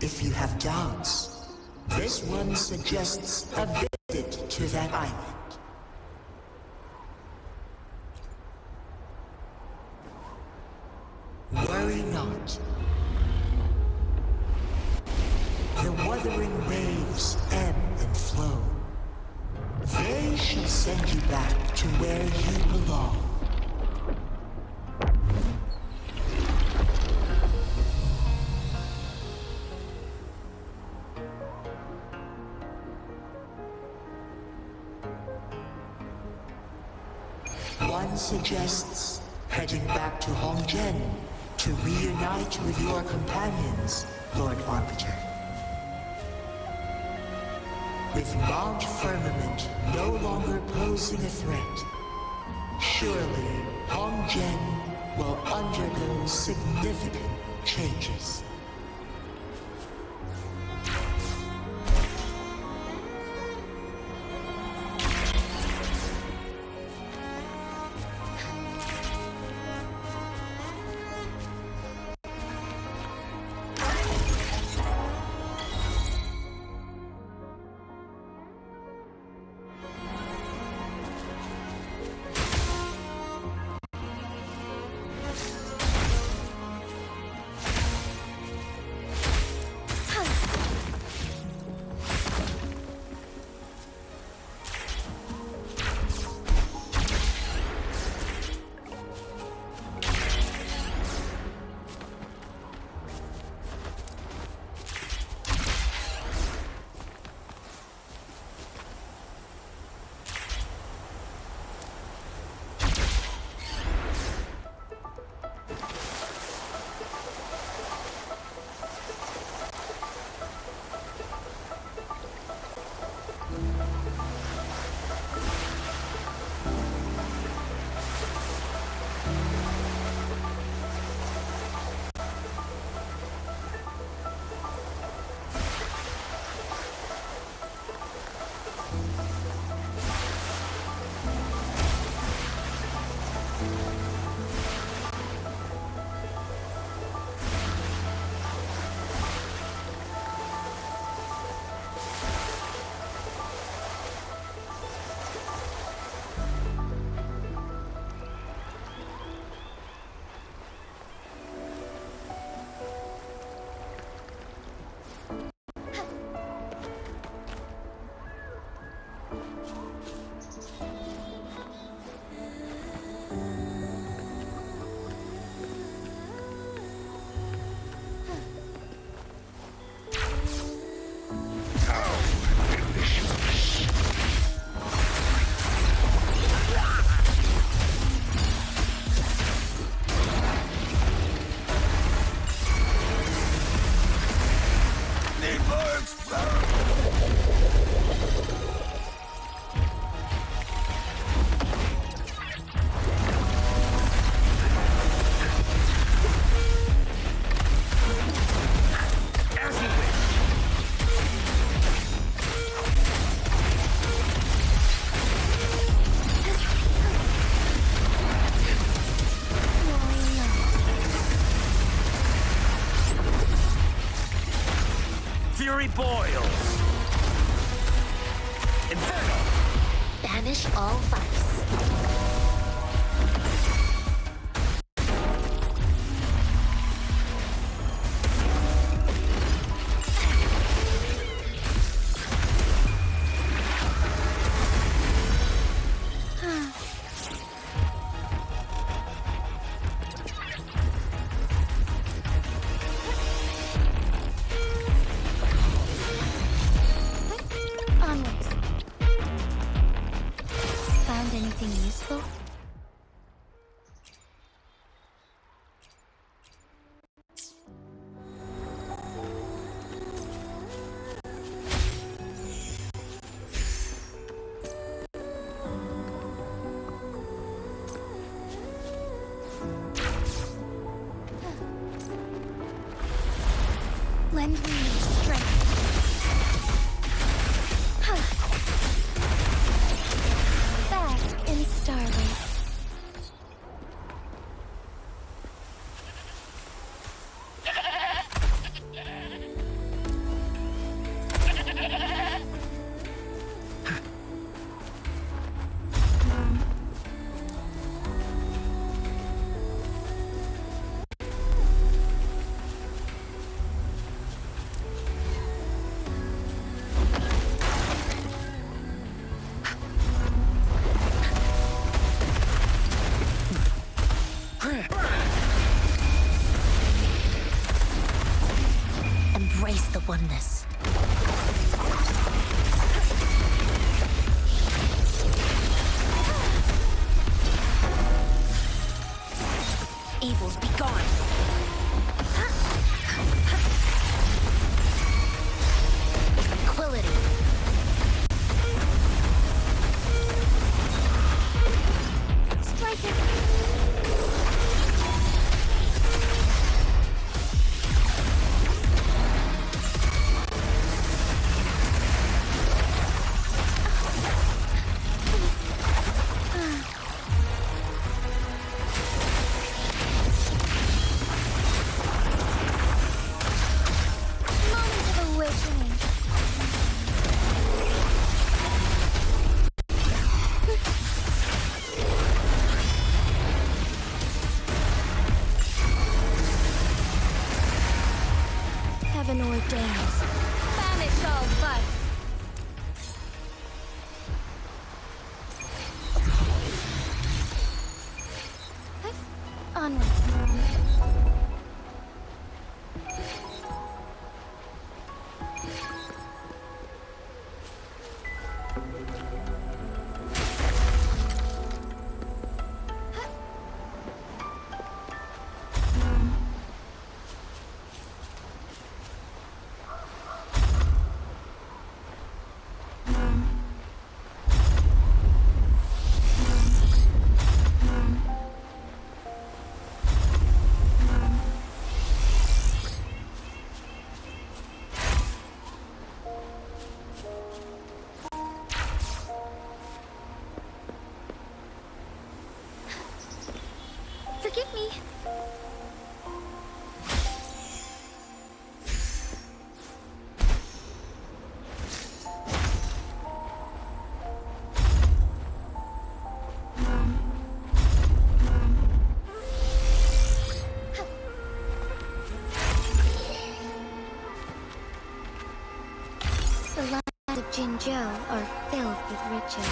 If you have doubts, this one suggests a visit to that island. Worry not. The Wuthering Waves ebb and flow. They shall send you back to where you belong. One suggests heading back to Hongzhen to reunite with your companions, Lord Arbiter. With Mount Firmament no longer posing a threat, surely Hongzhen will undergo significant changes. boils! Inferno! Banish all vice. Onwards. Found anything useful? Lend me your strength. Bask in starlight. Embrace the oneness. Evils be gone. Tranquility. Strike it. Moment of awakening. Heaven ordains. Banish all vice. Onwards. Forgive me. The lands of Jinzhou are filled with riches.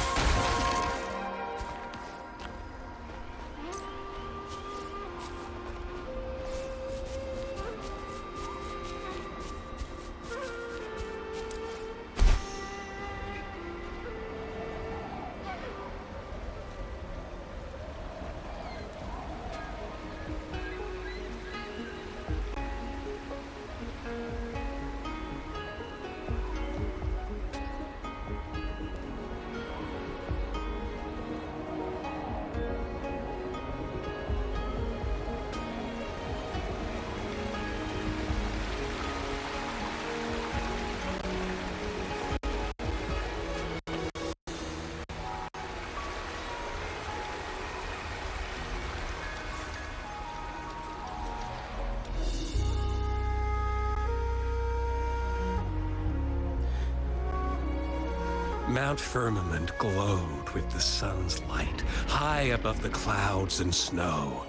Mount Firmament glowed with the sun's light, high above the clouds and snow.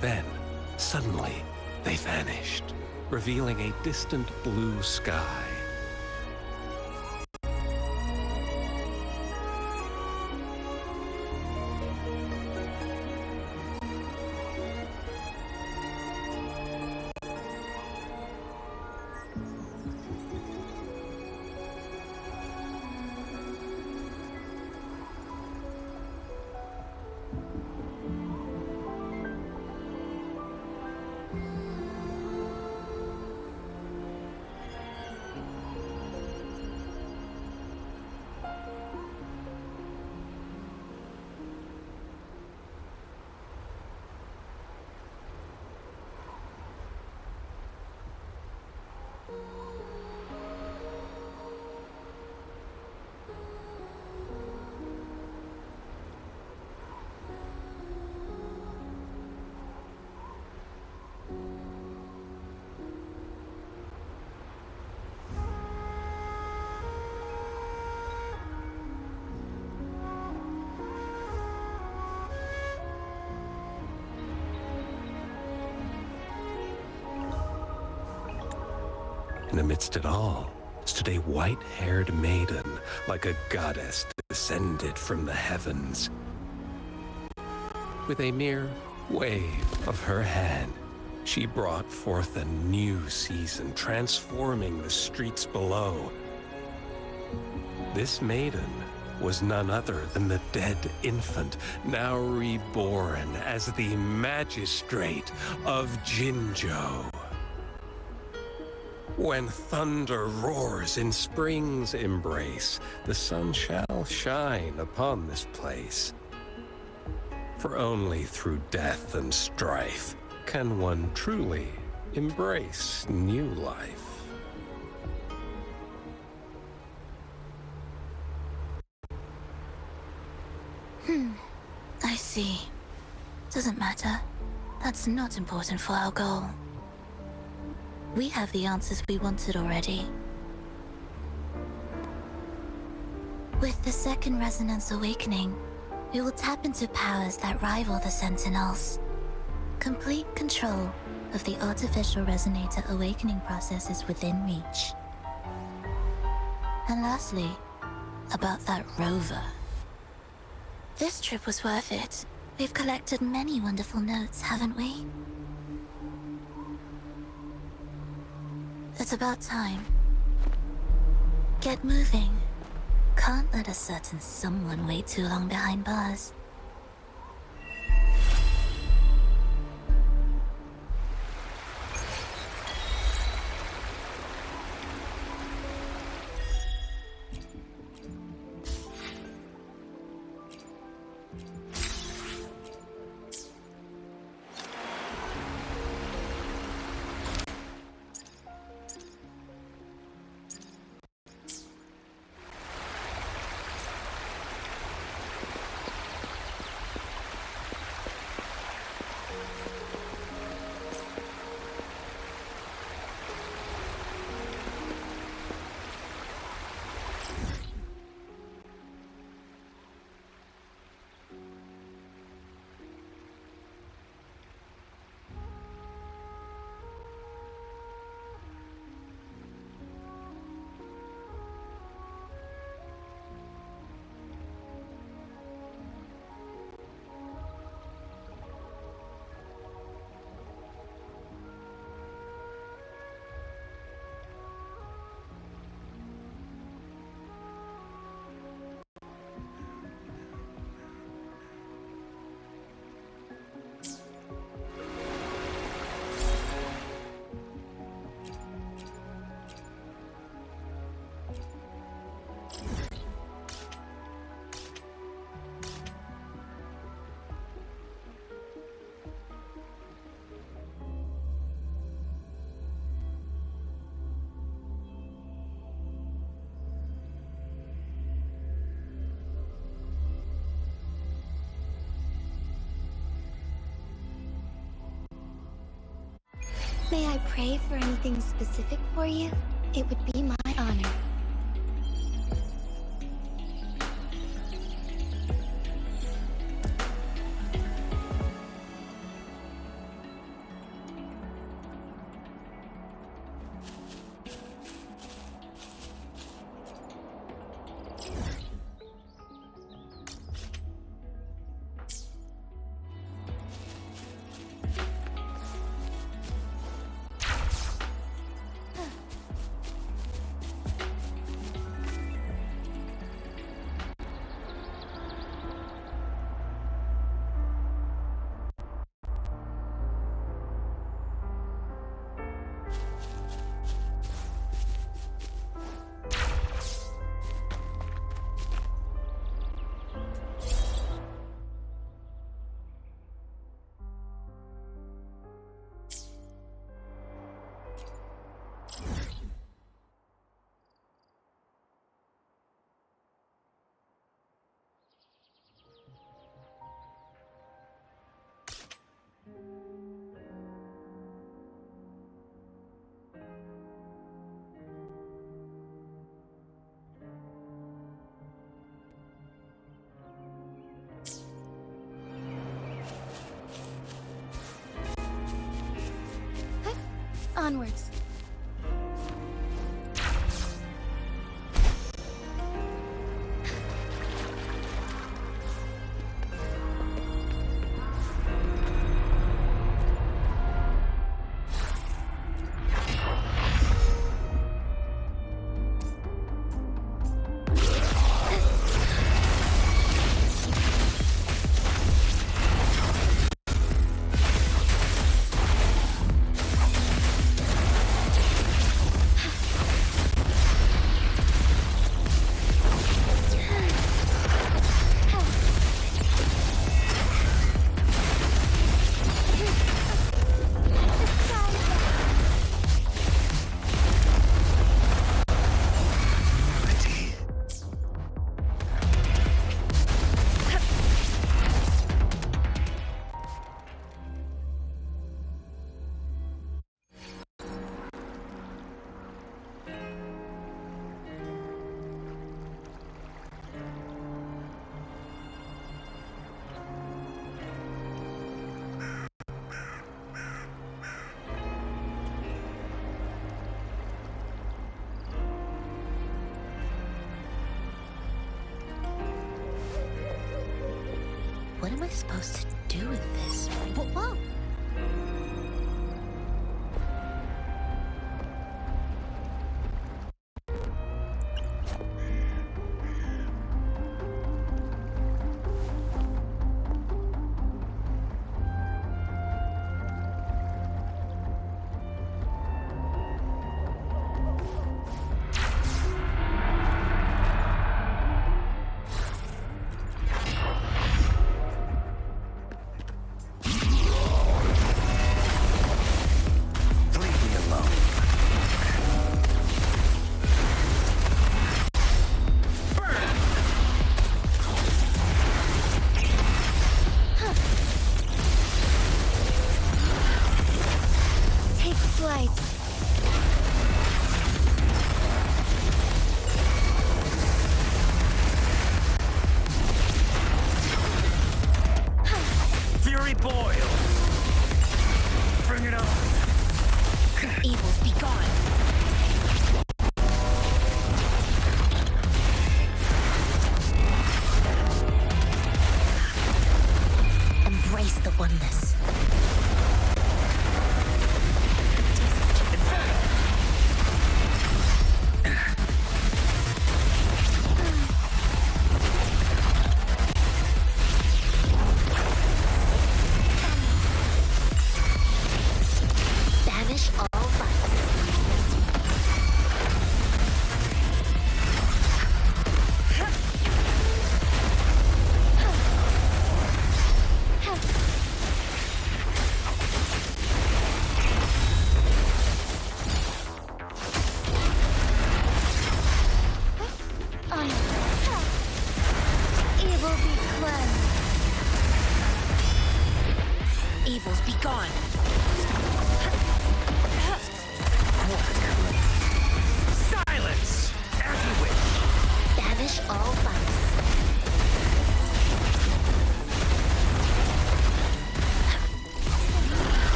Then, suddenly, they vanished, revealing a distant blue sky. And amidst it all stood a white-haired maiden, like a goddess descended from the heavens. With a mere wave of her hand, she brought forth a new season, transforming the streets below. This maiden was none other than the dead infant, now reborn as the magistrate of Jinzhou. When thunder roars in spring's embrace, the sun shall shine upon this place. For only through death and strife can one truly embrace new life. I see. Doesn't matter. That's not important for our goal. We have the answers we wanted already. With the second resonance awakening, we will tap into powers that rival the Sentinels. Complete control of the artificial resonator awakening process is within reach. And lastly, about that rover. This trip was worth it. We've collected many wonderful notes, haven't we? It's about time. Get moving. Can't let a certain someone wait too long behind bars. May I pray for anything specific for you? It would be my honor. Onwards. What am I supposed to do with this? Whoa! Fury boils! Bring it on! Evils be gone! Embrace the oneness. Banish all vice. Evil be cleansed. Evils be gone. Silence! As you wish! Banish all vice.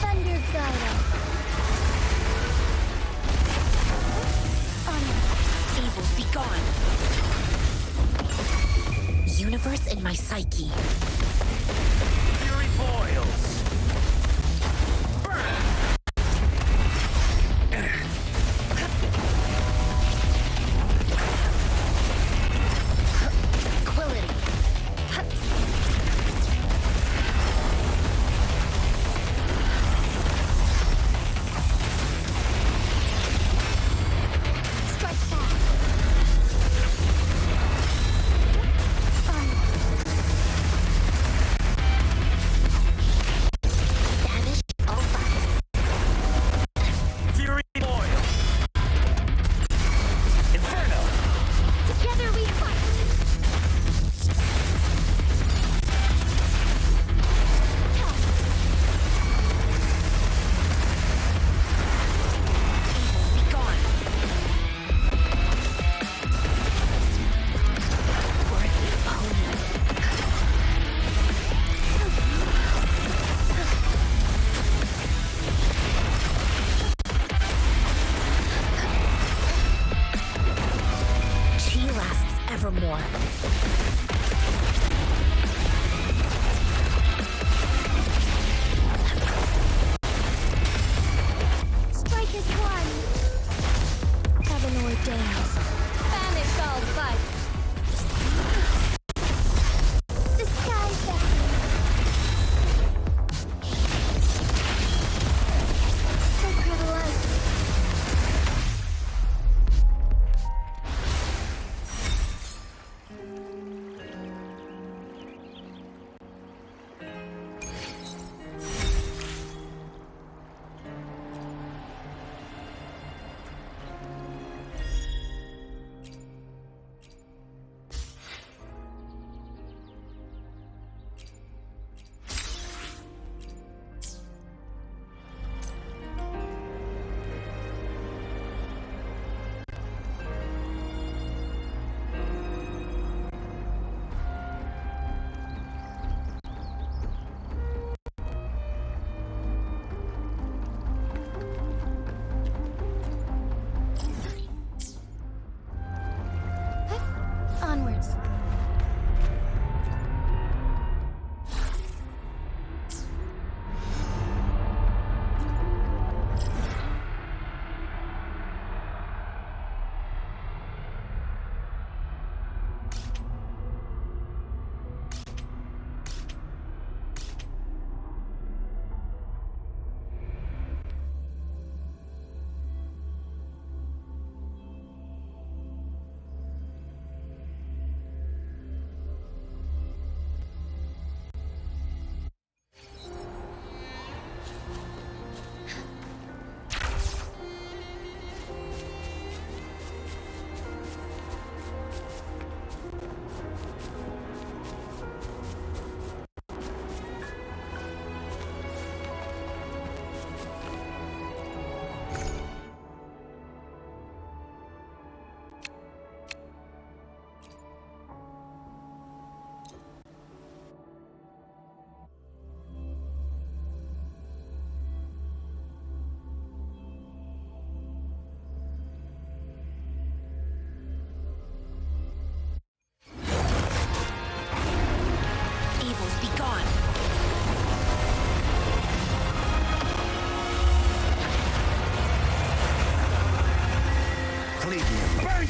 Thunder guide us. Evils be gone. Universe in my psyche. Fury boils! Tranquility. Strike fast.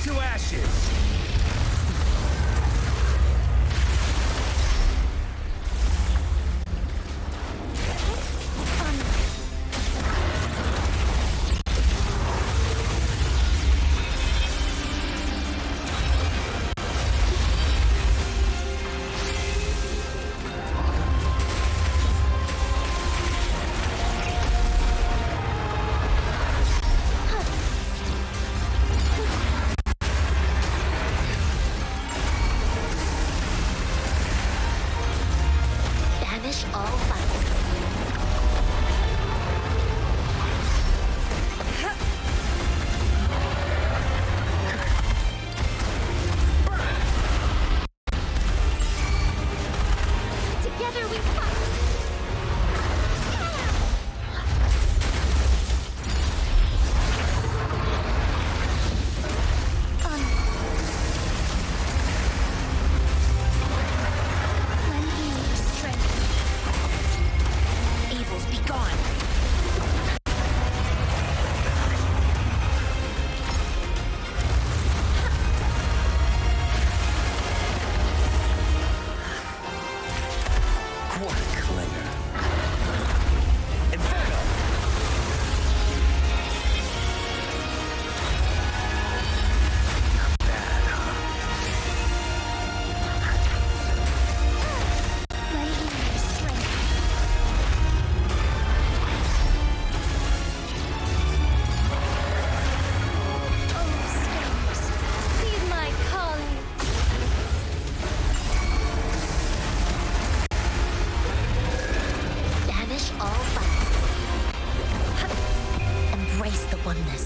Burn to ashes! Banish all vice. Together we fight! Lend me your strength. Evils be gone. Quark layer. Inferno! Not bad, huh? Lend me your strength. Oh, stars, heed my calling. Banish all vice. Embrace the oneness.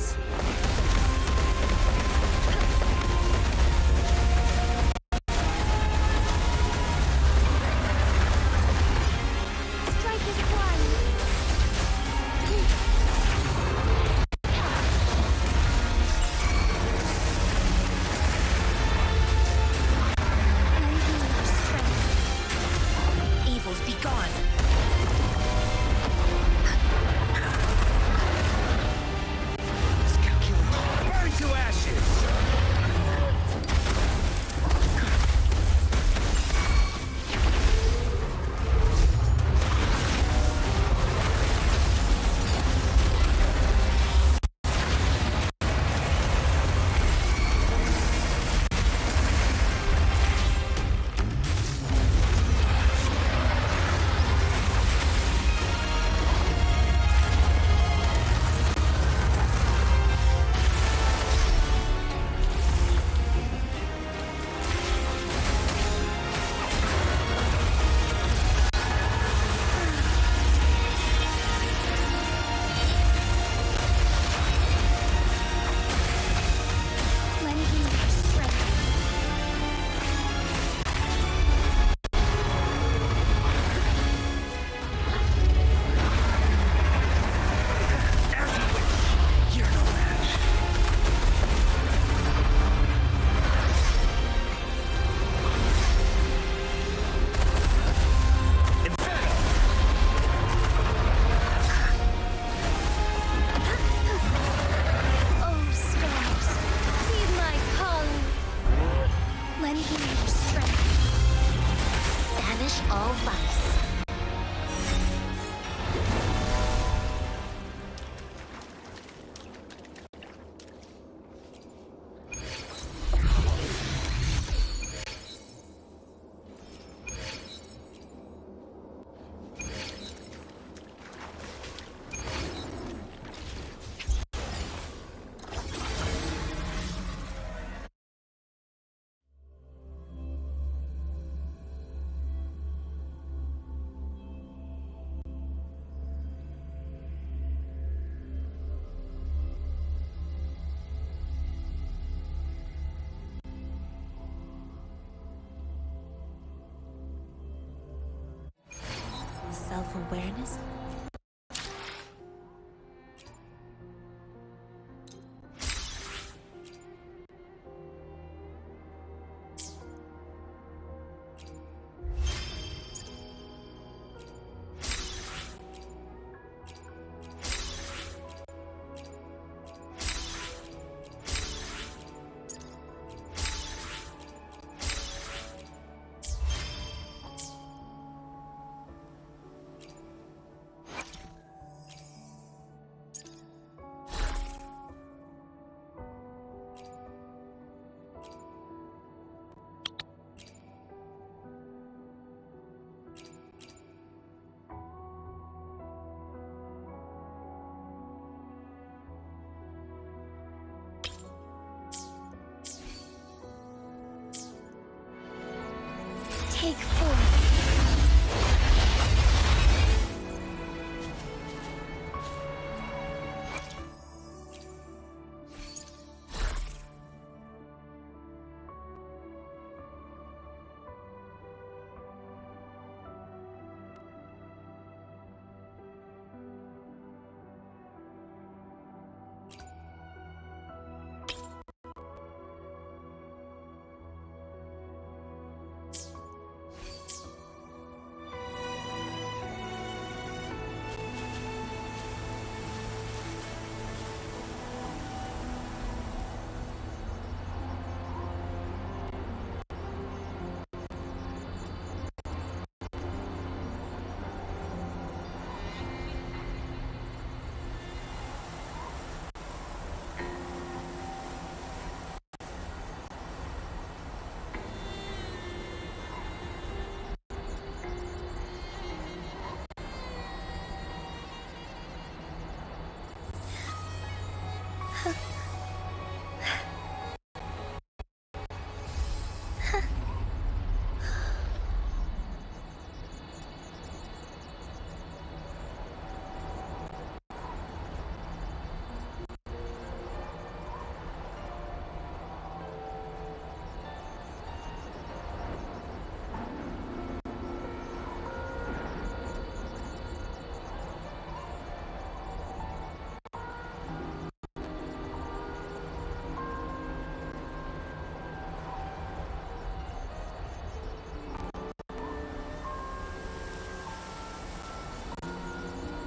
Strike is one. Lend me your strength. Evils be gone. Burn to ashes! Lend me your strength. As you wish. You're no match. Inferno! Oh, stars, heed my calling. Lend me your strength. Banish all vice. Self-awareness? Take 4.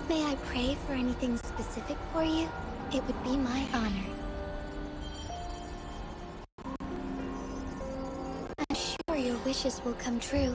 May I pray for anything specific for you? It would be my honor. I'm sure your wishes will come true.